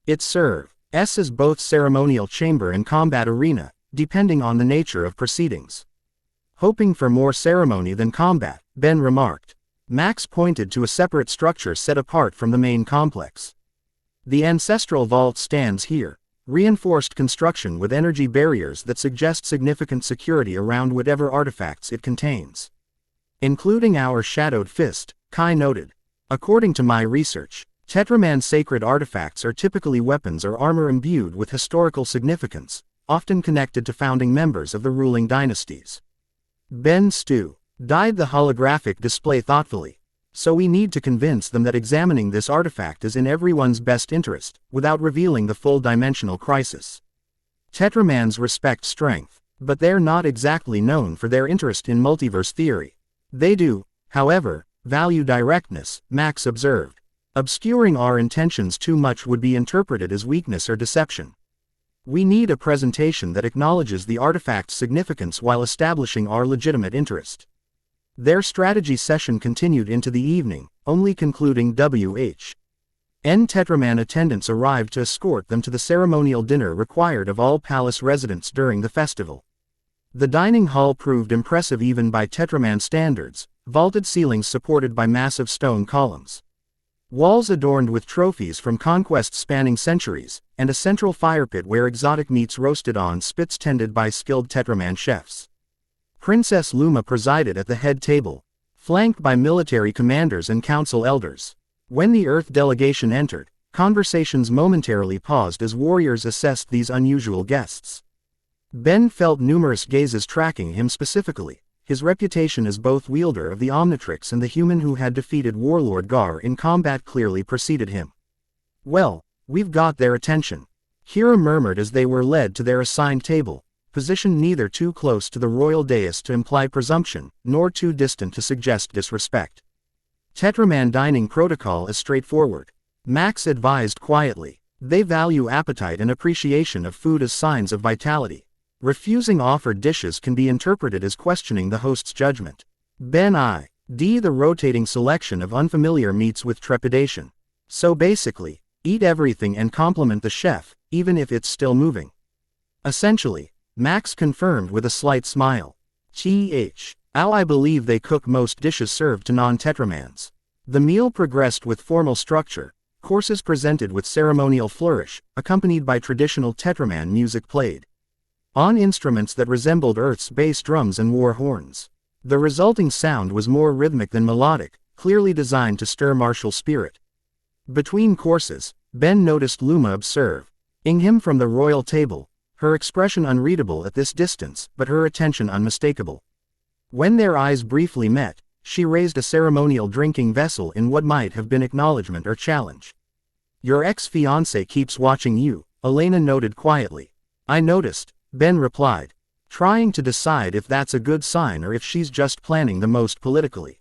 It serves as both ceremonial chamber and combat arena, depending on the nature of proceedings. Hoping for more ceremony than combat, Ben remarked. Max pointed to a separate structure set apart from the main complex. The ancestral vault stands here, reinforced construction with energy barriers that suggest significant security around whatever artifacts it contains. Including our shadowed fist, Kai noted. According to my research, Tetraman sacred artifacts are typically weapons or armor imbued with historical significance, often connected to founding members of the ruling dynasties. Ben eyed the holographic display thoughtfully. So we need to convince them that examining this artifact is in everyone's best interest, without revealing the full dimensional crisis. Tetramans respect strength, but they're not exactly known for their interest in multiverse theory. They do, however, value directness, Max observed. Obscuring our intentions too much would be interpreted as weakness or deception. We need a presentation that acknowledges the artifact's significance while establishing our legitimate interest. Their strategy session continued into the evening, only concluding N Tetraman attendants arrived to escort them to the ceremonial dinner required of all palace residents during the festival. The dining hall proved impressive even by Tetraman standards, vaulted ceilings supported by massive stone columns. Walls adorned with trophies from conquests spanning centuries, and a central fire pit where exotic meats roasted on spits tended by skilled Tetraman chefs. Princess Luma presided at the head table, flanked by military commanders and council elders. When the Earth delegation entered, conversations momentarily paused as warriors assessed these unusual guests. Ben felt numerous gazes tracking him specifically. His reputation as both wielder of the Omnitrix and the human who had defeated Warlord Gar in combat clearly preceded him. Well, we've got their attention. Kira murmured as they were led to their assigned table, positioned neither too close to the royal dais to imply presumption, nor too distant to suggest disrespect. Tetraman dining protocol is straightforward. Max advised quietly. They value appetite and appreciation of food as signs of vitality. Refusing offered dishes can be interpreted as questioning the host's judgment. Ben eyed the rotating selection of unfamiliar meats with trepidation. So basically, eat everything and compliment the chef, even if it's still moving. Essentially, Max confirmed with a slight smile. I believe they cook most dishes served to non-Tetramans. The meal progressed with formal structure, courses presented with ceremonial flourish, accompanied by traditional Tetraman music played on instruments that resembled Earth's bass drums and war horns. The resulting sound was more rhythmic than melodic, clearly designed to stir martial spirit. Between courses, Ben noticed Luma observing him from the royal table, her expression unreadable at this distance, but her attention unmistakable. When their eyes briefly met, she raised a ceremonial drinking vessel in what might have been acknowledgement or challenge. Your ex-fiancé keeps watching you, Elena noted quietly. I noticed, Ben replied, trying to decide if that's a good sign or if she's just planning the most politically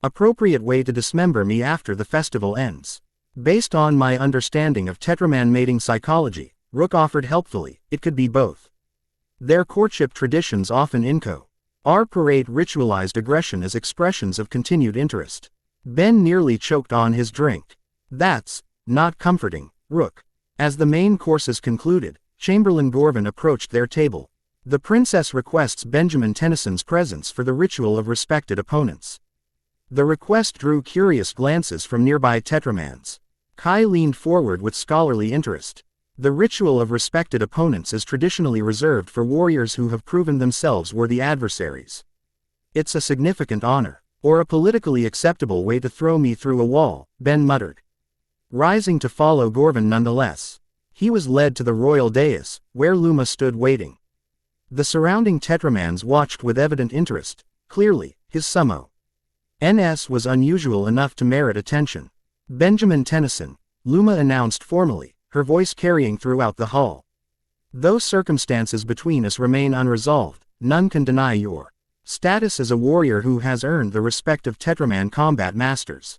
appropriate way to dismember me after the festival ends. Based on my understanding of Tetraman mating psychology, Rook offered helpfully, it could be both. Their courtship traditions often incorporate ritualized aggression as expressions of continued interest. Ben nearly choked on his drink. That's not comforting, Rook. As the main courses concluded, Chamberlain Gorvin approached their table. The princess requests Benjamin Tennyson's presence for the ritual of respected opponents. The request drew curious glances from nearby Tetramans. Kai leaned forward with scholarly interest. The ritual of respected opponents is traditionally reserved for warriors who have proven themselves worthy adversaries. It's a significant honor. Or a politically acceptable way to throw me through a wall, Ben muttered. Rising to follow Gorvin nonetheless. He was led to the royal dais, where Luma stood waiting. The surrounding Tetramans watched with evident interest. Clearly, his sumo NS was unusual enough to merit attention. Benjamin Tennyson, Luma announced formally, her voice carrying throughout the hall. Though circumstances between us remain unresolved, none can deny your status as a warrior who has earned the respect of Tetraman combat masters.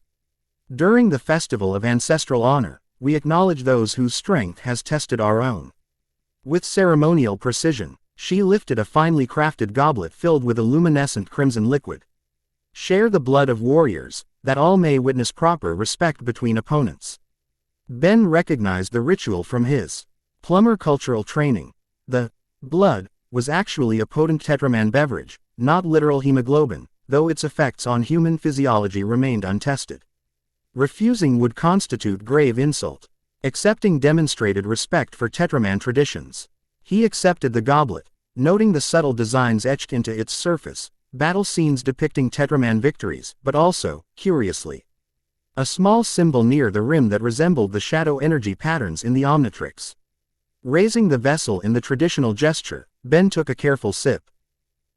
During the Festival of Ancestral Honor, we acknowledge those whose strength has tested our own. With ceremonial precision, she lifted a finely crafted goblet filled with a luminescent crimson liquid. Share the blood of warriors, that all may witness proper respect between opponents. Ben recognized the ritual from his plumber cultural training. The blood was actually a potent Tetraman beverage, not literal hemoglobin, though its effects on human physiology remained untested. Refusing would constitute grave insult. Accepting demonstrated respect for Tetraman traditions. He accepted the goblet, noting the subtle designs etched into its surface, battle scenes depicting Tetraman victories, but also, curiously, a small symbol near the rim that resembled the shadow energy patterns in the Omnitrix. Raising the vessel in the traditional gesture, Ben took a careful sip.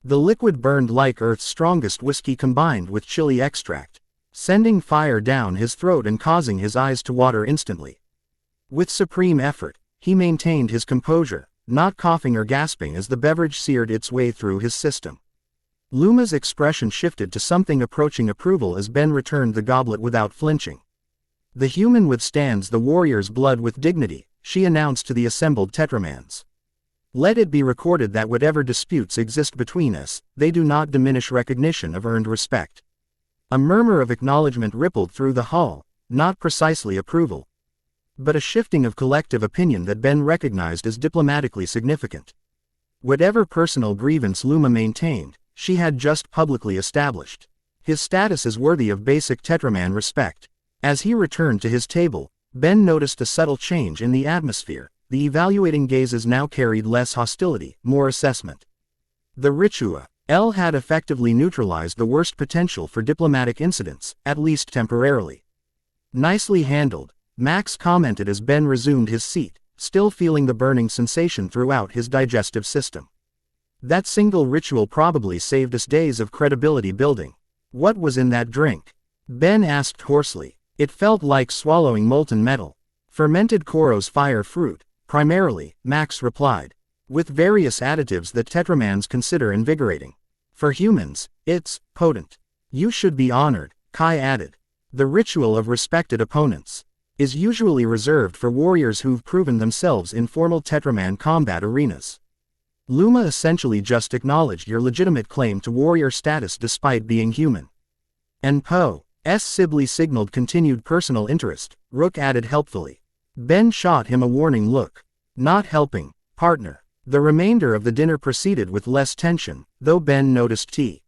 The liquid burned like Earth's strongest whiskey combined with chili extract, sending fire down his throat and causing his eyes to water instantly. With supreme effort, he maintained his composure, not coughing or gasping as the beverage seared its way through his system. Luma's expression shifted to something approaching approval as Ben returned the goblet without flinching. The human withstands the warrior's blood with dignity, she announced to the assembled Tetramans. Let it be recorded that whatever disputes exist between us, they do not diminish recognition of earned respect. A murmur of acknowledgement rippled through the hall, not precisely approval, but a shifting of collective opinion that Ben recognized as diplomatically significant. Whatever personal grievance Luma maintained, she had just publicly established. His status is worthy of basic Tetraman respect. As he returned to his table, Ben noticed a subtle change in the atmosphere. The evaluating gazes now carried less hostility, more assessment. The ritual had effectively neutralized the worst potential for diplomatic incidents, at least temporarily. Nicely handled, Max commented as Ben resumed his seat, still feeling the burning sensation throughout his digestive system. That single ritual probably saved us days of credibility building. What was in that drink? Ben asked hoarsely. It felt like swallowing molten metal. Fermented Koro's fire fruit, primarily, Max replied, with various additives that Tetramans consider invigorating. For humans, it's potent. You should be honored, Kai added. The ritual of respected opponents is usually reserved for warriors who've proven themselves in formal Tetraman combat arenas. Luma essentially just acknowledged your legitimate claim to warrior status despite being human. And Poe's Sibley signaled continued personal interest, Rook added helpfully. Ben shot him a warning look. Not helping, partner. The remainder of the dinner proceeded with less tension, though Ben noticed he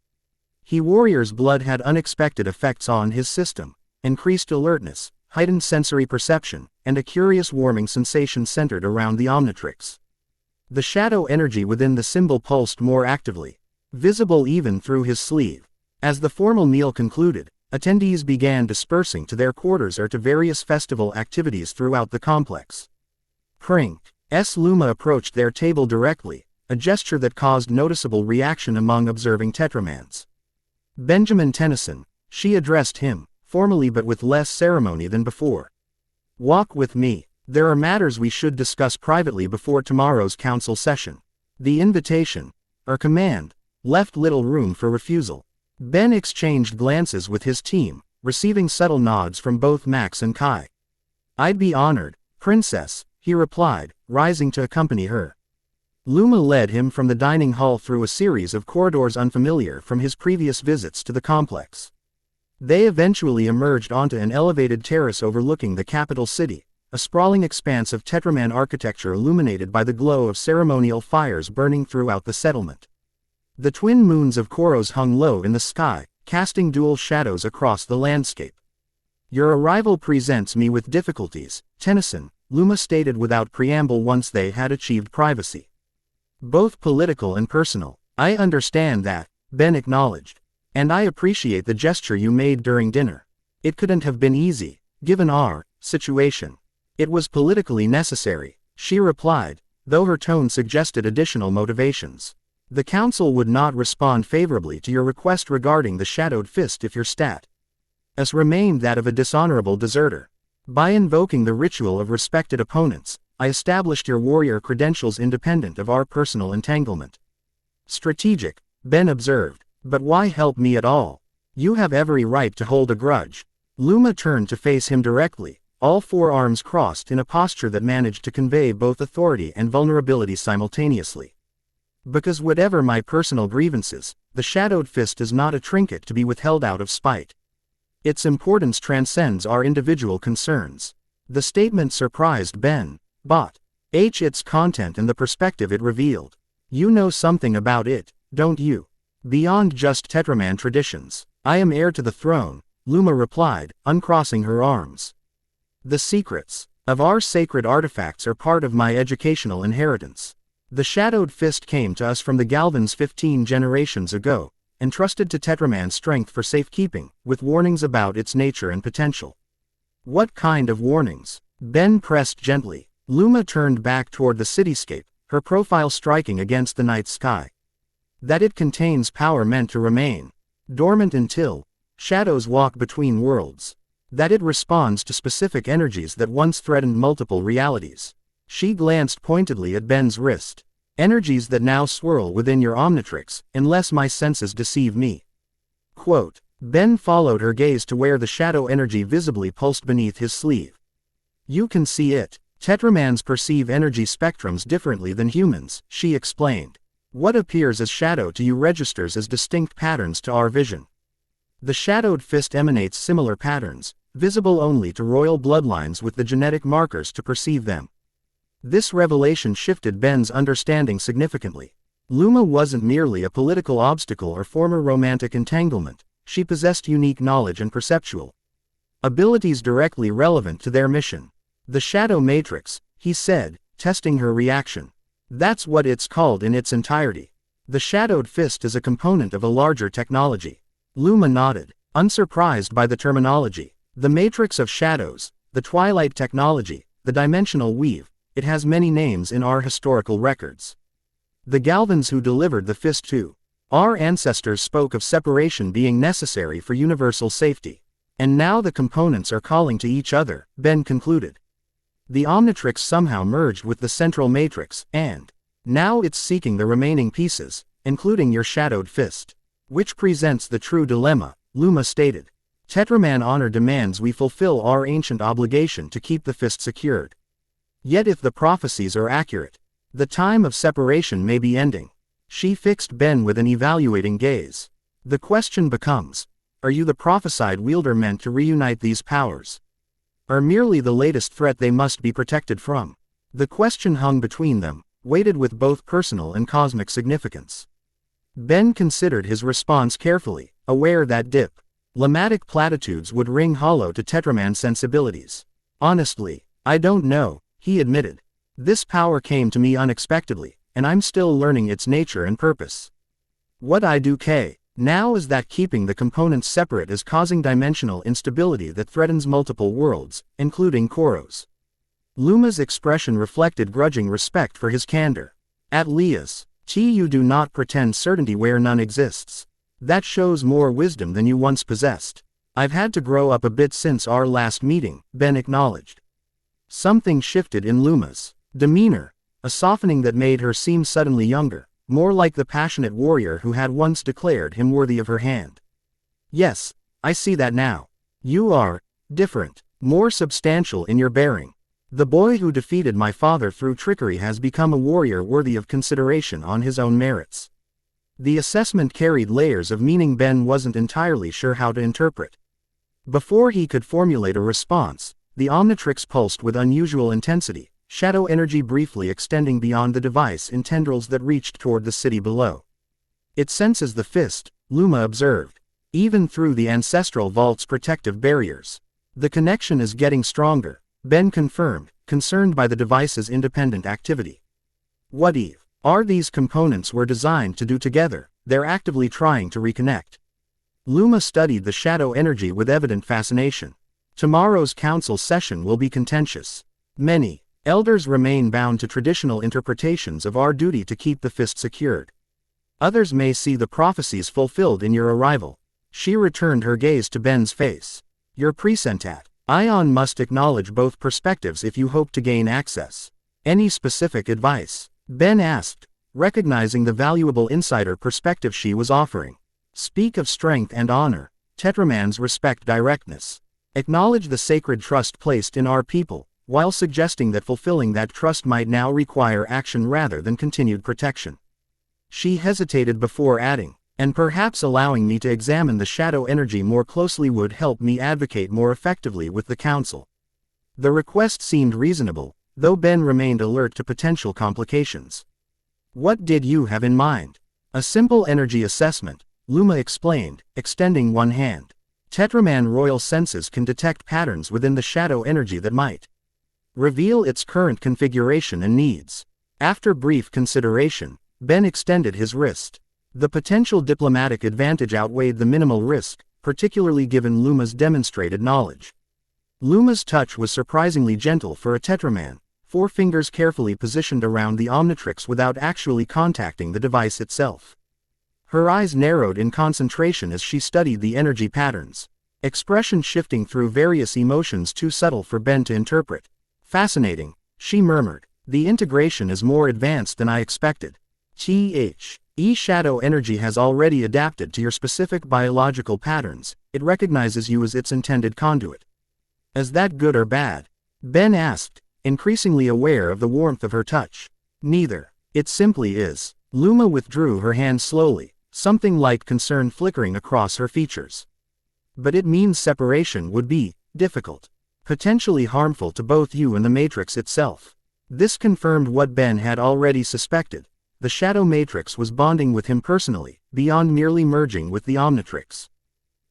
warrior's blood had unexpected effects on his system, increased alertness, heightened sensory perception, and a curious warming sensation centered around the Omnitrix. The shadow energy within the symbol pulsed more actively, visible even through his sleeve. As the formal meal concluded, attendees began dispersing to their quarters or to various festival activities throughout the complex. Luma approached their table directly, a gesture that caused noticeable reaction among observing Tetramans. Benjamin Tennyson, she addressed him, formally but with less ceremony than before. Walk with me. There are matters we should discuss privately before tomorrow's council session. The invitation, or command, left little room for refusal. Ben exchanged glances with his team, receiving subtle nods from both Max and Kai. I'd be honored, Princess, he replied, rising to accompany her. Luma led him from the dining hall through a series of corridors unfamiliar from his previous visits to the complex. They eventually emerged onto an elevated terrace overlooking the capital city, a sprawling expanse of Tetraman architecture illuminated by the glow of ceremonial fires burning throughout the settlement. The twin moons of Koros hung low in the sky, casting dual shadows across the landscape. Your arrival presents me with difficulties, Tennyson, Luma stated without preamble once they had achieved privacy. Both political and personal. I understand that, Ben acknowledged. And I appreciate the gesture you made during dinner. It couldn't have been easy, given our situation. It was politically necessary, she replied, though her tone suggested additional motivations. The council would not respond favorably to your request regarding the shadowed fist if your status remained that of a dishonorable deserter. By invoking the ritual of respected opponents, I established your warrior credentials independent of our personal entanglement. Strategic, Ben observed. But why help me at all? You have every right to hold a grudge. Luma turned to face him directly, all four arms crossed in a posture that managed to convey both authority and vulnerability simultaneously. Because whatever my personal grievances, the shadowed fist is not a trinket to be withheld out of spite. Its importance transcends our individual concerns. The statement surprised Ben, but its content and the perspective it revealed. You know something about it, don't you? Beyond just Tetraman traditions. I am heir to the throne, Luma replied, uncrossing her arms. The secrets of our sacred artifacts are part of my educational inheritance. The shadowed fist came to us from the Galvans 15 generations ago, entrusted to Tetraman's strength for safekeeping, with warnings about its nature and potential. What kind of warnings? Ben pressed gently. Luma turned back toward the cityscape, her profile striking against the night sky. That it contains power meant to remain dormant until shadows walk between worlds. That it responds to specific energies that once threatened multiple realities. She glanced pointedly at Ben's wrist. Energies that now swirl within your Omnitrix, unless my senses deceive me. Quote. Ben followed her gaze to where the shadow energy visibly pulsed beneath his sleeve. You can see it. Tetramans perceive energy spectrums differently than humans, she explained. What appears as shadow to you registers as distinct patterns to our vision. The shadowed fist emanates similar patterns, visible only to royal bloodlines with the genetic markers to perceive them. This revelation shifted Ben's understanding significantly. Luma wasn't merely a political obstacle or former romantic entanglement, she possessed unique knowledge and perceptual abilities directly relevant to their mission. The Shadow Matrix, he said, testing her reaction. That's what it's called in its entirety. The shadowed fist is a component of a larger technology. Luma nodded, unsurprised by the terminology. The matrix of shadows, the twilight technology, the dimensional weave, it has many names in our historical records. The Galvans who delivered the fist to our ancestors spoke of separation being necessary for universal safety. And now the components are calling to each other, Ben concluded. The Omnitrix somehow merged with the central matrix, and now it's seeking the remaining pieces, including your shadowed fist. Which presents the true dilemma, Luma stated. Tetraman honor demands we fulfill our ancient obligation to keep the fist secured. Yet if the prophecies are accurate, the time of separation may be ending. She fixed Ben with an evaluating gaze. The question becomes, are you the prophesied wielder meant to reunite these powers? Or merely the latest threat they must be protected from? The question hung between them, weighted with both personal and cosmic significance. Ben considered his response carefully, aware that diplomatic platitudes would ring hollow to Tetraman's sensibilities. Honestly, I don't know, he admitted. This power came to me unexpectedly, and I'm still learning its nature and purpose. What I do now is that keeping the components separate is causing dimensional instability that threatens multiple worlds, including Koros. Luma's expression reflected grudging respect for his candor. At least, you do not pretend certainty where none exists. That shows more wisdom than you once possessed. I've had to grow up a bit since our last meeting, Ben acknowledged. Something shifted in Luma's demeanor, a softening that made her seem suddenly younger. More like the passionate warrior who had once declared him worthy of her hand. Yes, I see that now. You are different, more substantial in your bearing. The boy who defeated my father through trickery has become a warrior worthy of consideration on his own merits. The assessment carried layers of meaning Ben wasn't entirely sure how to interpret. Before he could formulate a response, the Omnitrix pulsed with unusual intensity, shadow energy briefly extending beyond the device in tendrils that reached toward the city below. It senses the fist, Luma observed, even through the ancestral vault's protective barriers. The connection is getting stronger, Ben confirmed, concerned by the device's independent activity. What if these components were designed to do together? They're actively trying to reconnect. Luma studied the shadow energy with evident fascination. Tomorrow's council session will be contentious. Many elders remain bound to traditional interpretations of our duty to keep the fist secured. Others may see the prophecies fulfilled in your arrival. She returned her gaze to Ben's face. Your presentat. Ion must acknowledge both perspectives if you hope to gain access. Any specific advice? Ben asked, recognizing the valuable insider perspective she was offering. Speak of strength and honor. Tetramans respect directness. Acknowledge the sacred trust placed in our people, while suggesting that fulfilling that trust might now require action rather than continued protection. She hesitated before adding, and perhaps allowing me to examine the shadow energy more closely would help me advocate more effectively with the council. The request seemed reasonable, though Ben remained alert to potential complications. What did you have in mind? A simple energy assessment, Luma explained, extending one hand. Tetraman royal senses can detect patterns within the shadow energy that might reveal its current configuration and needs. After brief consideration, Ben extended his wrist. The potential diplomatic advantage outweighed the minimal risk, particularly given Luma's demonstrated knowledge. Luma's touch was surprisingly gentle for a Tetraman, 4 fingers carefully positioned around the Omnitrix without actually contacting the device itself. Her eyes narrowed in concentration as she studied the energy patterns, expression shifting through various emotions too subtle for Ben to interpret. Fascinating, she murmured. The integration is more advanced than I expected. Shadow energy has already adapted to your specific biological patterns. It recognizes you as its intended conduit. Is that good or bad? Ben asked, increasingly aware of the warmth of her touch. Neither. It simply is. Luma withdrew her hand slowly, something like concern flickering across her features. But it means separation would be difficult, potentially harmful to both you and the Matrix itself. This confirmed what Ben had already suspected. The Shadow Matrix was bonding with him personally, beyond merely merging with the Omnitrix.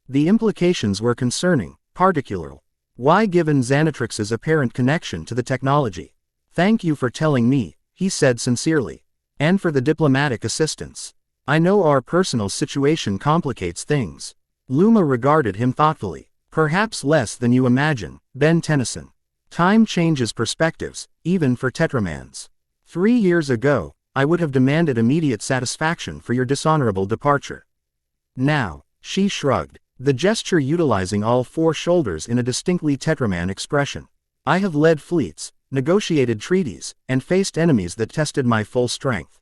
The implications were concerning, particularly. Why, given Xanatrix's apparent connection to the technology? Thank you for telling me, he said sincerely. And for the diplomatic assistance. I know our personal situation complicates things. Luma regarded him thoughtfully. Perhaps less than you imagine, Ben Tennyson. Time changes perspectives, even for Tetramans. 3 years ago, I would have demanded immediate satisfaction for your dishonorable departure. Now, she shrugged, the gesture utilizing all 4 shoulders in a distinctly Tetraman expression. I have led fleets, negotiated treaties, and faced enemies that tested my full strength.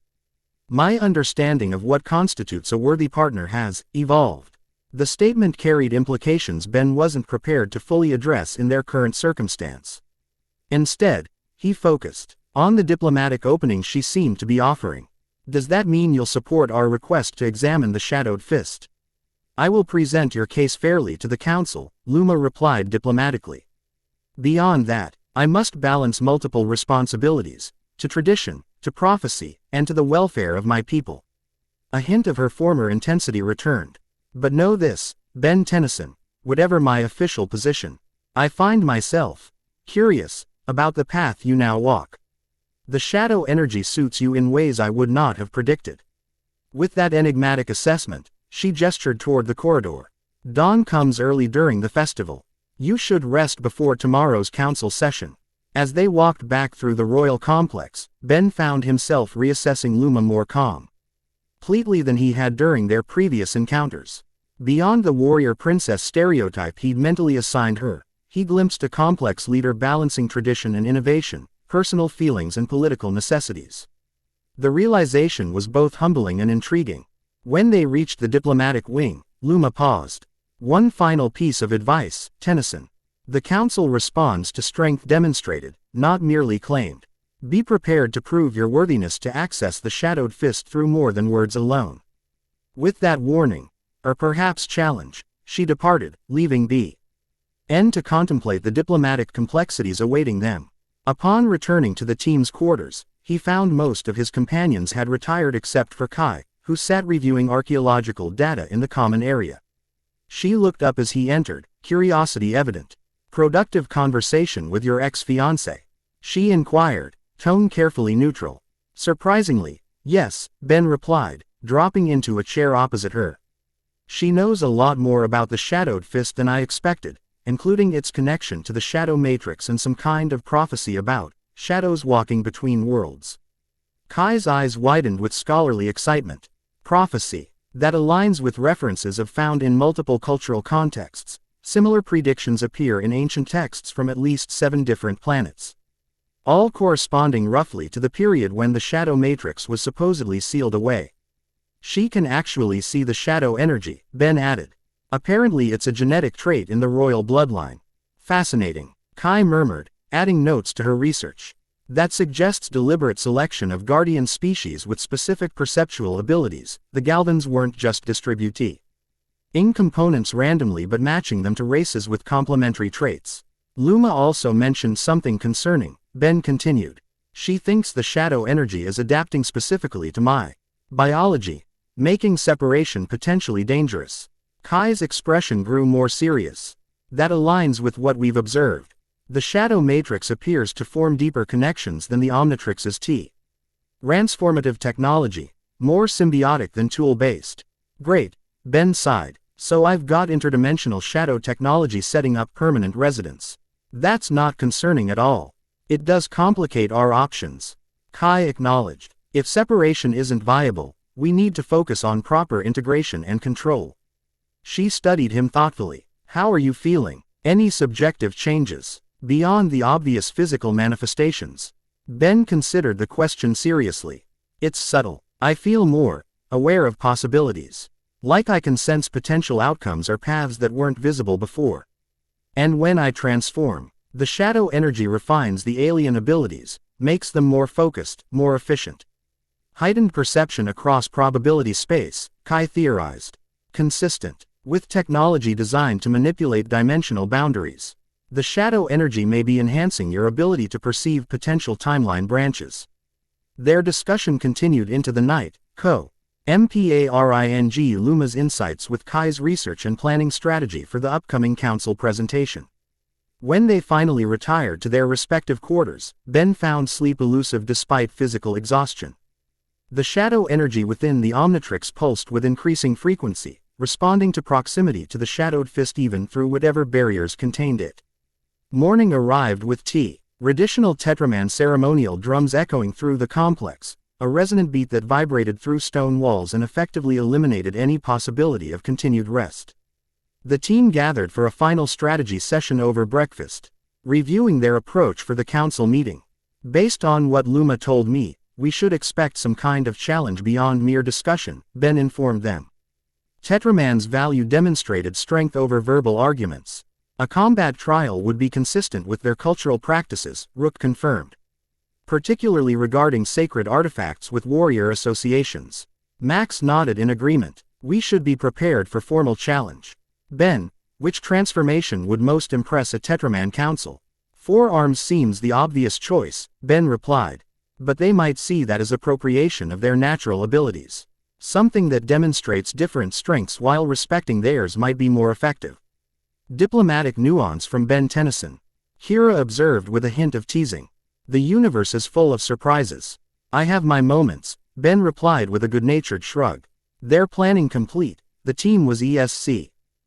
My understanding of what constitutes a worthy partner has evolved. The statement carried implications Ben wasn't prepared to fully address in their current circumstance. Instead, he focused on the diplomatic opening she seemed to be offering. Does that mean you'll support our request to examine the shadowed fist? I will present your case fairly to the council, Luma replied diplomatically. Beyond that, I must balance multiple responsibilities, to tradition, to prophecy, and to the welfare of my people. A hint of her former intensity returned. But know this, Ben Tennyson, whatever my official position, I find myself curious about the path you now walk. The shadow energy suits you in ways I would not have predicted. With that enigmatic assessment, she gestured toward the corridor. Dawn comes early during the festival. You should rest before tomorrow's council session. As they walked back through the royal complex, Ben found himself reassessing Luma more completely than he had during their previous encounters. Beyond the warrior princess stereotype he'd mentally assigned her, he glimpsed a complex leader balancing tradition and innovation, personal feelings and political necessities. The realization was both humbling and intriguing. When they reached the diplomatic wing, Luma paused. One final piece of advice, Tennyson. The council responds to strength demonstrated, not merely claimed. Be prepared to prove your worthiness to access the shadowed fist through more than words alone. With that warning, or perhaps challenge, she departed, leaving Ben to contemplate the diplomatic complexities awaiting them. Upon returning to the team's quarters, he found most of his companions had retired except for Kai, who sat reviewing archaeological data in the common area. She looked up as he entered, curiosity evident. Productive conversation with your ex-fiancé? She inquired, tone carefully neutral. Surprisingly, yes, Ben replied, dropping into a chair opposite her. She knows a lot more about the Shadowed Fist than I expected, including its connection to the Shadow Matrix and some kind of prophecy about shadows walking between worlds. Kai's eyes widened with scholarly excitement. Prophecy. That aligns with references found in multiple cultural contexts. Similar predictions appear in ancient texts from at least 7 different planets, all corresponding roughly to the period when the Shadow Matrix was supposedly sealed away. She can actually see the shadow energy, Ben added. Apparently it's a genetic trait in the royal bloodline. Fascinating, Kai murmured, adding notes to her research. That suggests deliberate selection of guardian species with specific perceptual abilities. The Galvans weren't just distributing components randomly but matching them to races with complementary traits. Luma also mentioned something concerning, Ben continued. She thinks the shadow energy is adapting specifically to my biology, making separation potentially dangerous. Kai's expression grew more serious. That aligns with what we've observed. The shadow matrix appears to form deeper connections than the Omnitrix's transformative technology, more symbiotic than tool-based. Great, Ben sighed. So I've got interdimensional shadow technology setting up permanent residence. That's not concerning at all. It does complicate our options. Kai acknowledged. If separation isn't viable, we need to focus on proper integration and control. She studied him thoughtfully. How are you feeling? Any subjective changes? Beyond the obvious physical manifestations? Ben considered the question seriously. It's subtle. I feel more aware of possibilities. Like I can sense potential outcomes or paths that weren't visible before. And when I transform, the shadow energy refines the alien abilities, makes them more focused, more efficient. Heightened perception across probability space, Kai theorized. Consistent with technology designed to manipulate dimensional boundaries. The shadow energy may be enhancing your ability to perceive potential timeline branches. Their discussion continued into the night. Mparing Luma's insights with Kai's research and planning strategy for the upcoming council presentation. When they finally retired to their respective quarters, Ben found sleep elusive despite physical exhaustion. The shadow energy within the Omnitrix pulsed with increasing frequency, responding to proximity to the Shadowed Fist even through whatever barriers contained it. Morning arrived with traditional Tetraman ceremonial drums echoing through the complex, a resonant beat that vibrated through stone walls and effectively eliminated any possibility of continued rest. The team gathered for a final strategy session over breakfast, reviewing their approach for the council meeting. Based on what Luma told me, we should expect some kind of challenge beyond mere discussion, Ben informed them. Tetraman's value demonstrated strength over verbal arguments. A combat trial would be consistent with their cultural practices, Rook confirmed. Particularly regarding sacred artifacts with warrior associations. Max nodded in agreement. We should be prepared for formal challenge. Ben, which transformation would most impress a Tetraman council? Forearms seems the obvious choice, Ben replied. But they might see that as appropriation of their natural abilities. Something that demonstrates different strengths while respecting theirs might be more effective. Diplomatic nuance from Ben Tennyson. Kira observed with a hint of teasing. The universe is full of surprises. I have my moments, Ben replied with a good-natured shrug. Their planning complete, the team was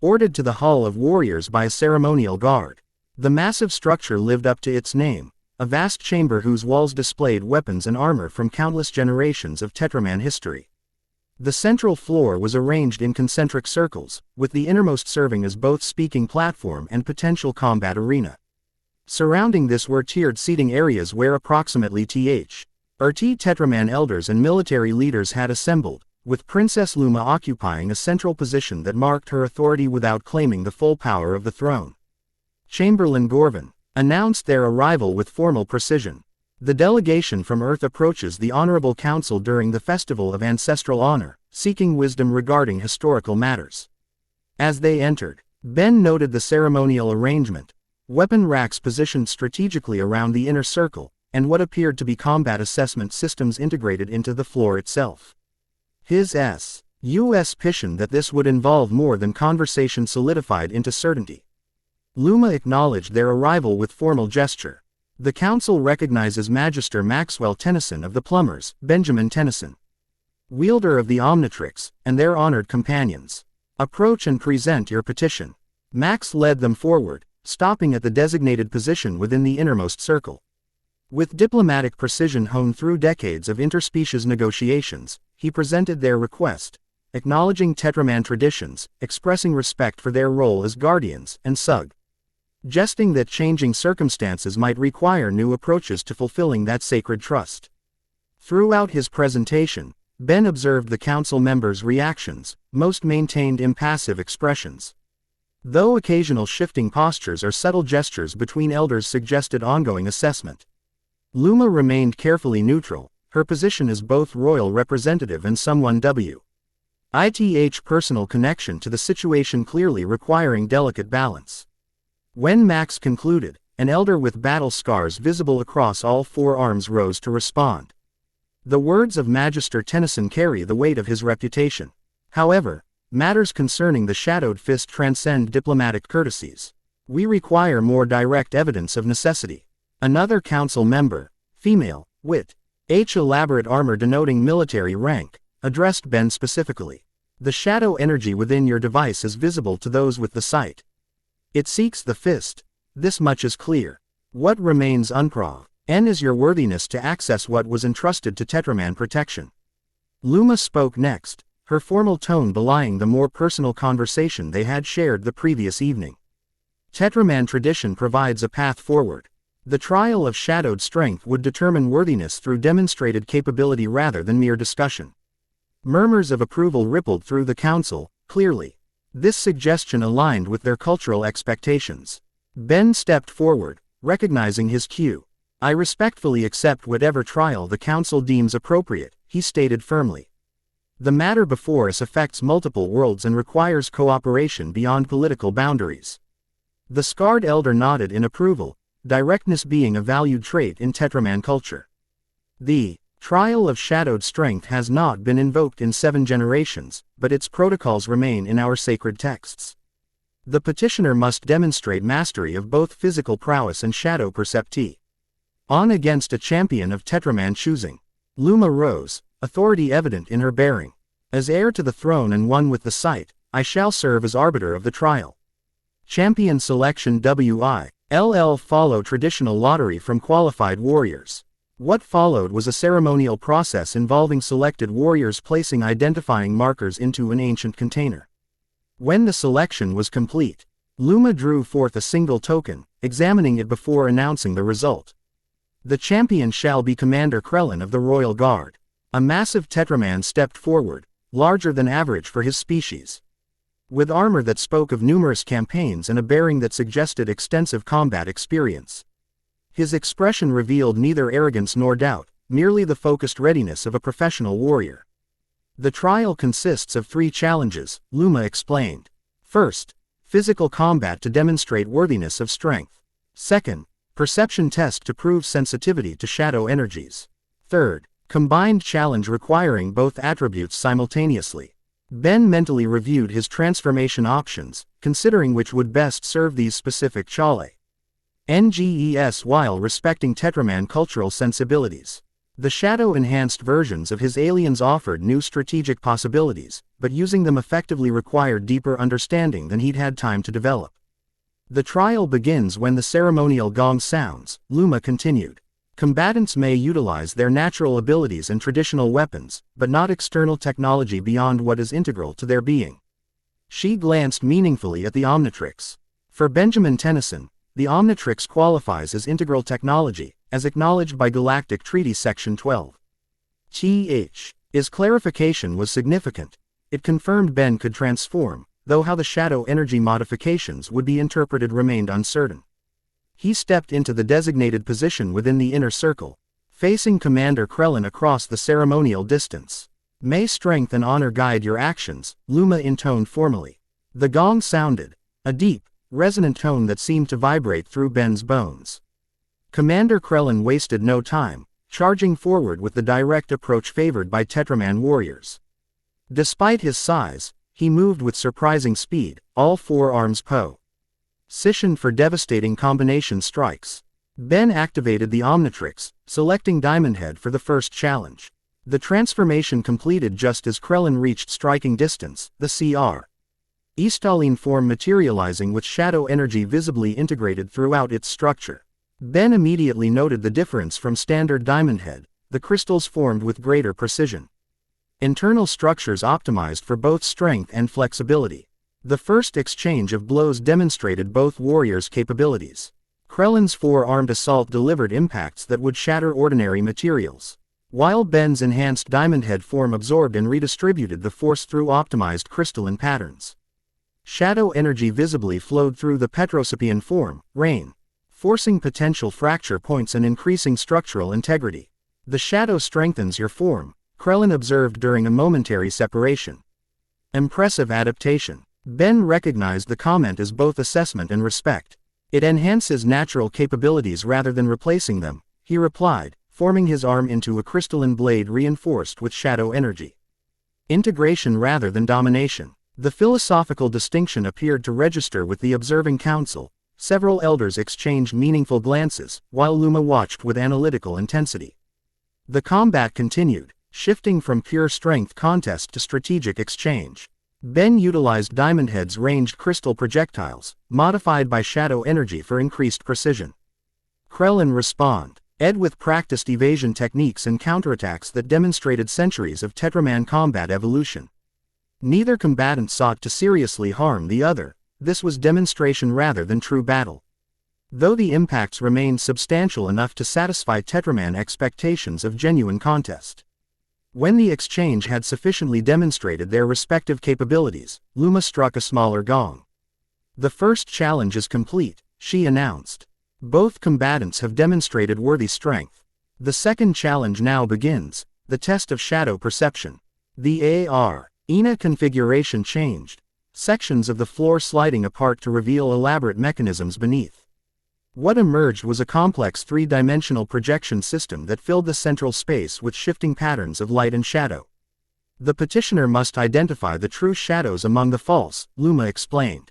ordered to the Hall of Warriors by a ceremonial guard. The massive structure lived up to its name, a vast chamber whose walls displayed weapons and armor from countless generations of Tetraman history. The central floor was arranged in concentric circles, with the innermost serving as both speaking platform and potential combat arena. Surrounding this were tiered seating areas where approximately 30 Tetraman elders and military leaders had assembled, with Princess Luma occupying a central position that marked her authority without claiming the full power of the throne. Chamberlain Gorvin announced their arrival with formal precision. The delegation from Earth approaches the Honorable Council during the Festival of Ancestral Honor, seeking wisdom regarding historical matters. As they entered, Ben noted the ceremonial arrangement. Weapon racks positioned strategically around the inner circle, and what appeared to be combat assessment systems integrated into the floor itself. His suspicion that this would involve more than conversation solidified into certainty. Luma acknowledged their arrival with formal gesture. The council recognizes Magister Maxwell Tennyson of the Plumbers, Benjamin Tennyson, wielder of the Omnitrix, and their honored companions. Approach and present your petition. Max led them forward, stopping at the designated position within the innermost circle. With diplomatic precision honed through decades of interspecies negotiations, he presented their request, acknowledging Tetraman traditions, expressing respect for their role as guardians, and suggesting that changing circumstances might require new approaches to fulfilling that sacred trust. Throughout his presentation, Ben observed the council members' reactions, most maintained impassive expressions. Though occasional shifting postures or subtle gestures between elders suggested ongoing assessment. Luma remained carefully neutral, her position as both royal representative and someone with personal connection to the situation clearly requiring delicate balance. When Max concluded, an elder with battle scars visible across all four arms rose to respond. The words of Magister Tennyson carry the weight of his reputation. However, matters concerning the shadowed fist transcend diplomatic courtesies. We require more direct evidence of necessity. Another council member, female, with elaborate armor denoting military rank, addressed Ben specifically. The shadow energy within your device is visible to those with the sight. It seeks the fist. This much is clear. What remains unproven is your worthiness to access what was entrusted to Tetraman protection. Luma spoke next, her formal tone belying the more personal conversation they had shared the previous evening. Tetraman tradition provides a path forward. The trial of shadowed strength would determine worthiness through demonstrated capability rather than mere discussion. Murmurs of approval rippled through the council, clearly. This suggestion aligned with their cultural expectations. Ben stepped forward, recognizing his cue. I respectfully accept whatever trial the council deems appropriate, he stated firmly. The matter before us affects multiple worlds and requires cooperation beyond political boundaries. The scarred elder nodded in approval, directness being a valued trait in Tetraman culture. The trial of shadowed strength has not been invoked in 7 generations, but its protocols remain in our sacred texts. The petitioner must demonstrate mastery of both physical prowess and shadow percepti. On against a champion of Tetraman choosing. Luma rose, authority evident in her bearing. As heir to the throne and one with the sight, I shall serve as arbiter of the trial. Champion selection will follow traditional lottery from qualified warriors. What followed was a ceremonial process involving selected warriors placing identifying markers into an ancient container. When the selection was complete, Luma drew forth a single token, examining it before announcing the result. The champion shall be Commander Krellin of the Royal Guard. A massive Tetraman stepped forward, larger than average for his species. With armor that spoke of numerous campaigns and a bearing that suggested extensive combat experience. His expression revealed neither arrogance nor doubt, merely the focused readiness of a professional warrior. The trial consists of 3 challenges, Luma explained. First, physical combat to demonstrate worthiness of strength. Second, perception test to prove sensitivity to shadow energies. Third, combined challenge requiring both attributes simultaneously. Ben mentally reviewed his transformation options, considering which would best serve these specific challenges while respecting Tetraman cultural sensibilities. The shadow-enhanced versions of his aliens offered new strategic possibilities, but using them effectively required deeper understanding than he'd had time to develop. The trial begins when the ceremonial gong sounds, Luma continued. Combatants may utilize their natural abilities and traditional weapons, but not external technology beyond what is integral to their being. She glanced meaningfully at the Omnitrix. For Benjamin Tennyson, the Omnitrix qualifies as integral technology, as acknowledged by Galactic Treaty Section 12. His clarification was significant. It confirmed Ben could transform, though how the shadow energy modifications would be interpreted remained uncertain. He stepped into the designated position within the inner circle, facing Commander Krellin across the ceremonial distance. May strength and honor guide your actions, Luma intoned formally. The gong sounded, a deep, resonant tone that seemed to vibrate through Ben's bones. Commander Krellin wasted no time, charging forward with the direct approach favored by Tetraman warriors. Despite his size, he moved with surprising speed, all 4 arms positioned for devastating combination strikes. Ben activated the Omnitrix, selecting Diamondhead for the first challenge. The transformation completed just as Krellin reached striking distance, the CR. Eastaline form materializing with shadow energy visibly integrated throughout its structure. Ben immediately noted the difference from standard diamond head, the crystals formed with greater precision. Internal structures optimized for both strength and flexibility. The first exchange of blows demonstrated both warriors' capabilities. Krellin's four-armed assault delivered impacts that would shatter ordinary materials, while Ben's enhanced diamond head form absorbed and redistributed the force through optimized crystalline patterns. Shadow energy visibly flowed through the Petrosapian form, rain, forcing potential fracture points and increasing structural integrity. The shadow strengthens your form, Krellin observed during a momentary separation. Impressive adaptation. Ben recognized the comment as both assessment and respect. It enhances natural capabilities rather than replacing them, he replied, forming his arm into a crystalline blade reinforced with shadow energy. Integration rather than domination. The philosophical distinction appeared to register with the observing council. Several elders exchanged meaningful glances, while Luma watched with analytical intensity. The combat continued, shifting from pure strength contest to strategic exchange. Ben utilized Diamond Head's ranged crystal projectiles, modified by shadow energy for increased precision. Krellin responded with practiced evasion techniques and counterattacks that demonstrated centuries of Tetraman combat evolution. Neither combatant sought to seriously harm the other. This was demonstration rather than true battle. Though the impacts remained substantial enough to satisfy Tetraman expectations of genuine contest. When the exchange had sufficiently demonstrated their respective capabilities, Luma struck a smaller gong. The first challenge is complete, she announced. Both combatants have demonstrated worthy strength. The second challenge now begins, the test of shadow perception. The AR-ENA configuration changed, sections of the floor sliding apart to reveal elaborate mechanisms beneath. What emerged was a complex three-dimensional projection system that filled the central space with shifting patterns of light and shadow. The petitioner must identify the true shadows among the false, Luma explained.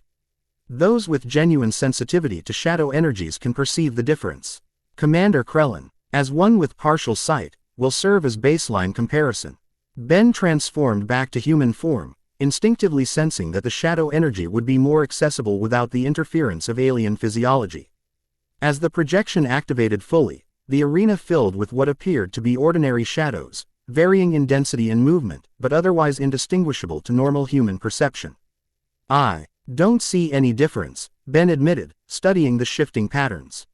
Those with genuine sensitivity to shadow energies can perceive the difference. Commander Krellin, as one with partial sight, will serve as baseline comparison. Ben transformed back to human form, instinctively sensing that the shadow energy would be more accessible without the interference of alien physiology. As the projection activated fully, the arena filled with what appeared to be ordinary shadows, varying in density and movement, but otherwise indistinguishable to normal human perception. "I don't see any difference," Ben admitted, studying the shifting patterns.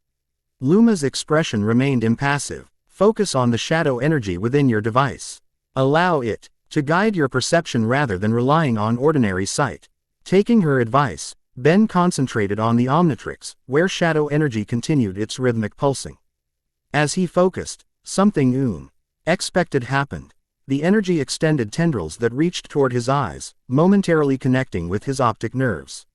Luma's expression remained impassive. "Focus on the shadow energy within your device. Allow it to guide your perception rather than relying on ordinary sight." Taking her advice, Ben concentrated on the Omnitrix, where shadow energy continued its rhythmic pulsing. As he focused, something unexpected happened. The energy extended tendrils that reached toward his eyes, momentarily connecting with his optic nerves.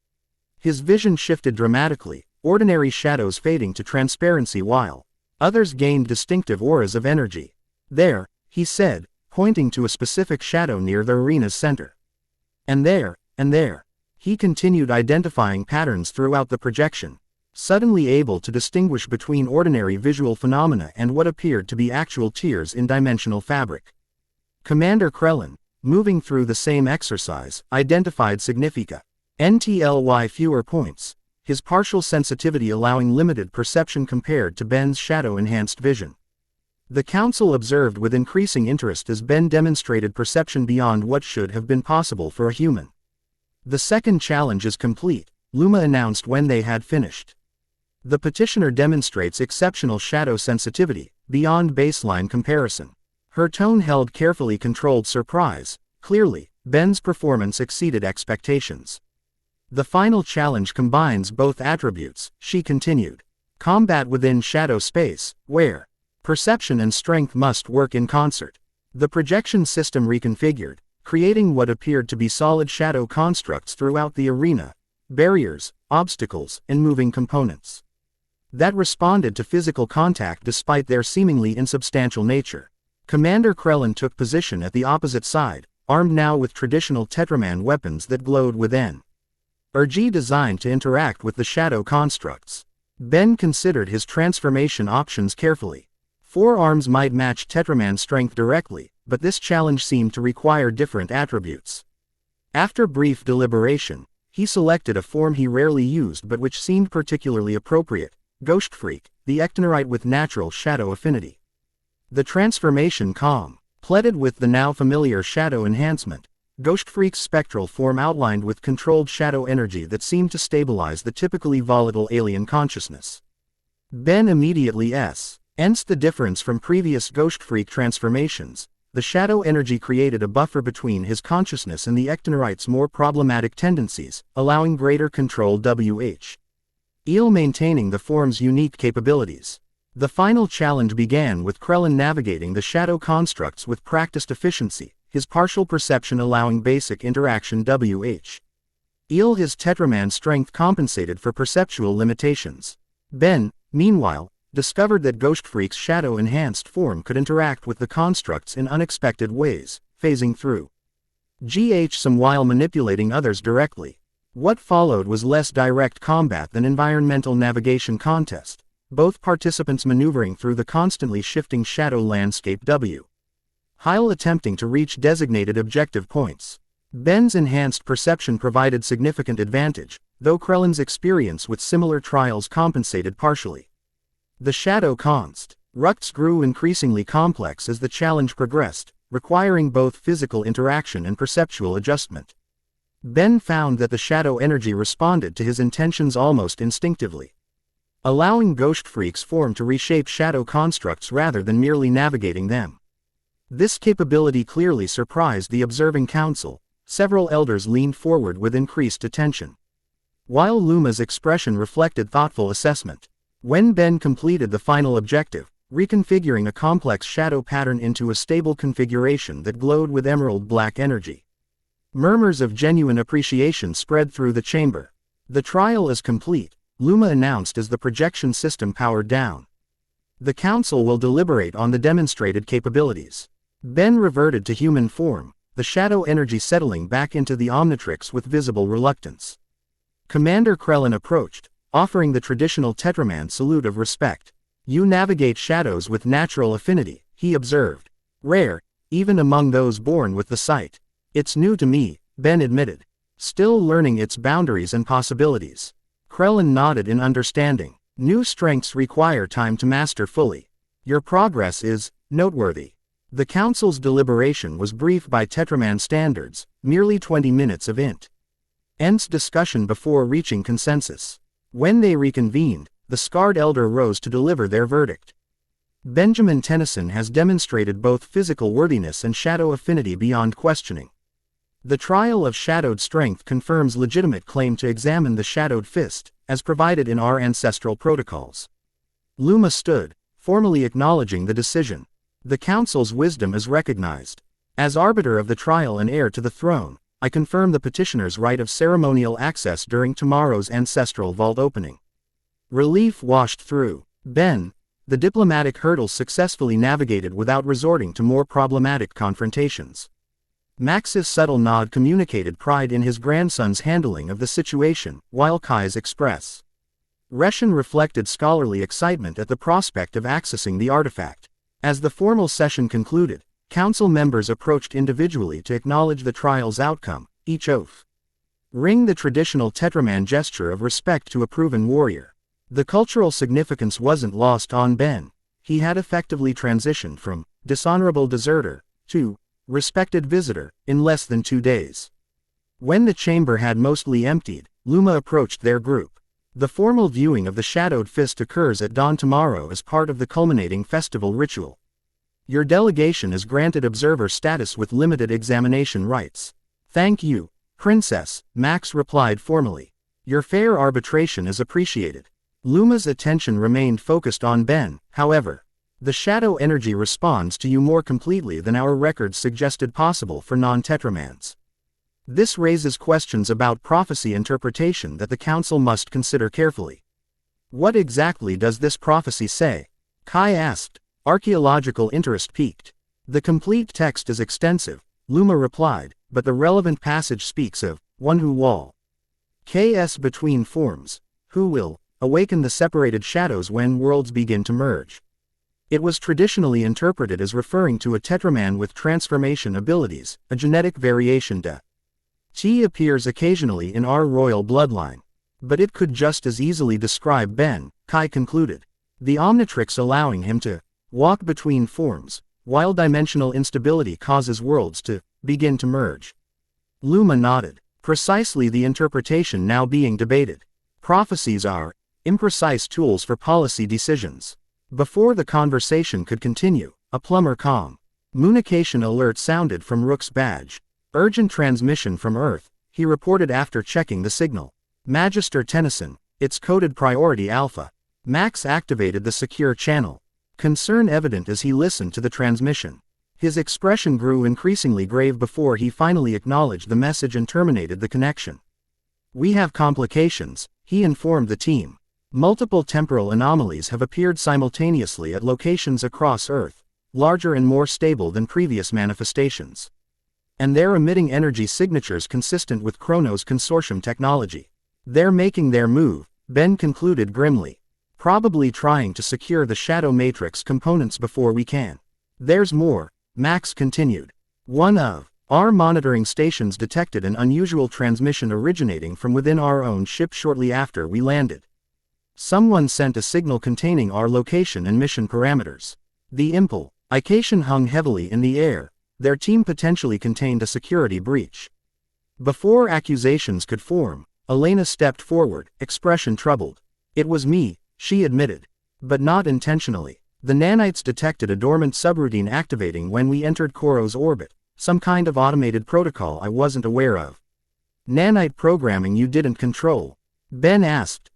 His vision shifted dramatically, ordinary shadows fading to transparency while others gained distinctive auras of energy. "There," he said, pointing to a specific shadow near the arena's center. And there. He continued identifying patterns throughout the projection, suddenly able to distinguish between ordinary visual phenomena and what appeared to be actual tears in dimensional fabric. Commander Krellin, moving through the same exercise, identified significantly fewer points, his partial sensitivity allowing limited perception compared to Ben's shadow-enhanced vision. The council observed with increasing interest as Ben demonstrated perception beyond what should have been possible for a human. "The second challenge is complete," Luma announced when they had finished. "The petitioner demonstrates exceptional shadow sensitivity, beyond baseline comparison." Her tone held carefully controlled surprise. Clearly, Ben's performance exceeded expectations. "The final challenge combines both attributes," she continued. "Combat within shadow space, where perception and strength must work in concert." The projection system reconfigured, creating what appeared to be solid shadow constructs throughout the arena, barriers, obstacles, and moving components that responded to physical contact despite their seemingly insubstantial nature. Commander Krellin took position at the opposite side, armed now with traditional Tetraman weapons that glowed with energy designed to interact with the shadow constructs. Ben considered his transformation options carefully. Four arms might match Tetraman's strength directly, but this challenge seemed to require different attributes. After brief deliberation, He selected a form he rarely used but which seemed particularly appropriate, Ghost Freak, the ectonorite with natural shadow affinity. The transformation completed with the now familiar shadow enhancement, Ghost Freak's spectral form outlined with controlled shadow energy that seemed to stabilize the typically volatile alien consciousness. Ben immediately sensed the difference from previous Ghost Freak transformations. The shadow energy created a buffer between his consciousness and the ectonorite's more problematic tendencies, allowing greater control while maintaining the form's unique capabilities. The final challenge began with Krellin navigating the shadow constructs with practiced efficiency, his partial perception allowing basic interaction his Tetraman strength compensated for perceptual limitations. Ben, meanwhile, discovered that Ghost Freak's shadow-enhanced form could interact with the constructs in unexpected ways, phasing through some while manipulating others directly. What followed was less direct combat than environmental navigation contest, both participants maneuvering through the constantly shifting shadow landscape while attempting to reach designated objective points. Ben's enhanced perception provided significant advantage, though Krellin's experience with similar trials compensated partially. The shadow constructs grew increasingly complex as the challenge progressed, requiring both physical interaction and perceptual adjustment. Ben found that the shadow energy responded to his intentions almost instinctively, allowing Ghost Freak's form to reshape shadow constructs rather than merely navigating them. This capability clearly surprised the observing council. Several elders leaned forward with increased attention, while Luma's expression reflected thoughtful assessment. When Ben completed the final objective, reconfiguring a complex shadow pattern into a stable configuration that glowed with emerald black energy, murmurs of genuine appreciation spread through the chamber. The trial is complete, Luma announced as the projection system powered down. The council will deliberate on the demonstrated capabilities. Ben reverted to human form, the shadow energy settling back into the Omnitrix with visible reluctance. Commander Krellin approached, offering the traditional Tetraman salute of respect. You navigate shadows with natural affinity, he observed. Rare, even among those born with the sight. It's new to me, Ben admitted. Still learning its boundaries and possibilities. Krellin nodded in understanding. New strengths require time to master fully. Your progress is noteworthy. The council's deliberation was brief by Tetraman standards, merely 20 minutes of intense discussion before reaching consensus. When they reconvened, the scarred elder rose to deliver their verdict. Benjamin Tennyson has demonstrated both physical worthiness and shadow affinity beyond questioning. The trial of shadowed strength confirms legitimate claim to examine the shadowed fist, as provided in our ancestral protocols. Luma stood, formally acknowledging the decision. The council's wisdom is recognized. As arbiter of the trial and heir to the throne, I confirm the petitioner's right of ceremonial access during tomorrow's ancestral vault opening. Relief washed through Ben. The diplomatic hurdles successfully navigated without resorting to more problematic confrontations. Max's subtle nod communicated pride in his grandson's handling of the situation, while Kai's express Reshan reflected scholarly excitement at the prospect of accessing the artifact. As the formal session concluded, council members approached individually to acknowledge the trial's outcome, each oath ring the traditional Tetraman gesture of respect to a proven warrior. The cultural significance wasn't lost on Ben. He had effectively transitioned from dishonorable deserter to respected visitor in less than 2 days. When the chamber had mostly emptied, Luma approached their group. The formal viewing of the shadowed fist occurs at dawn tomorrow as part of the culminating festival ritual. Your delegation is granted observer status with limited examination rights. Thank you, Princess, Max replied formally. Your fair arbitration is appreciated. Luma's attention remained focused on Ben, however. The shadow energy responds to you more completely than our records suggested possible for non-Tetramans. This raises questions about prophecy interpretation that the council must consider carefully. What exactly does this prophecy say? Kai asked. Archaeological interest piqued. The complete text is extensive, Luma replied, but the relevant passage speaks of one who will between forms, who will awaken the separated shadows when worlds begin to merge. It was traditionally interpreted as referring to a Tetraman with transformation abilities, a genetic variation T appears occasionally in our royal bloodline. But it could just as easily describe Ben, Kai concluded. The Omnitrix allowing him to walk between forms, while dimensional instability causes worlds to begin to merge. Luma nodded. Precisely the interpretation now being debated. Prophecies are imprecise tools for policy decisions. Before the conversation could continue, a plumber communication alert sounded from Rook's badge. Urgent transmission from Earth, he reported after checking the signal. Magister Tennyson, it's coded Priority Alpha. Max activated the secure channel. Concern evident as he listened to the transmission. His expression grew increasingly grave before he finally acknowledged the message and terminated the connection. We have complications, he informed the team. Multiple temporal anomalies have appeared simultaneously at locations across Earth, larger and more stable than previous manifestations. And they're emitting energy signatures consistent with Chronos Consortium technology. They're making their move, Ben concluded grimly. Probably trying to secure the Shadow Matrix components before we can. There's more, Max continued. One of our monitoring stations detected an unusual transmission originating from within our own ship shortly after we landed. Someone sent a signal containing our location and mission parameters. The implication hung heavily in the air. Their team potentially contained a security breach. Before accusations could form, Elena stepped forward, expression troubled. It was me, she admitted. But not intentionally. The nanites detected a dormant subroutine activating when we entered Koro's orbit, some kind of automated protocol I wasn't aware of. Nanite programming you didn't control? Ben asked,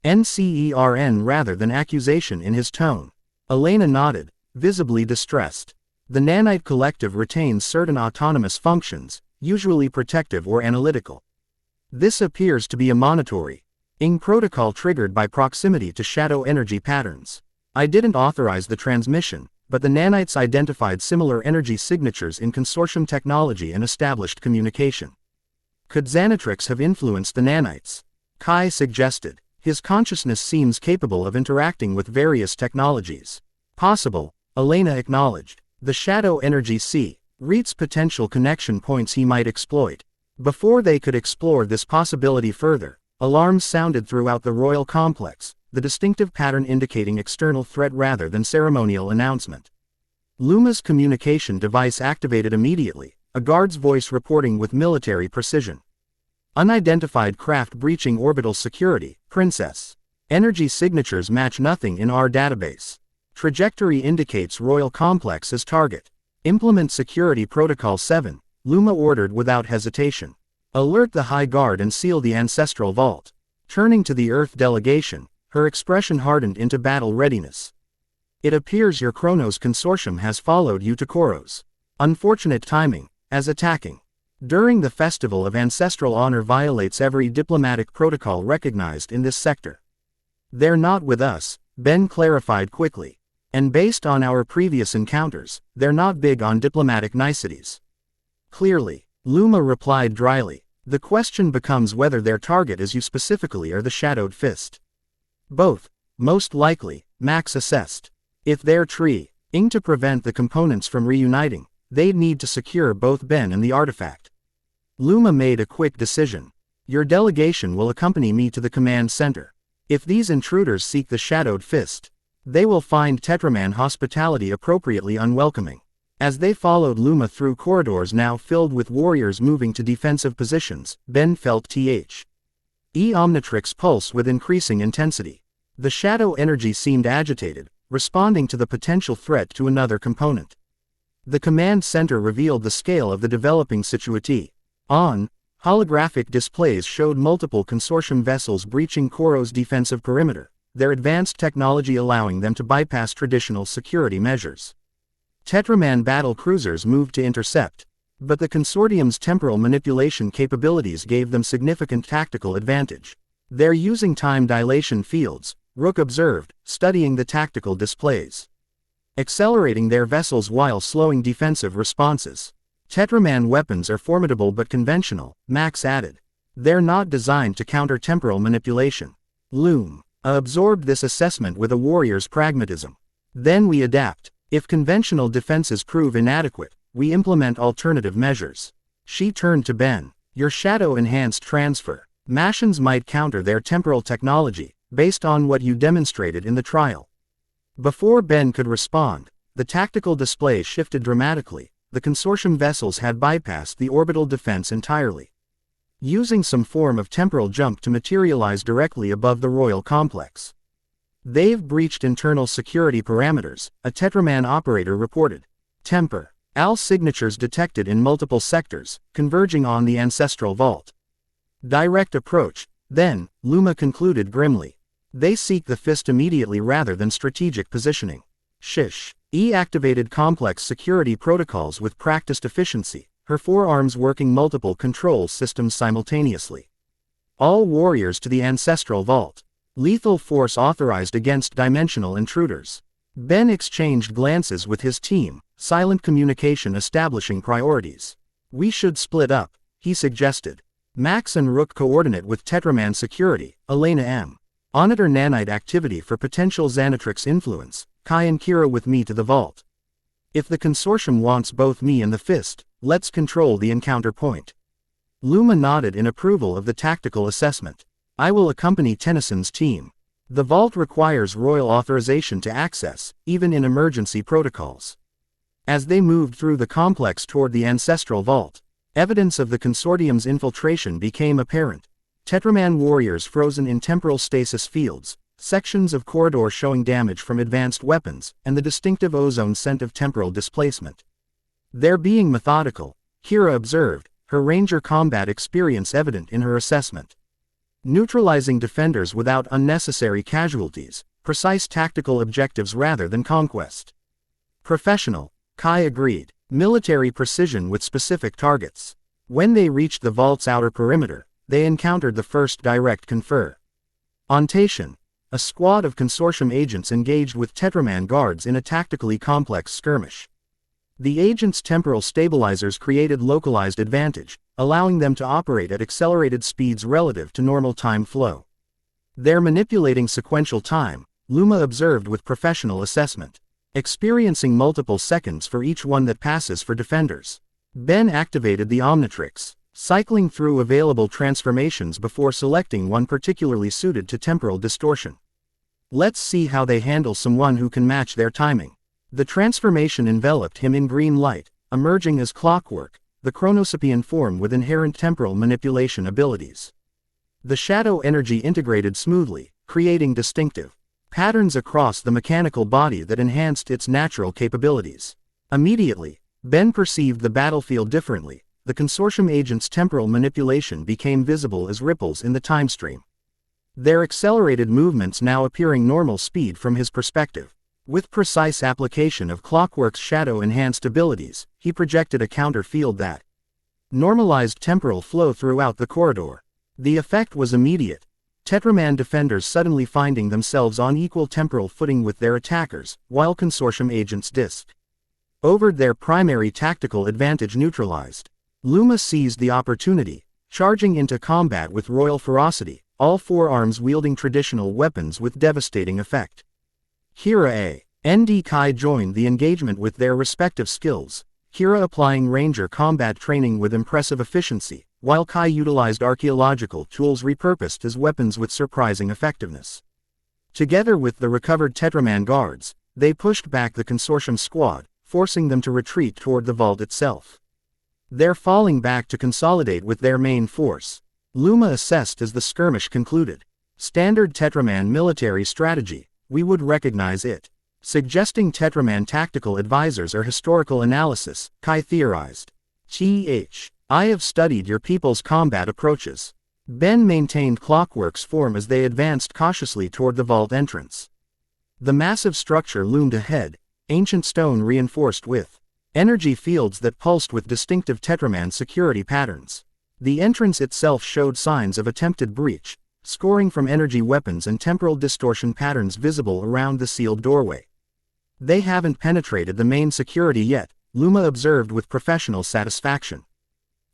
NCERN rather than accusation in his tone. Elena nodded, visibly distressed. The nanite collective retains certain autonomous functions, usually protective or analytical. This appears to be a monitoring protocol triggered by proximity to shadow energy patterns. I didn't authorize the transmission, but the nanites identified similar energy signatures in consortium technology and established communication. Could Xanatrix have influenced the nanites? Kai suggested. His consciousness seems capable of interacting with various technologies. Possible, Elena acknowledged. The shadow energy reads potential connection points he might exploit. Before they could explore this possibility further, alarms sounded throughout the royal complex, the distinctive pattern indicating external threat rather than ceremonial announcement. Luma's communication device activated immediately, a guard's voice reporting with military precision. Unidentified craft breaching orbital security, Princess. Energy signatures match nothing in our database. Trajectory indicates royal complex as target. Implement security protocol 7, Luma ordered without hesitation. Alert the High Guard and seal the ancestral vault. Turning to the Earth delegation, her expression hardened into battle readiness. It appears your Chronos Consortium has followed you to Koros. Unfortunate timing, as attacking during the Festival of Ancestral Honor violates every diplomatic protocol recognized in this sector. They're not with us, Ben clarified quickly. And based on our previous encounters, they're not big on diplomatic niceties. Clearly, Luma replied dryly. The question becomes whether their target is you specifically or the Shadowed Fist. Both, most likely, Max assessed. If they're trying to prevent the components from reuniting, they'd need to secure both Ben and the artifact. Luma made a quick decision. Your delegation will accompany me to the command center. If these intruders seek the Shadowed Fist, they will find Tetraman hospitality appropriately unwelcoming. As they followed Luma through corridors now filled with warriors moving to defensive positions, Ben felt Omnitrix pulse with increasing intensity. The shadow energy seemed agitated, responding to the potential threat to another component. The command center revealed the scale of the developing situation. Holographic displays showed multiple consortium vessels breaching Koro's defensive perimeter, their advanced technology allowing them to bypass traditional security measures. Tetraman battle cruisers moved to intercept, but the consortium's temporal manipulation capabilities gave them significant tactical advantage. They're using time dilation fields, Rook observed, studying the tactical displays. Accelerating their vessels while slowing defensive responses. Tetraman weapons are formidable but conventional, Max added. They're not designed to counter temporal manipulation. Luma absorbed this assessment with a warrior's pragmatism. Then we adapt. If conventional defenses prove inadequate, we implement alternative measures. She turned to Ben. Your shadow-enhanced transfer. Machines might counter their temporal technology, based on what you demonstrated in the trial. Before Ben could respond, the tactical display shifted dramatically. The consortium vessels had bypassed the orbital defense entirely, using some form of temporal jump to materialize directly above the royal complex. They've breached internal security parameters, a Tetraman operator reported. Temper. AL signatures detected in multiple sectors, converging on the ancestral vault. Direct approach, then, Luma concluded grimly. They seek the fist immediately rather than strategic positioning. Shish. E activated complex security protocols with practiced efficiency, her forearms working multiple control systems simultaneously. All warriors to the ancestral vault. Lethal force authorized against dimensional intruders. Ben exchanged glances with his team, silent communication establishing priorities. We should split up, he suggested. Max and Rook coordinate with Tetraman security, Elena M. Monitor nanite activity for potential Xanatrix influence, Kai and Kira with me to the vault. If the consortium wants both me and the fist, let's control the encounter point. Luma nodded in approval of the tactical assessment. I will accompany Tennyson's team. The vault requires royal authorization to access, even in emergency protocols. As they moved through the complex toward the ancestral vault, evidence of the consortium's infiltration became apparent. Tetraman warriors frozen in temporal stasis fields, sections of corridor showing damage from advanced weapons, and the distinctive ozone scent of temporal displacement. They're being methodical, Kira observed, her ranger combat experience evident in her assessment. Neutralizing defenders without unnecessary casualties, precise tactical objectives rather than conquest. Professional, Kai agreed. Military precision with specific targets. When they reached the vault's outer perimeter, they encountered the first direct confer. Ontation. A squad of consortium agents engaged with Tetraman guards in a tactically complex skirmish. The agents' temporal stabilizers created localized advantage, allowing them to operate at accelerated speeds relative to normal time flow. They're manipulating sequential time, Luma observed with professional assessment. Experiencing multiple seconds for each one that passes for defenders. Ben activated the Omnitrix, cycling through available transformations before selecting one particularly suited to temporal distortion. Let's see how they handle someone who can match their timing. The transformation enveloped him in green light, emerging as clockwork, the chronosapian form with inherent temporal manipulation abilities. The shadow energy integrated smoothly, creating distinctive patterns across the mechanical body that enhanced its natural capabilities. Immediately, Ben perceived the battlefield differently. The consortium agent's temporal manipulation became visible as ripples in the timestream. Their accelerated movements now appearing normal speed from his perspective. With precise application of Clockwork's shadow-enhanced abilities, he projected a counter field that normalized temporal flow throughout the corridor. The effect was immediate. Tetraman defenders suddenly finding themselves on equal temporal footing with their attackers, while consortium agents disked over their primary tactical advantage neutralized. Luma seized the opportunity, charging into combat with royal ferocity, all forearms wielding traditional weapons with devastating effect. Kira and Kai joined the engagement with their respective skills, Kira applying ranger combat training with impressive efficiency, while Kai utilized archaeological tools repurposed as weapons with surprising effectiveness. Together with the recovered Tetraman guards, they pushed back the consortium squad, forcing them to retreat toward the vault itself. They're falling back to consolidate with their main force, Luma assessed as the skirmish concluded. Standard Tetraman military strategy, we would recognize it. Suggesting Tetraman tactical advisors or historical analysis, Kai theorized. I have studied your people's combat approaches. Ben maintained Clockwork's form as they advanced cautiously toward the vault entrance. The massive structure loomed ahead, ancient stone reinforced with energy fields that pulsed with distinctive Tetraman security patterns. The entrance itself showed signs of attempted breach, scoring from energy weapons and temporal distortion patterns visible around the sealed doorway. They haven't penetrated the main security yet, Luma observed with professional satisfaction.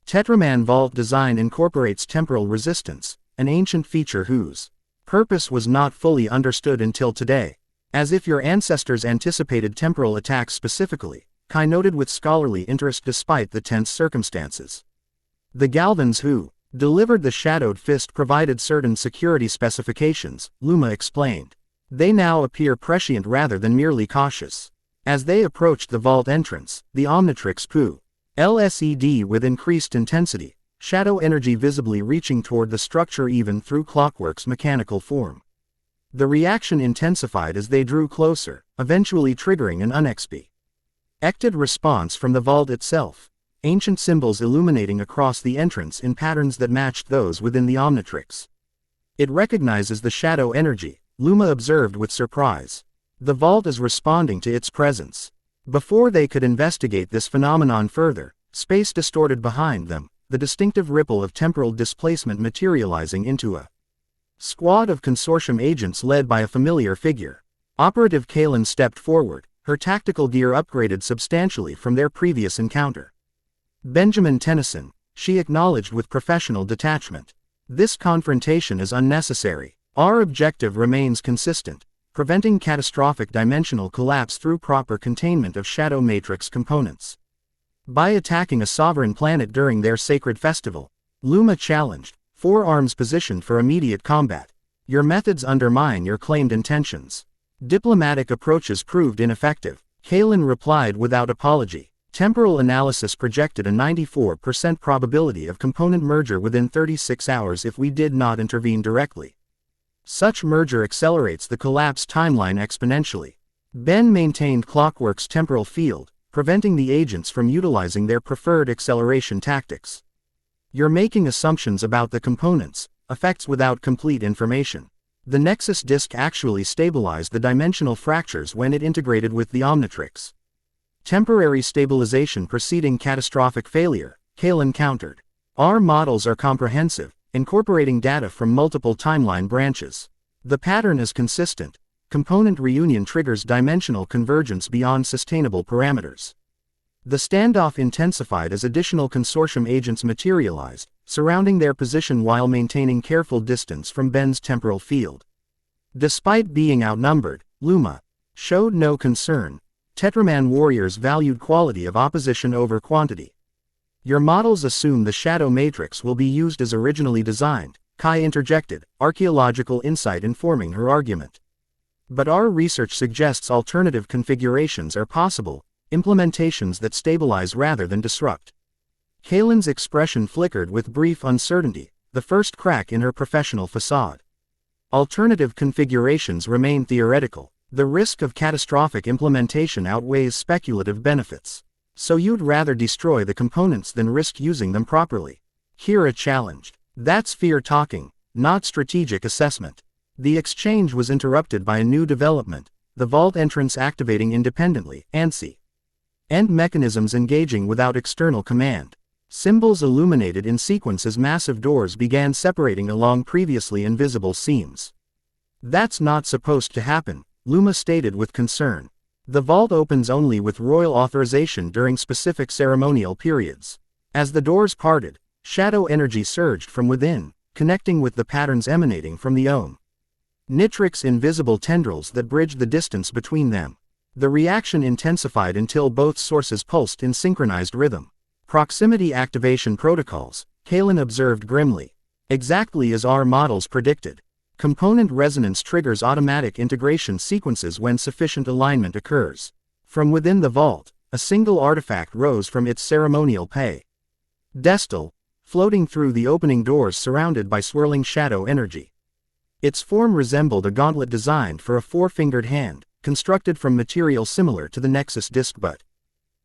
Tetraman vault design incorporates temporal resistance, an ancient feature whose purpose was not fully understood until today. As if your ancestors anticipated temporal attacks specifically, Kai noted with scholarly interest despite the tense circumstances. The Galvans who delivered the shadowed fist provided certain security specifications, Luma explained. They now appear prescient rather than merely cautious. As they approached the vault entrance, the Omnitrix Poo LSED with increased intensity, shadow energy visibly reaching toward the structure even through Clockwork's mechanical form. The reaction intensified as they drew closer, eventually triggering an unexpected response from the vault itself, ancient symbols illuminating across the entrance in patterns that matched those within the Omnitrix. It recognizes the shadow energy, Luma observed with surprise. The vault is responding to its presence. Before they could investigate this phenomenon further, space distorted behind them, the distinctive ripple of temporal displacement materializing into a squad of consortium agents led by a familiar figure. Operative Kalen stepped forward, her tactical gear upgraded substantially from their previous encounter. Benjamin Tennyson, she acknowledged with professional detachment. This confrontation is unnecessary. Our objective remains consistent, preventing catastrophic dimensional collapse through proper containment of shadow matrix components. By attacking a sovereign planet during their sacred festival, Luma challenged, forearms positioned for immediate combat. Your methods undermine your claimed intentions. Diplomatic approaches proved ineffective, Kalen replied without apology. Temporal analysis projected a 94% probability of component merger within 36 hours if we did not intervene directly. Such merger accelerates the collapse timeline exponentially. Ben maintained Clockwork's temporal field, preventing the agents from utilizing their preferred acceleration tactics. You're making assumptions about the components, effects without complete information. The Nexus disk actually stabilized the dimensional fractures when it integrated with the Omnitrix. Temporary stabilization preceding catastrophic failure, Kalen countered. Our models are comprehensive, incorporating data from multiple timeline branches. The pattern is consistent. Component reunion triggers dimensional convergence beyond sustainable parameters. The standoff intensified as additional consortium agents materialized, surrounding their position while maintaining careful distance from Ben's temporal field. Despite being outnumbered, Luma showed no concern. Tetraman warriors valued quality of opposition over quantity. Your models assume the shadow matrix will be used as originally designed, Kai interjected, archaeological insight informing her argument. But our research suggests alternative configurations are possible, implementations that stabilize rather than disrupt. Kalen's expression flickered with brief uncertainty, the first crack in her professional facade. Alternative configurations remain theoretical. The risk of catastrophic implementation outweighs speculative benefits. So you'd rather destroy the components than risk using them properly? Kira challenged. That's fear talking, not strategic assessment. The exchange was interrupted by a new development, the vault entrance activating independently, ANSI. End mechanisms engaging without external command. Symbols illuminated in sequence as massive doors began separating along previously invisible seams. That's not supposed to happen, Luma stated with concern. The vault opens only with royal authorization during specific ceremonial periods. As the doors parted, shadow energy surged from within, connecting with the patterns emanating from the Omnitrix invisible tendrils that bridged the distance between them. The reaction intensified until both sources pulsed in synchronized rhythm. Proximity activation protocols, Kalen observed grimly. Exactly as our models predicted. Component resonance triggers automatic integration sequences when sufficient alignment occurs. From within the vault, a single artifact rose from its ceremonial pedestal, floating through the opening doors surrounded by swirling shadow energy. Its form resembled a gauntlet designed for a four-fingered hand, constructed from material similar to the Nexus disk but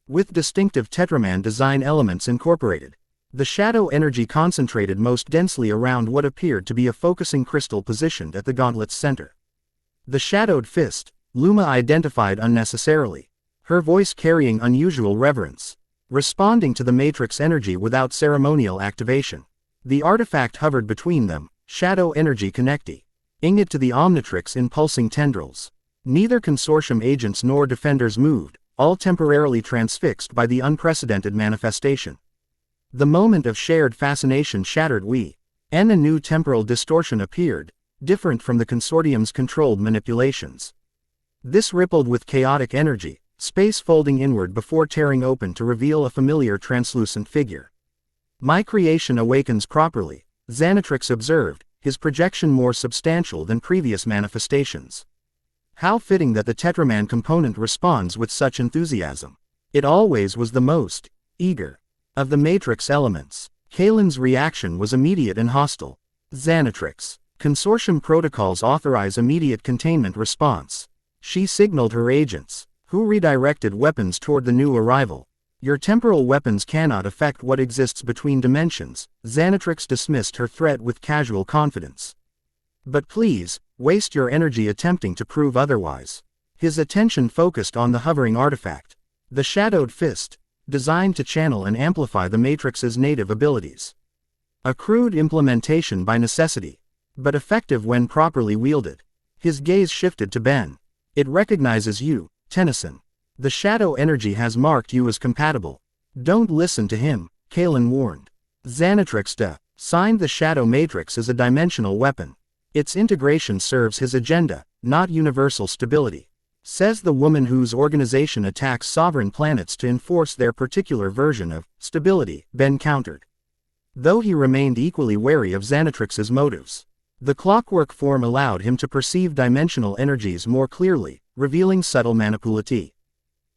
with distinctive Tetraman design elements incorporated. The shadow energy concentrated most densely around what appeared to be a focusing crystal positioned at the gauntlet's center. The shadowed fist, Luma identified unnecessarily, her voice carrying unusual reverence, responding to the matrix energy without ceremonial activation. The artifact hovered between them, shadow energy connecting it to the Omnitrix in pulsing tendrils. Neither consortium agents nor defenders moved, all temporarily transfixed by the unprecedented manifestation. The moment of shared fascination shattered and a new temporal distortion appeared, different from the consortium's controlled manipulations. This rippled with chaotic energy, space folding inward before tearing open to reveal a familiar translucent figure. My creation awakens properly, Xanatrix observed, his projection more substantial than previous manifestations. How fitting that the Tetraman component responds with such enthusiasm. It always was the most eager of the matrix elements. Kalen's reaction was immediate and hostile. Xanatrix. Consortium protocols authorize immediate containment response. She signaled her agents, who redirected weapons toward the new arrival. Your temporal weapons cannot affect what exists between dimensions. Xanatrix dismissed her threat with casual confidence. But please, waste your energy attempting to prove otherwise. His attention focused on the hovering artifact. The Shadowed Fist, designed to channel and amplify the Matrix's native abilities. A crude implementation by necessity, but effective when properly wielded. His gaze shifted to Ben. It recognizes you, Tennyson. The shadow energy has marked you as compatible. Don't listen to him, Kalen warned. Xanatrix signed the Shadow Matrix as a dimensional weapon. Its integration serves his agenda, not universal stability. Says the woman whose organization attacks sovereign planets to enforce their particular version of stability, Ben countered. Though he remained equally wary of Xanatrix's motives. The clockwork form allowed him to perceive dimensional energies more clearly, revealing subtle manipulati.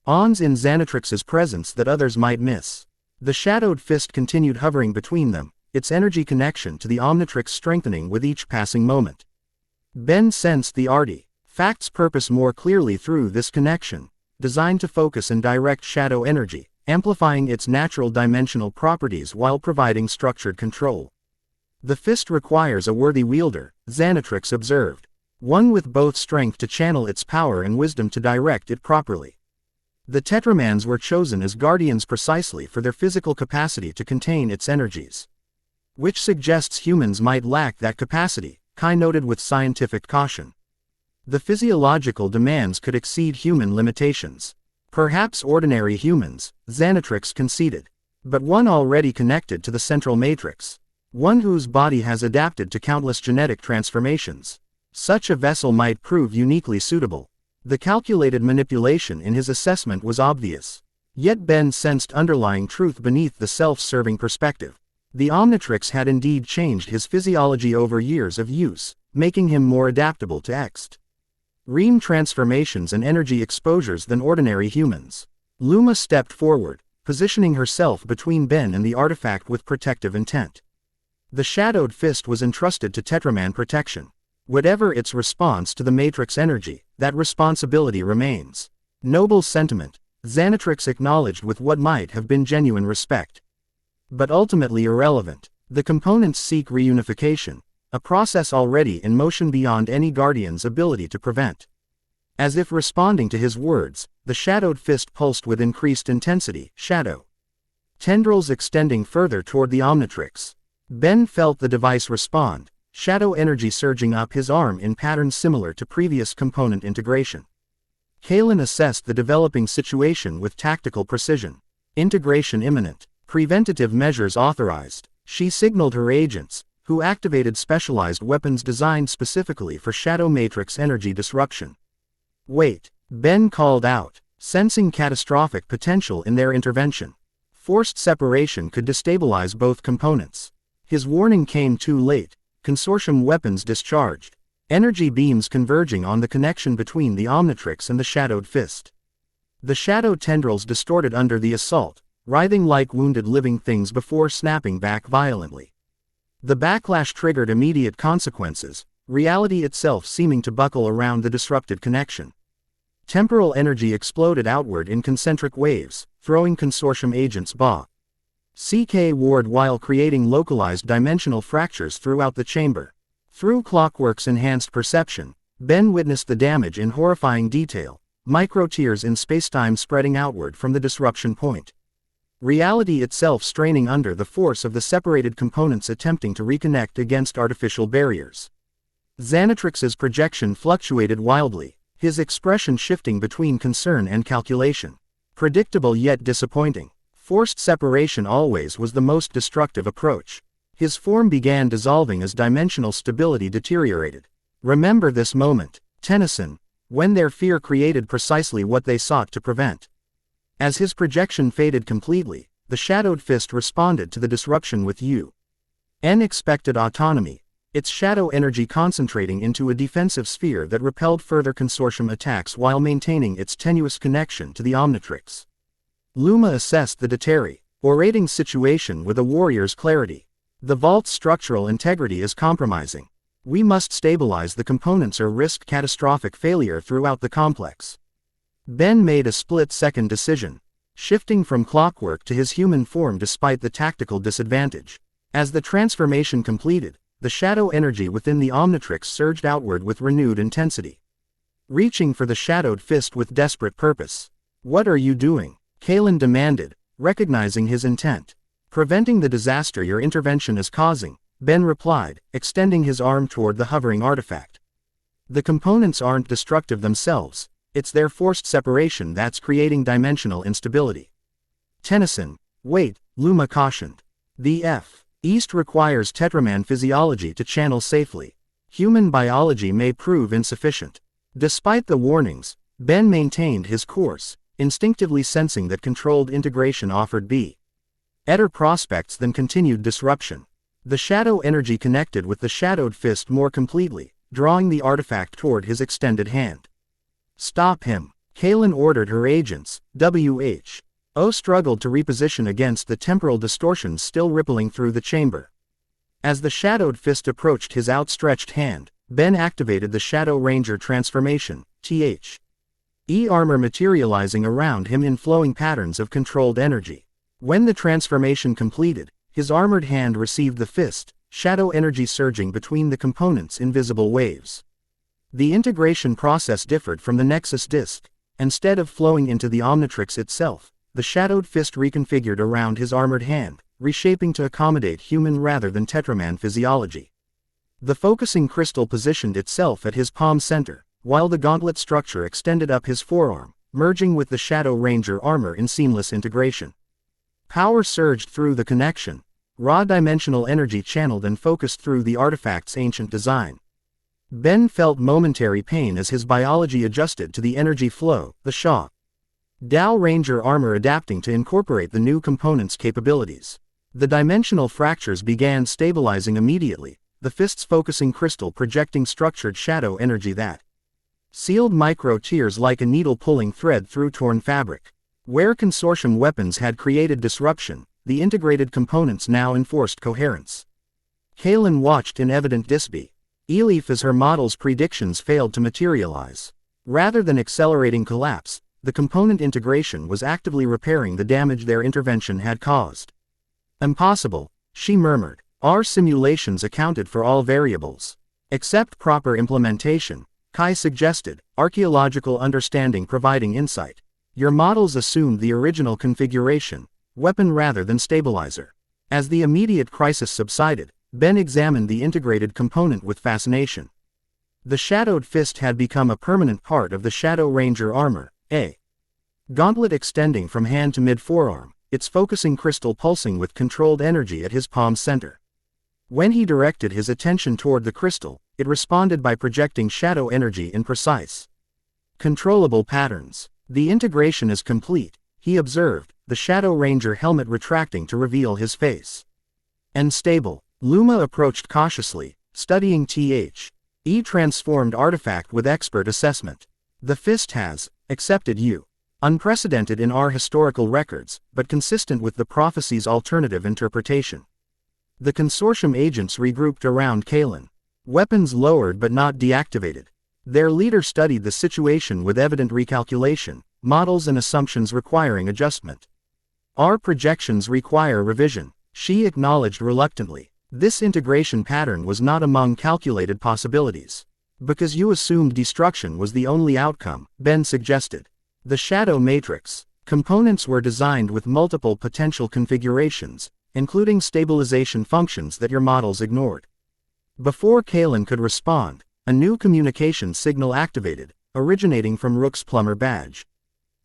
Ons in Xanatrix's presence that others might miss. The Shadowed Fist continued hovering between them, its energy connection to the Omnitrix strengthening with each passing moment. Ben sensed the artifact's purpose more clearly through this connection, designed to focus and direct shadow energy, amplifying its natural dimensional properties while providing structured control. The fist requires a worthy wielder, Xanatrix observed. One with both strength to channel its power and wisdom to direct it properly. The Tetramans were chosen as guardians precisely for their physical capacity to contain its energies. Which suggests humans might lack that capacity, Kai noted with scientific caution. The physiological demands could exceed human limitations. Perhaps ordinary humans, Xanatrix conceded. But one already connected to the central matrix. One whose body has adapted to countless genetic transformations. Such a vessel might prove uniquely suitable. The calculated manipulation in his assessment was obvious. Yet Ben sensed underlying truth beneath the self-serving perspective. The Omnitrix had indeed changed his physiology over years of use, making him more adaptable to extreme transformations and energy exposures than ordinary humans. Luma stepped forward, positioning herself between Ben and the artifact with protective intent. The Shadowed Fist was entrusted to Tetraman protection. Whatever its response to the Matrix energy, that responsibility remains. Noble sentiment, Xanatrix acknowledged with what might have been genuine respect. But ultimately irrelevant. The components seek reunification, a process already in motion beyond any Guardian's ability to prevent. As if responding to his words, the Shadowed Fist pulsed with increased intensity, shadow tendrils extending further toward the Omnitrix. Ben felt the device respond. Shadow energy surging up his arm in patterns similar to previous component integration. Kalen assessed the developing situation with tactical precision. Integration imminent. Preventative measures authorized. She signaled her agents, who activated specialized weapons designed specifically for Shadow Matrix energy disruption. Wait, Ben called out, sensing catastrophic potential in their intervention. Forced separation could destabilize both components. His warning came too late. Consortium weapons discharged. Energy beams converging on the connection between the Omnitrix and the Shadowed Fist. The shadow tendrils distorted under the assault, writhing like wounded living things before snapping back violently. The backlash triggered immediate consequences, reality itself seeming to buckle around the disrupted connection. Temporal energy exploded outward in concentric waves, throwing Consortium agents CK ward while creating localized dimensional fractures throughout the chamber. Through Clockwork's enhanced perception, Ben witnessed the damage in horrifying detail, micro-tears in spacetime spreading outward from the disruption point. Reality itself straining under the force of the separated components attempting to reconnect against artificial barriers. Xanatrix's projection fluctuated wildly, his expression shifting between concern and calculation. Predictable yet disappointing. Forced separation always was the most destructive approach. His form began dissolving as dimensional stability deteriorated. Remember this moment, Tennyson, when their fear created precisely what they sought to prevent. As his projection faded completely, the Shadowed Fist responded to the disruption with unexpected autonomy, its shadow energy concentrating into a defensive sphere that repelled further consortium attacks while maintaining its tenuous connection to the Omnitrix. Luma assessed the deteriorating situation with a warrior's clarity. The vault's structural integrity is compromising. We must stabilize the components or risk catastrophic failure throughout the complex. Ben made a split-second decision, shifting from clockwork to his human form despite the tactical disadvantage. As the transformation completed, the shadow energy within the Omnitrix surged outward with renewed intensity. Reaching for the Shadowed Fist with desperate purpose. "What are you doing?" Kalen demanded, recognizing his intent. "Preventing the disaster your intervention is causing," Ben replied, extending his arm toward the hovering artifact. "The components aren't destructive themselves, it's their forced separation that's creating dimensional instability." "Tennyson, wait," Luma cautioned. "The East requires Tetraman physiology to channel safely. Human biology may prove insufficient." Despite the warnings, Ben maintained his course, instinctively sensing that controlled integration offered better prospects than continued disruption. The shadow energy connected with the Shadowed Fist more completely, drawing the artifact toward his extended hand. "Stop him," Kalen ordered her agents. WHO struggled to reposition against the temporal distortions still rippling through the chamber. As the Shadowed Fist approached his outstretched hand, Ben activated the Shadow Ranger transformation, armor materializing around him in flowing patterns of controlled energy. When the transformation completed, his armored hand received the fist, shadow energy surging between the components in visible waves. The integration process differed from the Nexus disk. Instead of flowing into the Omnitrix itself, the Shadowed Fist reconfigured around his armored hand, reshaping to accommodate human rather than Tetraman physiology. The focusing crystal positioned itself at his palm center, while the gauntlet structure extended up his forearm, merging with the Shadow Ranger armor in seamless integration. Power surged through the connection, raw dimensional energy channeled and focused through the artifact's ancient design. Ben felt momentary pain as his biology adjusted to the energy flow, the Shadow Ranger armor adapting to incorporate the new component's capabilities. The dimensional fractures began stabilizing immediately, the fist's focusing crystal projecting structured shadow energy that sealed micro-tears like a needle pulling thread through torn fabric. Where consortium weapons had created disruption, the integrated components now enforced coherence. Kalen watched in evident disbelief as her model's predictions failed to materialize. Rather than accelerating collapse, the component integration was actively repairing the damage their intervention had caused. "Impossible," she murmured. "Our simulations accounted for all variables. Except proper implementation," Kai suggested, archaeological understanding providing insight. "Your models assumed the original configuration, weapon rather than stabilizer." As the immediate crisis subsided, Ben examined the integrated component with fascination. The Shadowed Fist had become a permanent part of the Shadow Ranger armor, a gauntlet extending from hand to mid-forearm, its focusing crystal pulsing with controlled energy at his palm center. When he directed his attention toward the crystal, it responded by projecting shadow energy in precise, controllable patterns. "The integration is complete," he observed, the Shadow Ranger helmet retracting to reveal his face. "And stable." Luma approached cautiously, studying the transformed artifact with expert assessment. "The fist has accepted you. Unprecedented in our historical records, but consistent with the prophecy's alternative interpretation." The consortium agents regrouped around Kalen. Weapons lowered but not deactivated. Their leader studied the situation with evident recalculation, models and assumptions requiring adjustment. "Our projections require revision," she acknowledged reluctantly. "This integration pattern was not among calculated possibilities." "Because you assumed destruction was the only outcome," Ben suggested. "The Shadow Matrix components were designed with multiple potential configurations, including stabilization functions that your models ignored." Before Kalen could respond, a new communication signal activated, originating from Rook's plumber badge.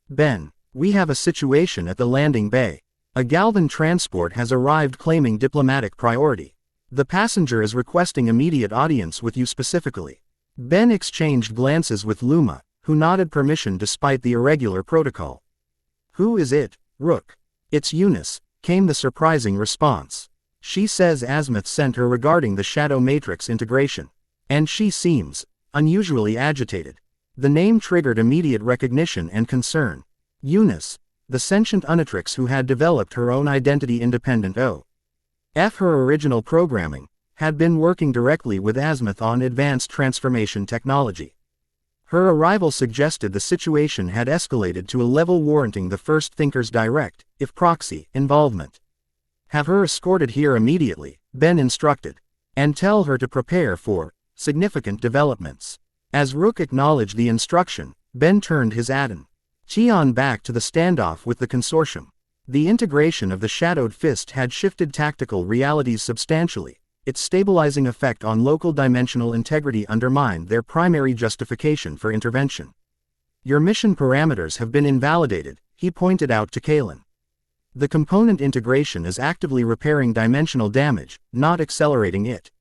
"Ben, we have a situation at the landing bay. A Galvan transport has arrived claiming diplomatic priority. The passenger is requesting immediate audience with you specifically." Ben exchanged glances with Luma, who nodded permission despite the irregular protocol. "Who is it, Rook?" "It's Eunice," came the surprising response. She says Azimuth sent her regarding the Shadow Matrix integration. And she seems unusually agitated. The name triggered immediate recognition and concern. Eunice, the sentient Omnitrix who had developed her own identity-independent O.F. Her original programming had been working directly with Azimuth on advanced transformation technology. Her arrival suggested the situation had escalated to a level warranting the First Thinker's direct, if proxy, involvement. Have her escorted here immediately, Ben instructed. And tell her to prepare for significant developments. As Rook acknowledged the instruction, Ben turned his attention back to the standoff with the consortium. The integration of the Shadowed Fist had shifted tactical realities substantially. Its stabilizing effect on local dimensional integrity undermined their primary justification for intervention. Your mission parameters have been invalidated, he pointed out to Kalen. The component integration is actively repairing dimensional damage, not accelerating it.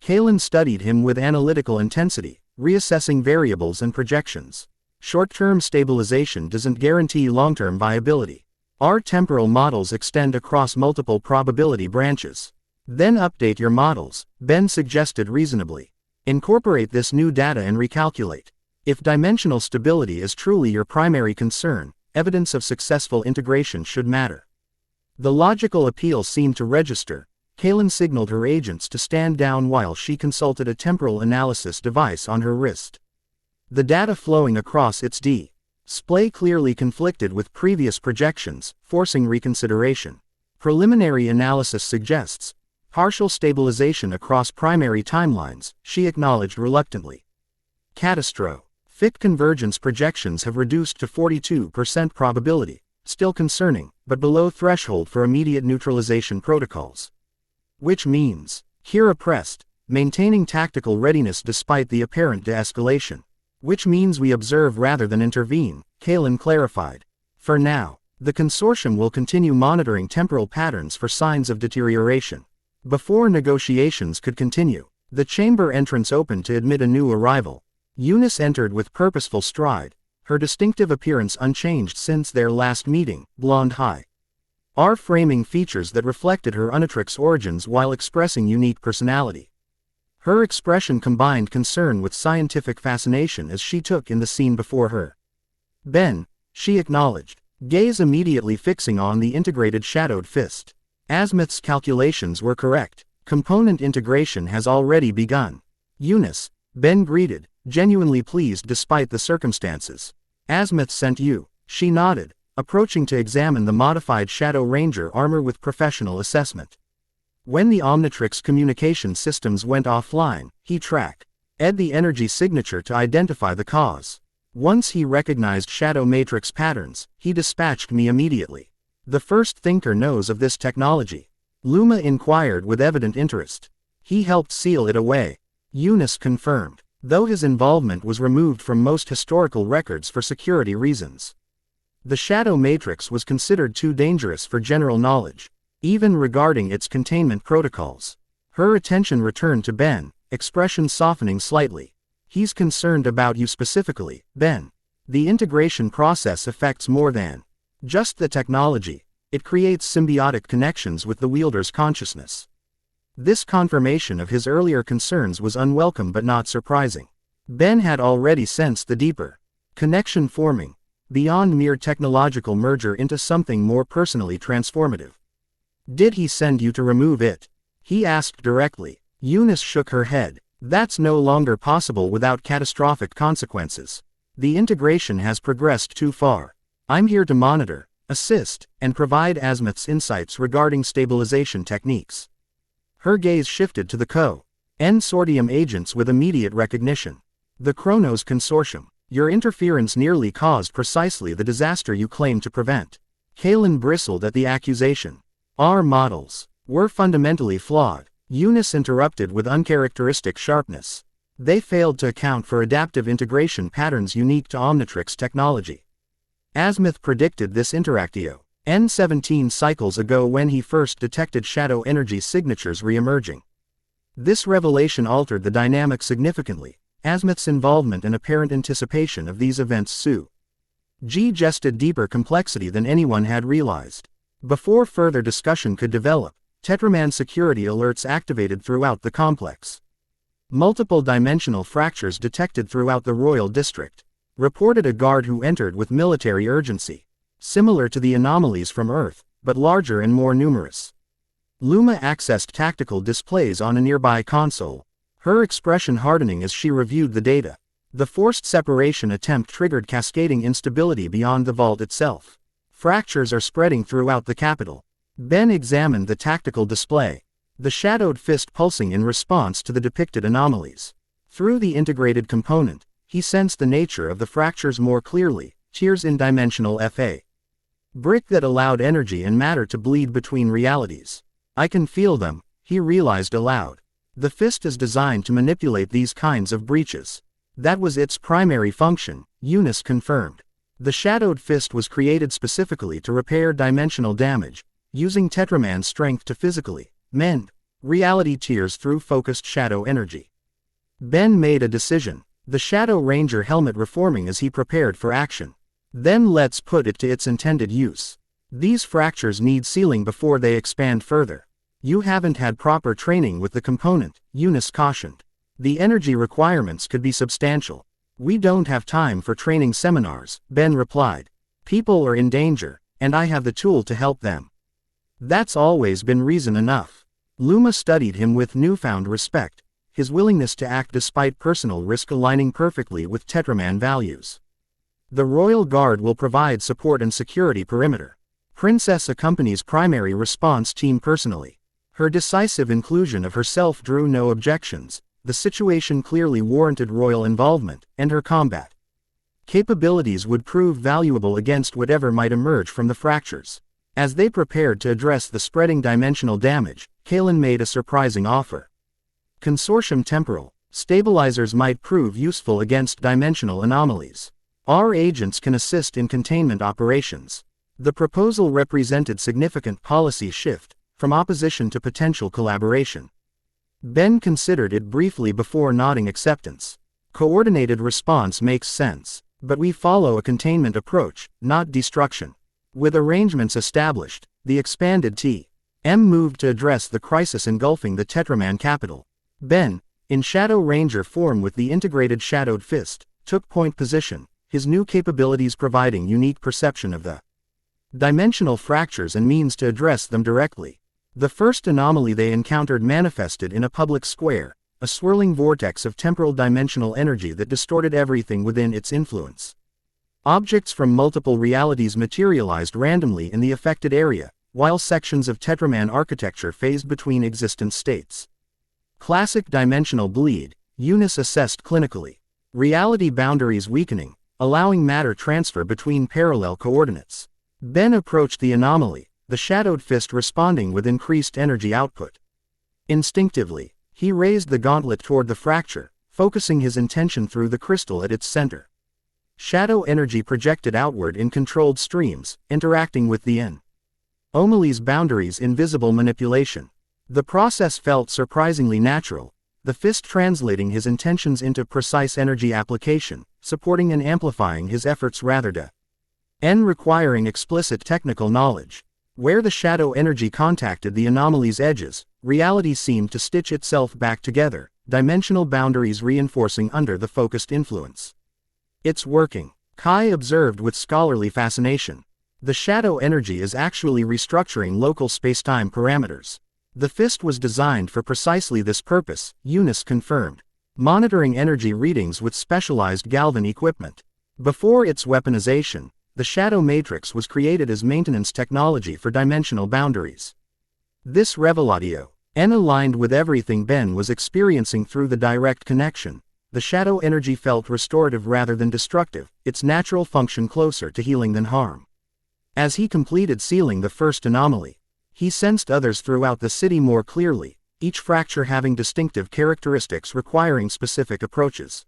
Kalen studied him with analytical intensity, reassessing variables and projections. Short-term stabilization doesn't guarantee long-term viability. Our temporal models extend across multiple probability branches. Then update your models, Ben suggested reasonably. Incorporate this new data and recalculate. If dimensional stability is truly your primary concern, evidence of successful integration should matter. The logical appeal seemed to register. Kalen signaled her agents to stand down while she consulted a temporal analysis device on her wrist. The data flowing across its display clearly conflicted with previous projections, forcing reconsideration. Preliminary analysis suggests partial stabilization across primary timelines, she acknowledged reluctantly. Catastrophic convergence projections have reduced to 42% probability, still concerning, but below threshold for immediate neutralization protocols. Which means, Kira pressed, maintaining tactical readiness despite the apparent de-escalation. Which means we observe rather than intervene, Kalen clarified. For now, the consortium will continue monitoring temporal patterns for signs of deterioration. Before negotiations could continue, the chamber entrance opened to admit a new arrival. Eunice entered with purposeful stride, her distinctive appearance unchanged since their last meeting, blonde high-R framing features that reflected her Omnitrix origins while expressing unique personality. Her expression combined concern with scientific fascination as she took in the scene before her. Ben, she acknowledged, gaze immediately fixing on the integrated Shadowed Fist. Azimuth's calculations were correct. Component integration has already begun. Eunice, Ben greeted, genuinely pleased despite the circumstances. Azimuth sent you, she nodded, approaching to examine the modified Shadow Ranger armor with professional assessment. When the Omnitrix communication systems went offline, he tracked the energy signature to identify the cause. Once he recognized Shadow Matrix patterns, he dispatched me immediately. The First Thinker knows of this technology. Luma inquired with evident interest. He helped seal it away. Eunice confirmed, though his involvement was removed from most historical records for security reasons. The Shadow Matrix was considered too dangerous for general knowledge, even regarding its containment protocols. Her attention returned to Ben, expression softening slightly. He's concerned about you specifically, Ben. The integration process affects more than just the technology. It creates symbiotic connections with the wielder's consciousness. This confirmation of his earlier concerns was unwelcome but not surprising. Ben had already sensed the deeper connection forming, beyond mere technological merger into something more personally transformative. Did he send you to remove it? He asked directly. Eunice shook her head. That's no longer possible without catastrophic consequences. The integration has progressed too far. I'm here to monitor, assist, and provide Azimuth's insights regarding stabilization techniques. Her gaze shifted to the consortium agents with immediate recognition. The Chronos Consortium. Your interference nearly caused precisely the disaster you claim to prevent. Kalen bristled at the accusation. Our models were fundamentally flawed, Eunice interrupted with uncharacteristic sharpness. They failed to account for adaptive integration patterns unique to Omnitrix technology. Azimuth predicted this interactio N17 cycles ago when he first detected shadow energy signatures re-emerging. This revelation altered the dynamic significantly. Azimuth's involvement and apparent anticipation of these events suggested deeper complexity than anyone had realized. Before further discussion could develop, Tetraman security alerts activated throughout the complex. Multiple dimensional fractures detected throughout the Royal District reported a guard who entered with military urgency, similar to the anomalies from Earth, but larger and more numerous. Luma accessed tactical displays on a nearby console, her expression hardening as she reviewed the data. The forced separation attempt triggered cascading instability beyond the vault itself. Fractures are spreading throughout the capital. Ben examined the tactical display, the shadowed fist pulsing in response to the depicted anomalies. Through the integrated component, he sensed the nature of the fractures more clearly, tears in dimensional FA. Brick that allowed energy and matter to bleed between realities. I can feel them, he realized aloud. The fist is designed to manipulate these kinds of breaches. That was its primary function, Eunice confirmed. The shadowed fist was created specifically to repair dimensional damage, using Tetraman's strength to physically mend reality tears through focused shadow energy. Ben made a decision, the Shadow Ranger helmet reforming as he prepared for action. Then let's put it to its intended use. These fractures need sealing before they expand further. You haven't had proper training with the component, Eunice cautioned. The energy requirements could be substantial. We don't have time for training seminars, Ben replied. People are in danger, and I have the tool to help them. That's always been reason enough. Luma studied him with newfound respect, his willingness to act despite personal risk aligning perfectly with Tetraman values. The Royal Guard will provide support and security perimeter. Princess accompanies primary response team personally. Her decisive inclusion of herself drew no objections. The situation clearly warranted royal involvement, and her combat capabilities would prove valuable against whatever might emerge from the fractures. As they prepared to address the spreading dimensional damage, Kalen made a surprising offer. Consortium temporal stabilizers might prove useful against dimensional anomalies. Our agents can assist in containment operations. The proposal represented significant policy shift, from opposition to potential collaboration. Ben considered it briefly before nodding acceptance. Coordinated response makes sense, but we follow a containment approach, not destruction. With arrangements established, the expanded T.M. moved to address the crisis engulfing the Tetraman capital. Ben, in Shadow Ranger form with the integrated shadowed fist, took point position, his new capabilities providing unique perception of the dimensional fractures and means to address them directly. The first anomaly they encountered manifested in a public square, a swirling vortex of temporal dimensional energy that distorted everything within its influence. Objects from multiple realities materialized randomly in the affected area, while sections of Tetraman architecture phased between existent states. Classic dimensional bleed, Eunice assessed clinically. Reality boundaries weakening, allowing matter transfer between parallel coordinates. Ben approached the anomaly, the shadowed fist responding with increased energy output. Instinctively, he raised the gauntlet toward the fracture, focusing his intention through the crystal at its center. Shadow energy projected outward in controlled streams, interacting with the anomaly's boundaries in visible manipulation. The process felt surprisingly natural, the fist translating his intentions into precise energy application, supporting and amplifying his efforts rather than requiring explicit technical knowledge. Where the shadow energy contacted the anomaly's edges, reality seemed to stitch itself back together, dimensional boundaries reinforcing under the focused influence. It's working, Kai observed with scholarly fascination. The shadow energy is actually restructuring local spacetime parameters. The fist was designed for precisely this purpose, Eunice confirmed, monitoring energy readings with specialized Galvan equipment. Before its weaponization, the shadow matrix was created as maintenance technology for dimensional boundaries. This revelatio aligned with everything Ben was experiencing through the direct connection. The shadow energy felt restorative rather than destructive, its natural function closer to healing than harm. As he completed sealing the first anomaly, he sensed others throughout the city more clearly, each fracture having distinctive characteristics requiring specific approaches.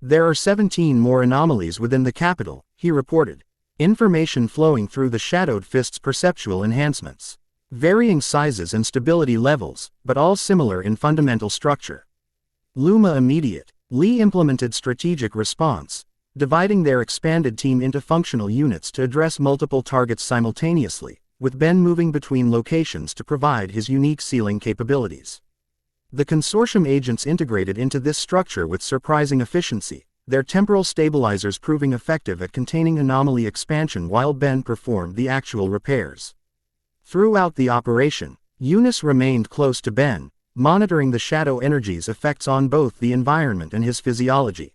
There are 17 more anomalies within the capital, he reported. Information flowing through the shadowed fist's perceptual enhancements. Varying sizes and stability levels, but all similar in fundamental structure. Luma immediately implemented strategic response, dividing their expanded team into functional units to address multiple targets simultaneously, with Ben moving between locations to provide his unique sealing capabilities. The consortium agents integrated into this structure with surprising efficiency, their temporal stabilizers proving effective at containing anomaly expansion while Ben performed the actual repairs. Throughout the operation, Eunice remained close to Ben, monitoring the shadow energy's effects on both the environment and his physiology.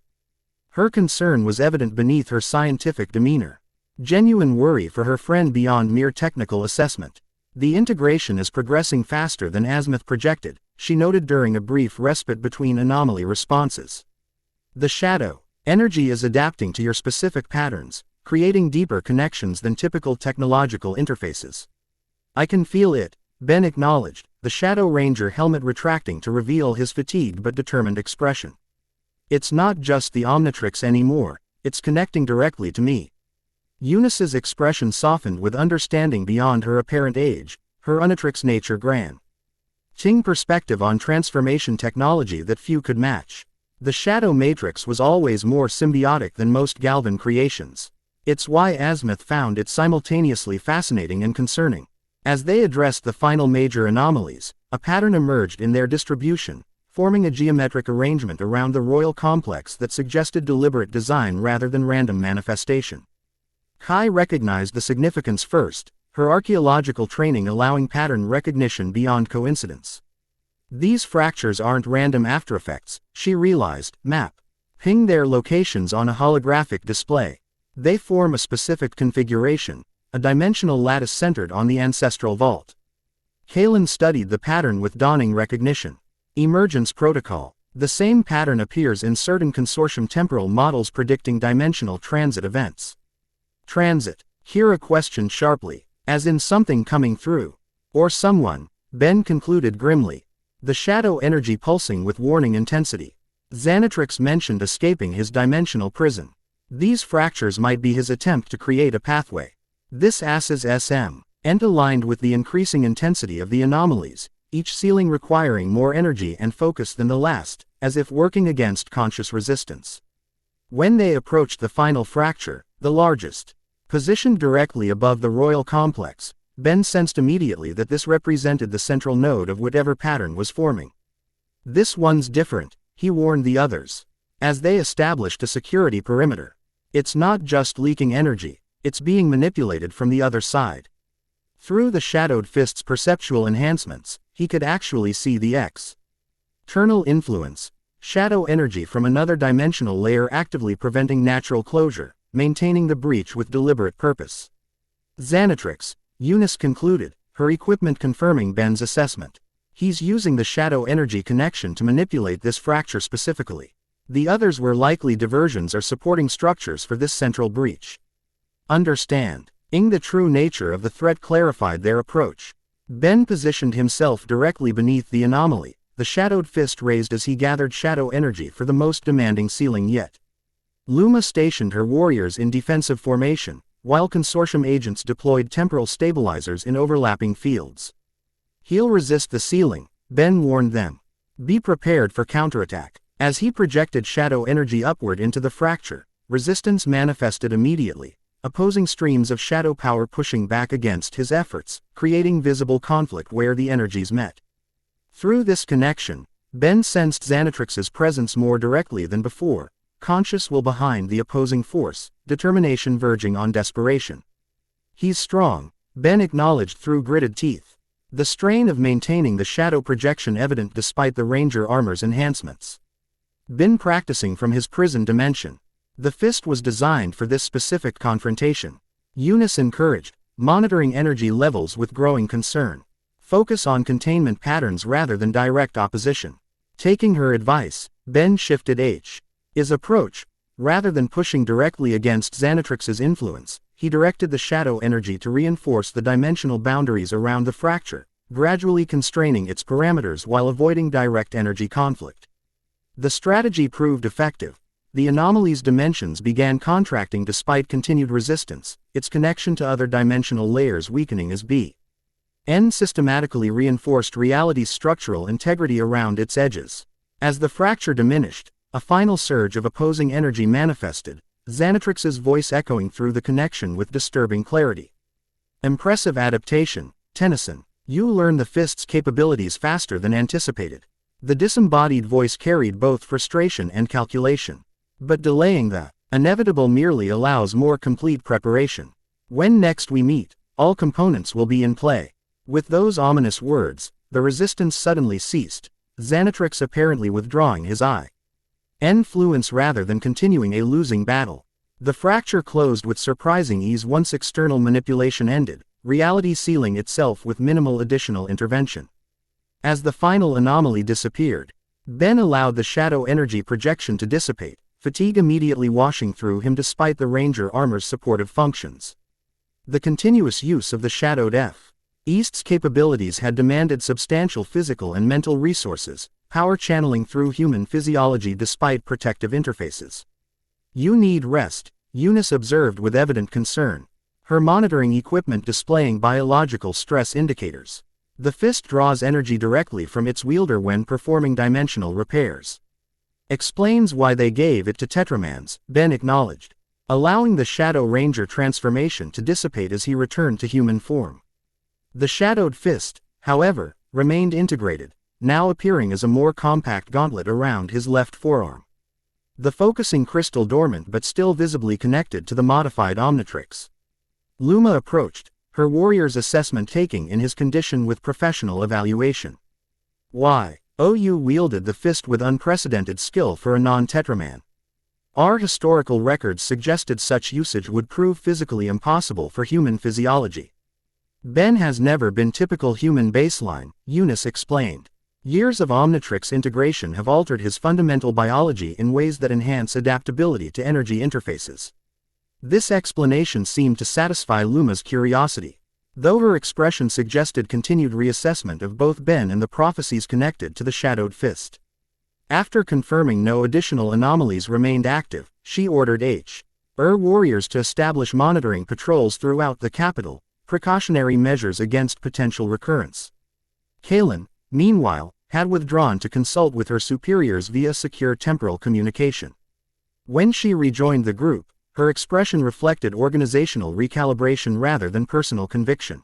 Her concern was evident beneath her scientific demeanor. Genuine worry for her friend beyond mere technical assessment. The integration is progressing faster than Azimuth projected, she noted during a brief respite between anomaly responses. The shadow energy is adapting to your specific patterns, creating deeper connections than typical technological interfaces. I can feel it, Ben acknowledged, the Shadow Ranger helmet retracting to reveal his fatigued but determined expression. It's not just the Omnitrix anymore, it's connecting directly to me. Eunice's expression softened with understanding beyond her apparent age, her Omnitrix nature gran. Ting perspective on transformation technology that few could match. The Shadow Matrix was always more symbiotic than most Galvan creations. It's why Azimuth found it simultaneously fascinating and concerning. As they addressed the final major anomalies, a pattern emerged in their distribution, forming a geometric arrangement around the royal complex that suggested deliberate design rather than random manifestation. Kai recognized the significance first, her archaeological training allowing pattern recognition beyond coincidence. These fractures aren't random aftereffects, she realized, ping their locations on a holographic display. They form a specific configuration, a dimensional lattice centered on the ancestral vault. Kalen studied the pattern with dawning recognition. Emergence protocol. The same pattern appears in certain consortium temporal models predicting dimensional transit events. Transit. Kira questioned sharply, as in something coming through. Or someone, Ben concluded grimly. The shadow energy pulsing with warning intensity. Xanatrix mentioned escaping his dimensional prison. These fractures might be his attempt to create a pathway. This ass's SM, and aligned with the increasing intensity of the anomalies, each sealing requiring more energy and focus than the last, as if working against conscious resistance. When they approached the final fracture, the largest, positioned directly above the royal complex, Ben sensed immediately that this represented the central node of whatever pattern was forming. This one's different, he warned the others, as they established a security perimeter. It's not just leaking energy, it's being manipulated from the other side. Through the shadowed fist's perceptual enhancements, he could actually see the external influence, shadow energy from another dimensional layer actively preventing natural closure, maintaining the breach with deliberate purpose. Xanatrix, Eunice concluded, her equipment confirming Ben's assessment. He's using the shadow energy connection to manipulate this fracture specifically. The others were likely diversions or supporting structures for this central breach. Understanding the true nature of the threat clarified their approach. Ben positioned himself directly beneath the anomaly, the shadowed fist raised as he gathered shadow energy for the most demanding sealing yet. Luma stationed her warriors in defensive formation, while consortium agents deployed temporal stabilizers in overlapping fields. He'll resist the sealing, Ben warned them. Be prepared for counterattack. As he projected shadow energy upward into the fracture, resistance manifested immediately, opposing streams of shadow power pushing back against his efforts, creating visible conflict where the energies met. Through this connection, Ben sensed Xanatrix's presence more directly than before, conscious will behind the opposing force, determination verging on desperation. He's strong, Ben acknowledged through gritted teeth. The strain of maintaining the shadow projection evident despite the Ranger armor's enhancements. Been practicing from his prison dimension. The fist was designed for this specific confrontation. Eunice encouraged, monitoring energy levels with growing concern. Focus on containment patterns rather than direct opposition. Taking her advice, Ben shifted his approach. Rather than pushing directly against Xanatrix's influence, he directed the shadow energy to reinforce the dimensional boundaries around the fracture, gradually constraining its parameters while avoiding direct energy conflict. The strategy proved effective. The anomaly's dimensions began contracting despite continued resistance, its connection to other dimensional layers weakening as B.N. systematically reinforced reality's structural integrity around its edges. As the fracture diminished, a final surge of opposing energy manifested, Xanatrix's voice echoing through the connection with disturbing clarity. Impressive adaptation, Tennyson. You learn the fist's capabilities faster than anticipated. The disembodied voice carried both frustration and calculation. But delaying the inevitable merely allows more complete preparation. When next we meet, all components will be in play. With those ominous words, the resistance suddenly ceased, Omnitrix apparently withdrawing his influence rather than continuing a losing battle. The fracture closed with surprising ease once external manipulation ended, reality sealing itself with minimal additional intervention. As the final anomaly disappeared, Ben allowed the shadow energy projection to dissipate, fatigue immediately washing through him despite the Ranger armor's supportive functions. The continuous use of the shadowed East's capabilities had demanded substantial physical and mental resources, power channeling through human physiology despite protective interfaces. You need rest, Eunice observed with evident concern, her monitoring equipment displaying biological stress indicators. The fist draws energy directly from its wielder when performing dimensional repairs. Explains why they gave it to Tetramans, Ben acknowledged, allowing the Shadow Ranger transformation to dissipate as he returned to human form. The shadowed fist, however, remained integrated, now appearing as a more compact gauntlet around his left forearm. The focusing crystal dormant but still visibly connected to the modified Omnitrix. Luma approached, her warrior's assessment taking in his condition with professional evaluation. You wielded the fist with unprecedented skill for a non-Tetraman. Our historical records suggested such usage would prove physically impossible for human physiology. Ben has never been typical human baseline, Eunice explained. Years of Omnitrix integration have altered his fundamental biology in ways that enhance adaptability to energy interfaces. This explanation seemed to satisfy Luma's curiosity, though her expression suggested continued reassessment of both Ben and the prophecies connected to the shadowed fist. After confirming no additional anomalies remained active, she ordered warriors to establish monitoring patrols throughout the capital, precautionary measures against potential recurrence. Kaylin, meanwhile, had withdrawn to consult with her superiors via secure temporal communication. When she rejoined the group, her expression reflected organizational recalibration rather than personal conviction.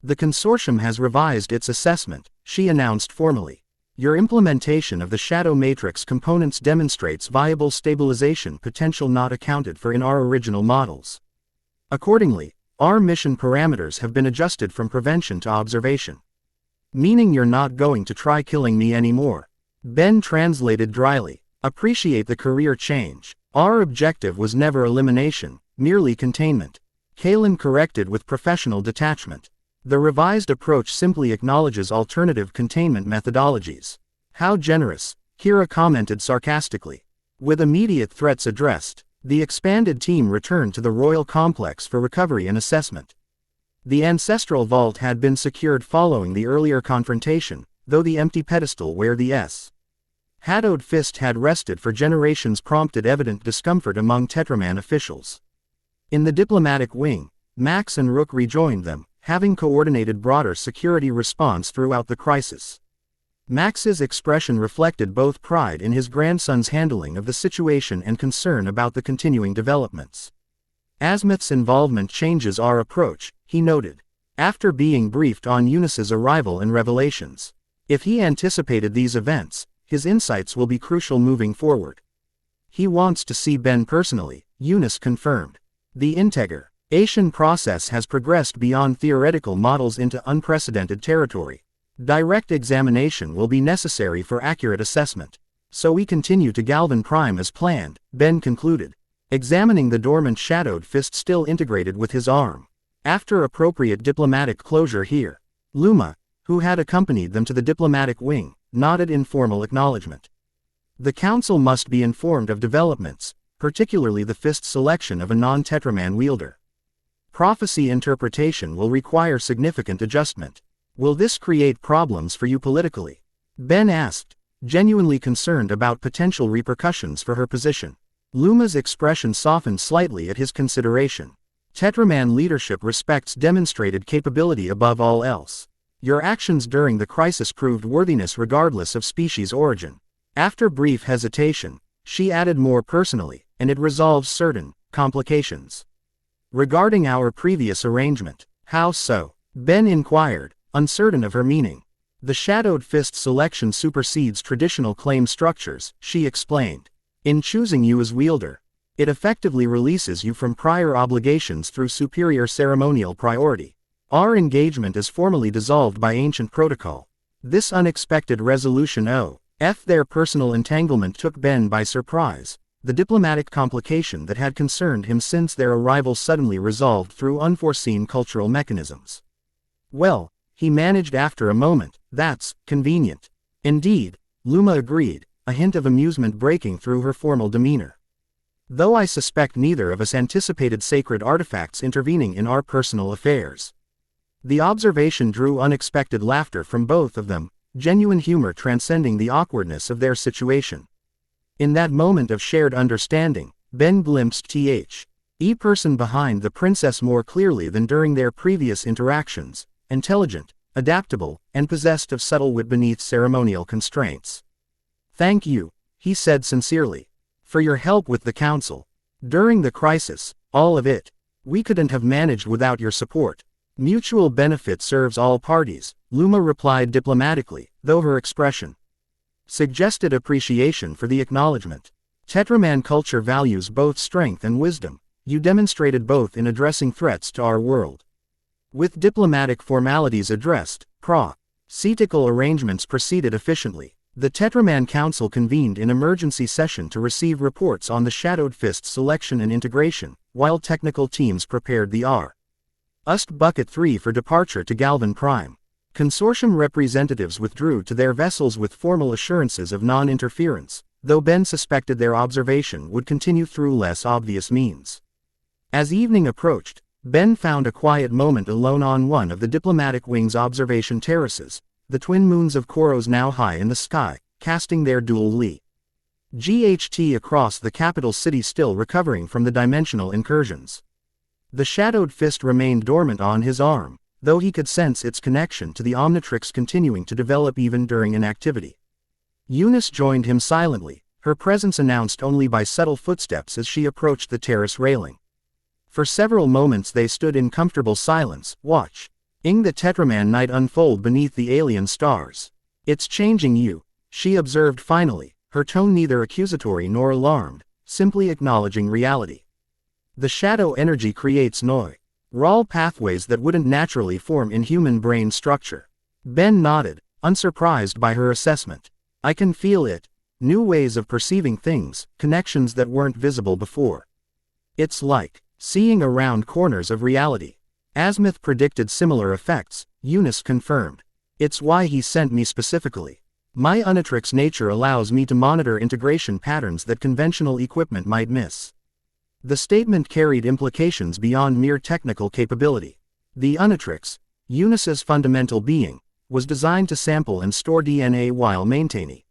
The consortium has revised its assessment, she announced formally. Your implementation of the Shadow Matrix components demonstrates viable stabilization potential not accounted for in our original models. Accordingly, our mission parameters have been adjusted from prevention to observation. Meaning you're not going to try killing me anymore. Ben translated dryly. Appreciate the career change. Our objective was never elimination, merely containment. Kaylin corrected with professional detachment. The revised approach simply acknowledges alternative containment methodologies. How generous, Kira commented sarcastically. With immediate threats addressed, the expanded team returned to the Royal Complex for recovery and assessment. The ancestral vault had been secured following the earlier confrontation, though the empty pedestal where the shadowed fist had rested for generations prompted evident discomfort among Tetraman officials. In the diplomatic wing, Max and Rook rejoined them, having coordinated broader security response throughout the crisis. Max's expression reflected both pride in his grandson's handling of the situation and concern about the continuing developments. Azimuth's involvement changes our approach, he noted, after being briefed on Eunice's arrival and revelations. If he anticipated these events, his insights will be crucial moving forward. He wants to see Ben personally, Eunice confirmed. The integration process has progressed beyond theoretical models into unprecedented territory. Direct examination will be necessary for accurate assessment. So we continue to Galvan Prime as planned, Ben concluded, examining the dormant shadowed fist still integrated with his arm. After appropriate diplomatic closure here, Luma, who had accompanied them to the diplomatic wing, nodded in formal acknowledgement. The Council must be informed of developments, particularly the fist's selection of a non-Tetraman wielder. Prophecy interpretation will require significant adjustment. Will this create problems for you politically? Ben asked, genuinely concerned about potential repercussions for her position. Luma's expression softened slightly at his consideration. Tetraman leadership respects demonstrated capability above all else. Your actions during the crisis proved worthiness regardless of species origin. After brief hesitation, she added more personally, and it resolves certain complications. Regarding our previous arrangement, How so? Ben inquired, uncertain of her meaning. The shadowed fist selection supersedes traditional claim structures, she explained. In choosing you as wielder, it effectively releases you from prior obligations through superior ceremonial priority. Our engagement is formally dissolved by ancient protocol. This unexpected resolution their personal entanglement took Ben by surprise. The diplomatic complication that had concerned him since their arrival suddenly resolved through unforeseen cultural mechanisms. Well, he managed after a moment, that's convenient. Indeed, Luma agreed, a hint of amusement breaking through her formal demeanor. Though I suspect neither of us anticipated sacred artifacts intervening in our personal affairs. The observation drew unexpected laughter from both of them, genuine humor transcending the awkwardness of their situation. In that moment of shared understanding, Ben glimpsed the person behind the princess more clearly than during their previous interactions, intelligent, adaptable, and possessed of subtle wit beneath ceremonial constraints. Thank you, he said sincerely, for your help with the council. During the crisis, all of it, we couldn't have managed without your support. Mutual benefit serves all parties, Luma replied diplomatically, though her expression suggested appreciation for the acknowledgement. Tetraman culture values both strength and wisdom. You demonstrated both in addressing threats to our world. With diplomatic formalities addressed, pro-cetical arrangements proceeded efficiently. The Tetraman Council convened in emergency session to receive reports on the Shadowed Fist selection and integration, while technical teams prepared the R.Ust Bucket 3 for departure to Galvan Prime. Consortium representatives withdrew to their vessels with formal assurances of non-interference, though Ben suspected their observation would continue through less obvious means. As evening approached, Ben found a quiet moment alone on one of the diplomatic wing's observation terraces, the twin moons of Koros now high in the sky, casting their dual GHT across the capital city, still recovering from the dimensional incursions. The shadowed fist remained dormant on his arm, though he could sense its connection to the Omnitrix continuing to develop even during inactivity. Eunice joined him silently, her presence announced only by subtle footsteps as she approached the terrace railing. For several moments they stood in comfortable silence, watching the Tetraman night unfold beneath the alien stars. It's changing you, she observed finally, her tone neither accusatory nor alarmed, simply acknowledging reality. The shadow energy creates neural pathways that wouldn't naturally form in human brain structure. Ben nodded, unsurprised by her assessment. I can feel it. New ways of perceiving things, connections that weren't visible before. It's like seeing around corners of reality. Azimuth predicted similar effects, Eunice confirmed. It's why he sent me specifically. My Omnitrix nature allows me to monitor integration patterns that conventional equipment might miss. The statement carried implications beyond mere technical capability. The Omnitrix, Eunice's fundamental being, was designed to sample and store DNA while maintaining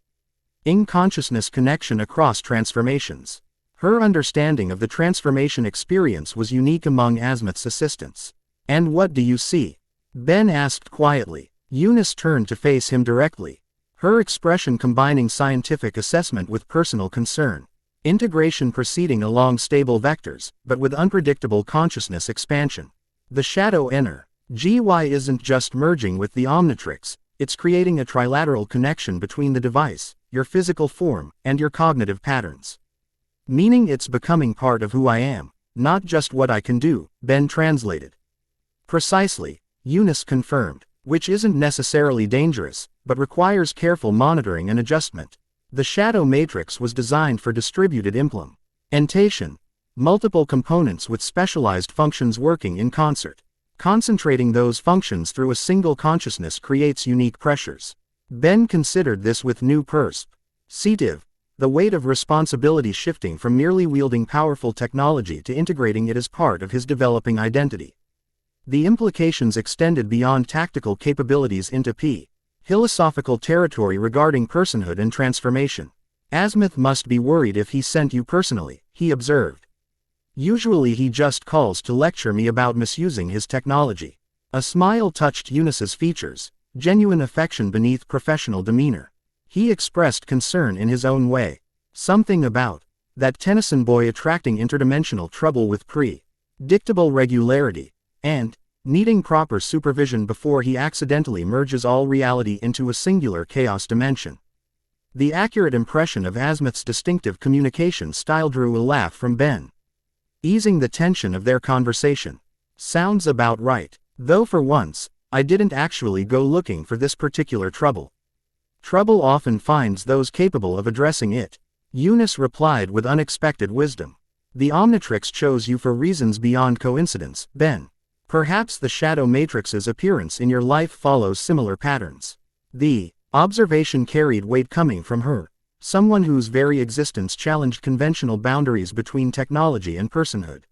consciousness connection across transformations. Her understanding of the transformation experience was unique among Azimuth's assistants. And what do you see? Ben asked quietly. Eunice turned to face him directly, her expression combining scientific assessment with personal concern. Integration proceeding along stable vectors, but with unpredictable consciousness expansion. The shadow energy isn't just merging with the Omnitrix, it's creating a trilateral connection between the device, your physical form, and your cognitive patterns. Meaning it's becoming part of who I am, not just what I can do, Ben translated. Precisely, Eunice confirmed, which isn't necessarily dangerous, but requires careful monitoring and adjustment. The shadow matrix was designed for distributed implementation, multiple components with specialized functions working in concert. Concentrating those functions through a single consciousness creates unique pressures. Ben considered this with new perspective, the weight of responsibility shifting from merely wielding powerful technology to integrating it as part of his developing identity. The implications extended beyond tactical capabilities into philosophical territory regarding personhood and transformation. Azimuth must be worried if he sent you personally, he observed. Usually he just calls to lecture me about misusing his technology. A smile touched Eunice's features, genuine affection beneath professional demeanor. He expressed concern in his own way. Something about that Tennyson boy attracting interdimensional trouble with predictable regularity, and needing proper supervision before he accidentally merges all reality into a singular chaos dimension. The accurate impression of Azimuth's distinctive communication style drew a laugh from Ben, easing the tension of their conversation. Sounds about right. Though for once, I didn't actually go looking for this particular trouble. Trouble often finds those capable of addressing it. Eunice replied with unexpected wisdom. The Omnitrix chose you for reasons beyond coincidence, Ben. Perhaps the Shadow Matrix's appearance in your life follows similar patterns. The observation carried weight coming from her, someone whose very existence challenged conventional boundaries between technology and personhood.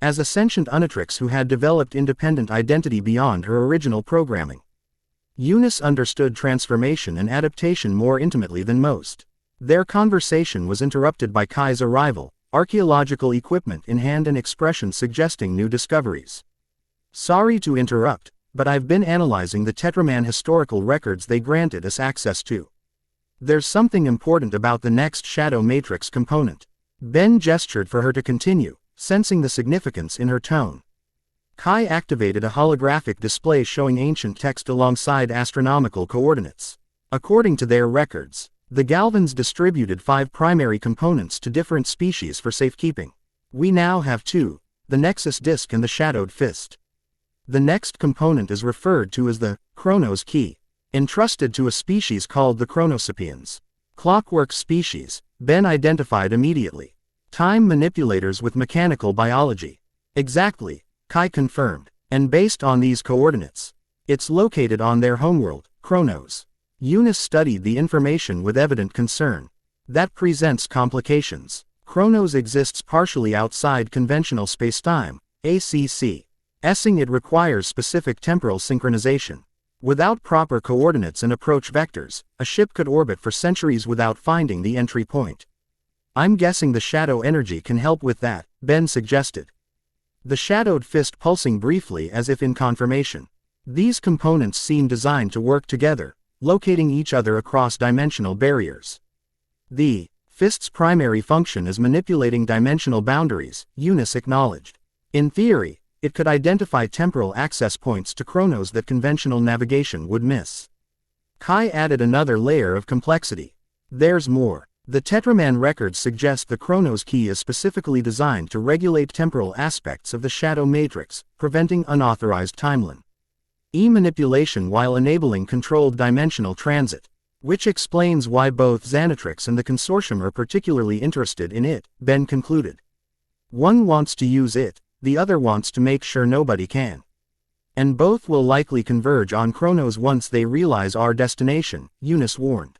As a sentient Omnitrix who had developed independent identity beyond her original programming, Eunice understood transformation and adaptation more intimately than most. Their conversation was interrupted by Kai's arrival, archaeological equipment in hand and expressions suggesting new discoveries. Sorry to interrupt, but I've been analyzing the Tetraman historical records they granted us access to. There's something important about the next Shadow Matrix component. Ben gestured for her to continue, sensing the significance in her tone. Kai activated a holographic display showing ancient text alongside astronomical coordinates. According to their records, the Galvans distributed 5 primary components to different species for safekeeping. We now have 2, the Nexus Disk and the Shadowed Fist. The next component is referred to as the Chronos Key, entrusted to a species called the Chronosapiens. Clockwork species, Ben identified immediately. Time manipulators with mechanical biology. Exactly, Kai confirmed, and based on these coordinates, it's located on their homeworld, Chronos. Eunice studied the information with evident concern. That presents complications. Chronos exists partially outside conventional spacetime, ACC. Essing it requires specific temporal synchronization. Without proper coordinates and approach vectors, a ship could orbit for centuries without finding the entry point. I'm guessing the shadow energy can help with that, Ben suggested. The shadowed fist pulsing briefly as if in confirmation. These components seem designed to work together, locating each other across dimensional barriers. The fist's primary function is manipulating dimensional boundaries, Eunice acknowledged. In theory, it could identify temporal access points to Chronos that conventional navigation would miss. Kai added another layer of complexity. There's more. The Tetraman records suggest the Chronos Key is specifically designed to regulate temporal aspects of the Shadow Matrix, preventing unauthorized timeline manipulation while enabling controlled dimensional transit. Which explains why both Xanatrix and the Consortium are particularly interested in it, Ben concluded. One wants to use it, the other wants to make sure nobody can. And both will likely converge on Chronos once they realize our destination, Eunice warned,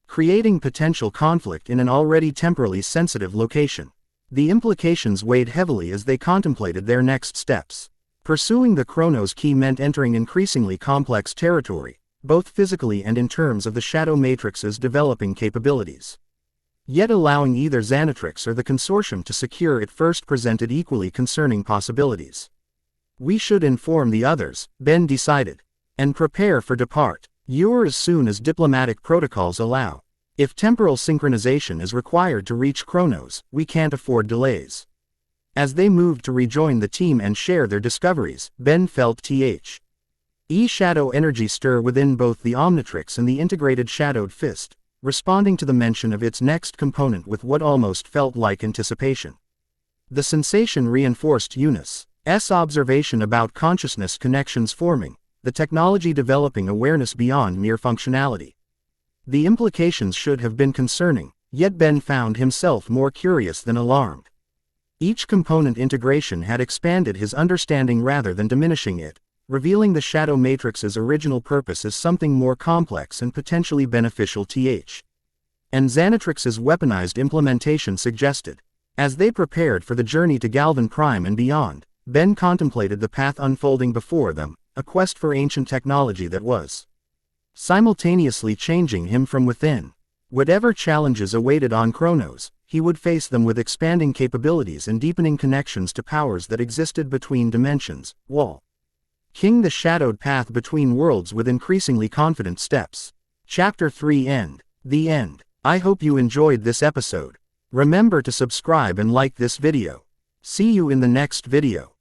creating potential conflict in an already temporally sensitive location. The implications weighed heavily as they contemplated their next steps. Pursuing the Chronos Key meant entering increasingly complex territory, both physically and in terms of the Shadow Matrix's developing capabilities. Yet allowing either Xanatrix or the Consortium to secure it first presented equally concerning possibilities. We should inform the others, Ben decided, and prepare for depart. As soon as diplomatic protocols allow. If temporal synchronization is required to reach Chronos, we can't afford delays. As they moved to rejoin the team and share their discoveries, Ben felt shadow energy stir within both the Omnitrix and the integrated Shadowed Fist, responding to the mention of its next component with what almost felt like anticipation. The sensation reinforced Eunice's observation about consciousness connections forming, the technology developing awareness beyond mere functionality. The implications should have been concerning, yet Ben found himself more curious than alarmed. Each component integration had expanded his understanding rather than diminishing it, revealing the Shadow Matrix's original purpose as something more complex and potentially beneficial and Xanatrix's weaponized implementation suggested. As they prepared for the journey to Galvan Prime and beyond, Ben contemplated the path unfolding before them, a quest for ancient technology that was simultaneously changing him from within. Whatever challenges awaited on Chronos, he would face them with expanding capabilities and deepening connections to powers that existed between dimensions, walking the shadowed path between worlds with increasingly confident steps. Chapter 3 End. The End. I hope you enjoyed this episode. Remember to subscribe and like this video. See you in the next video.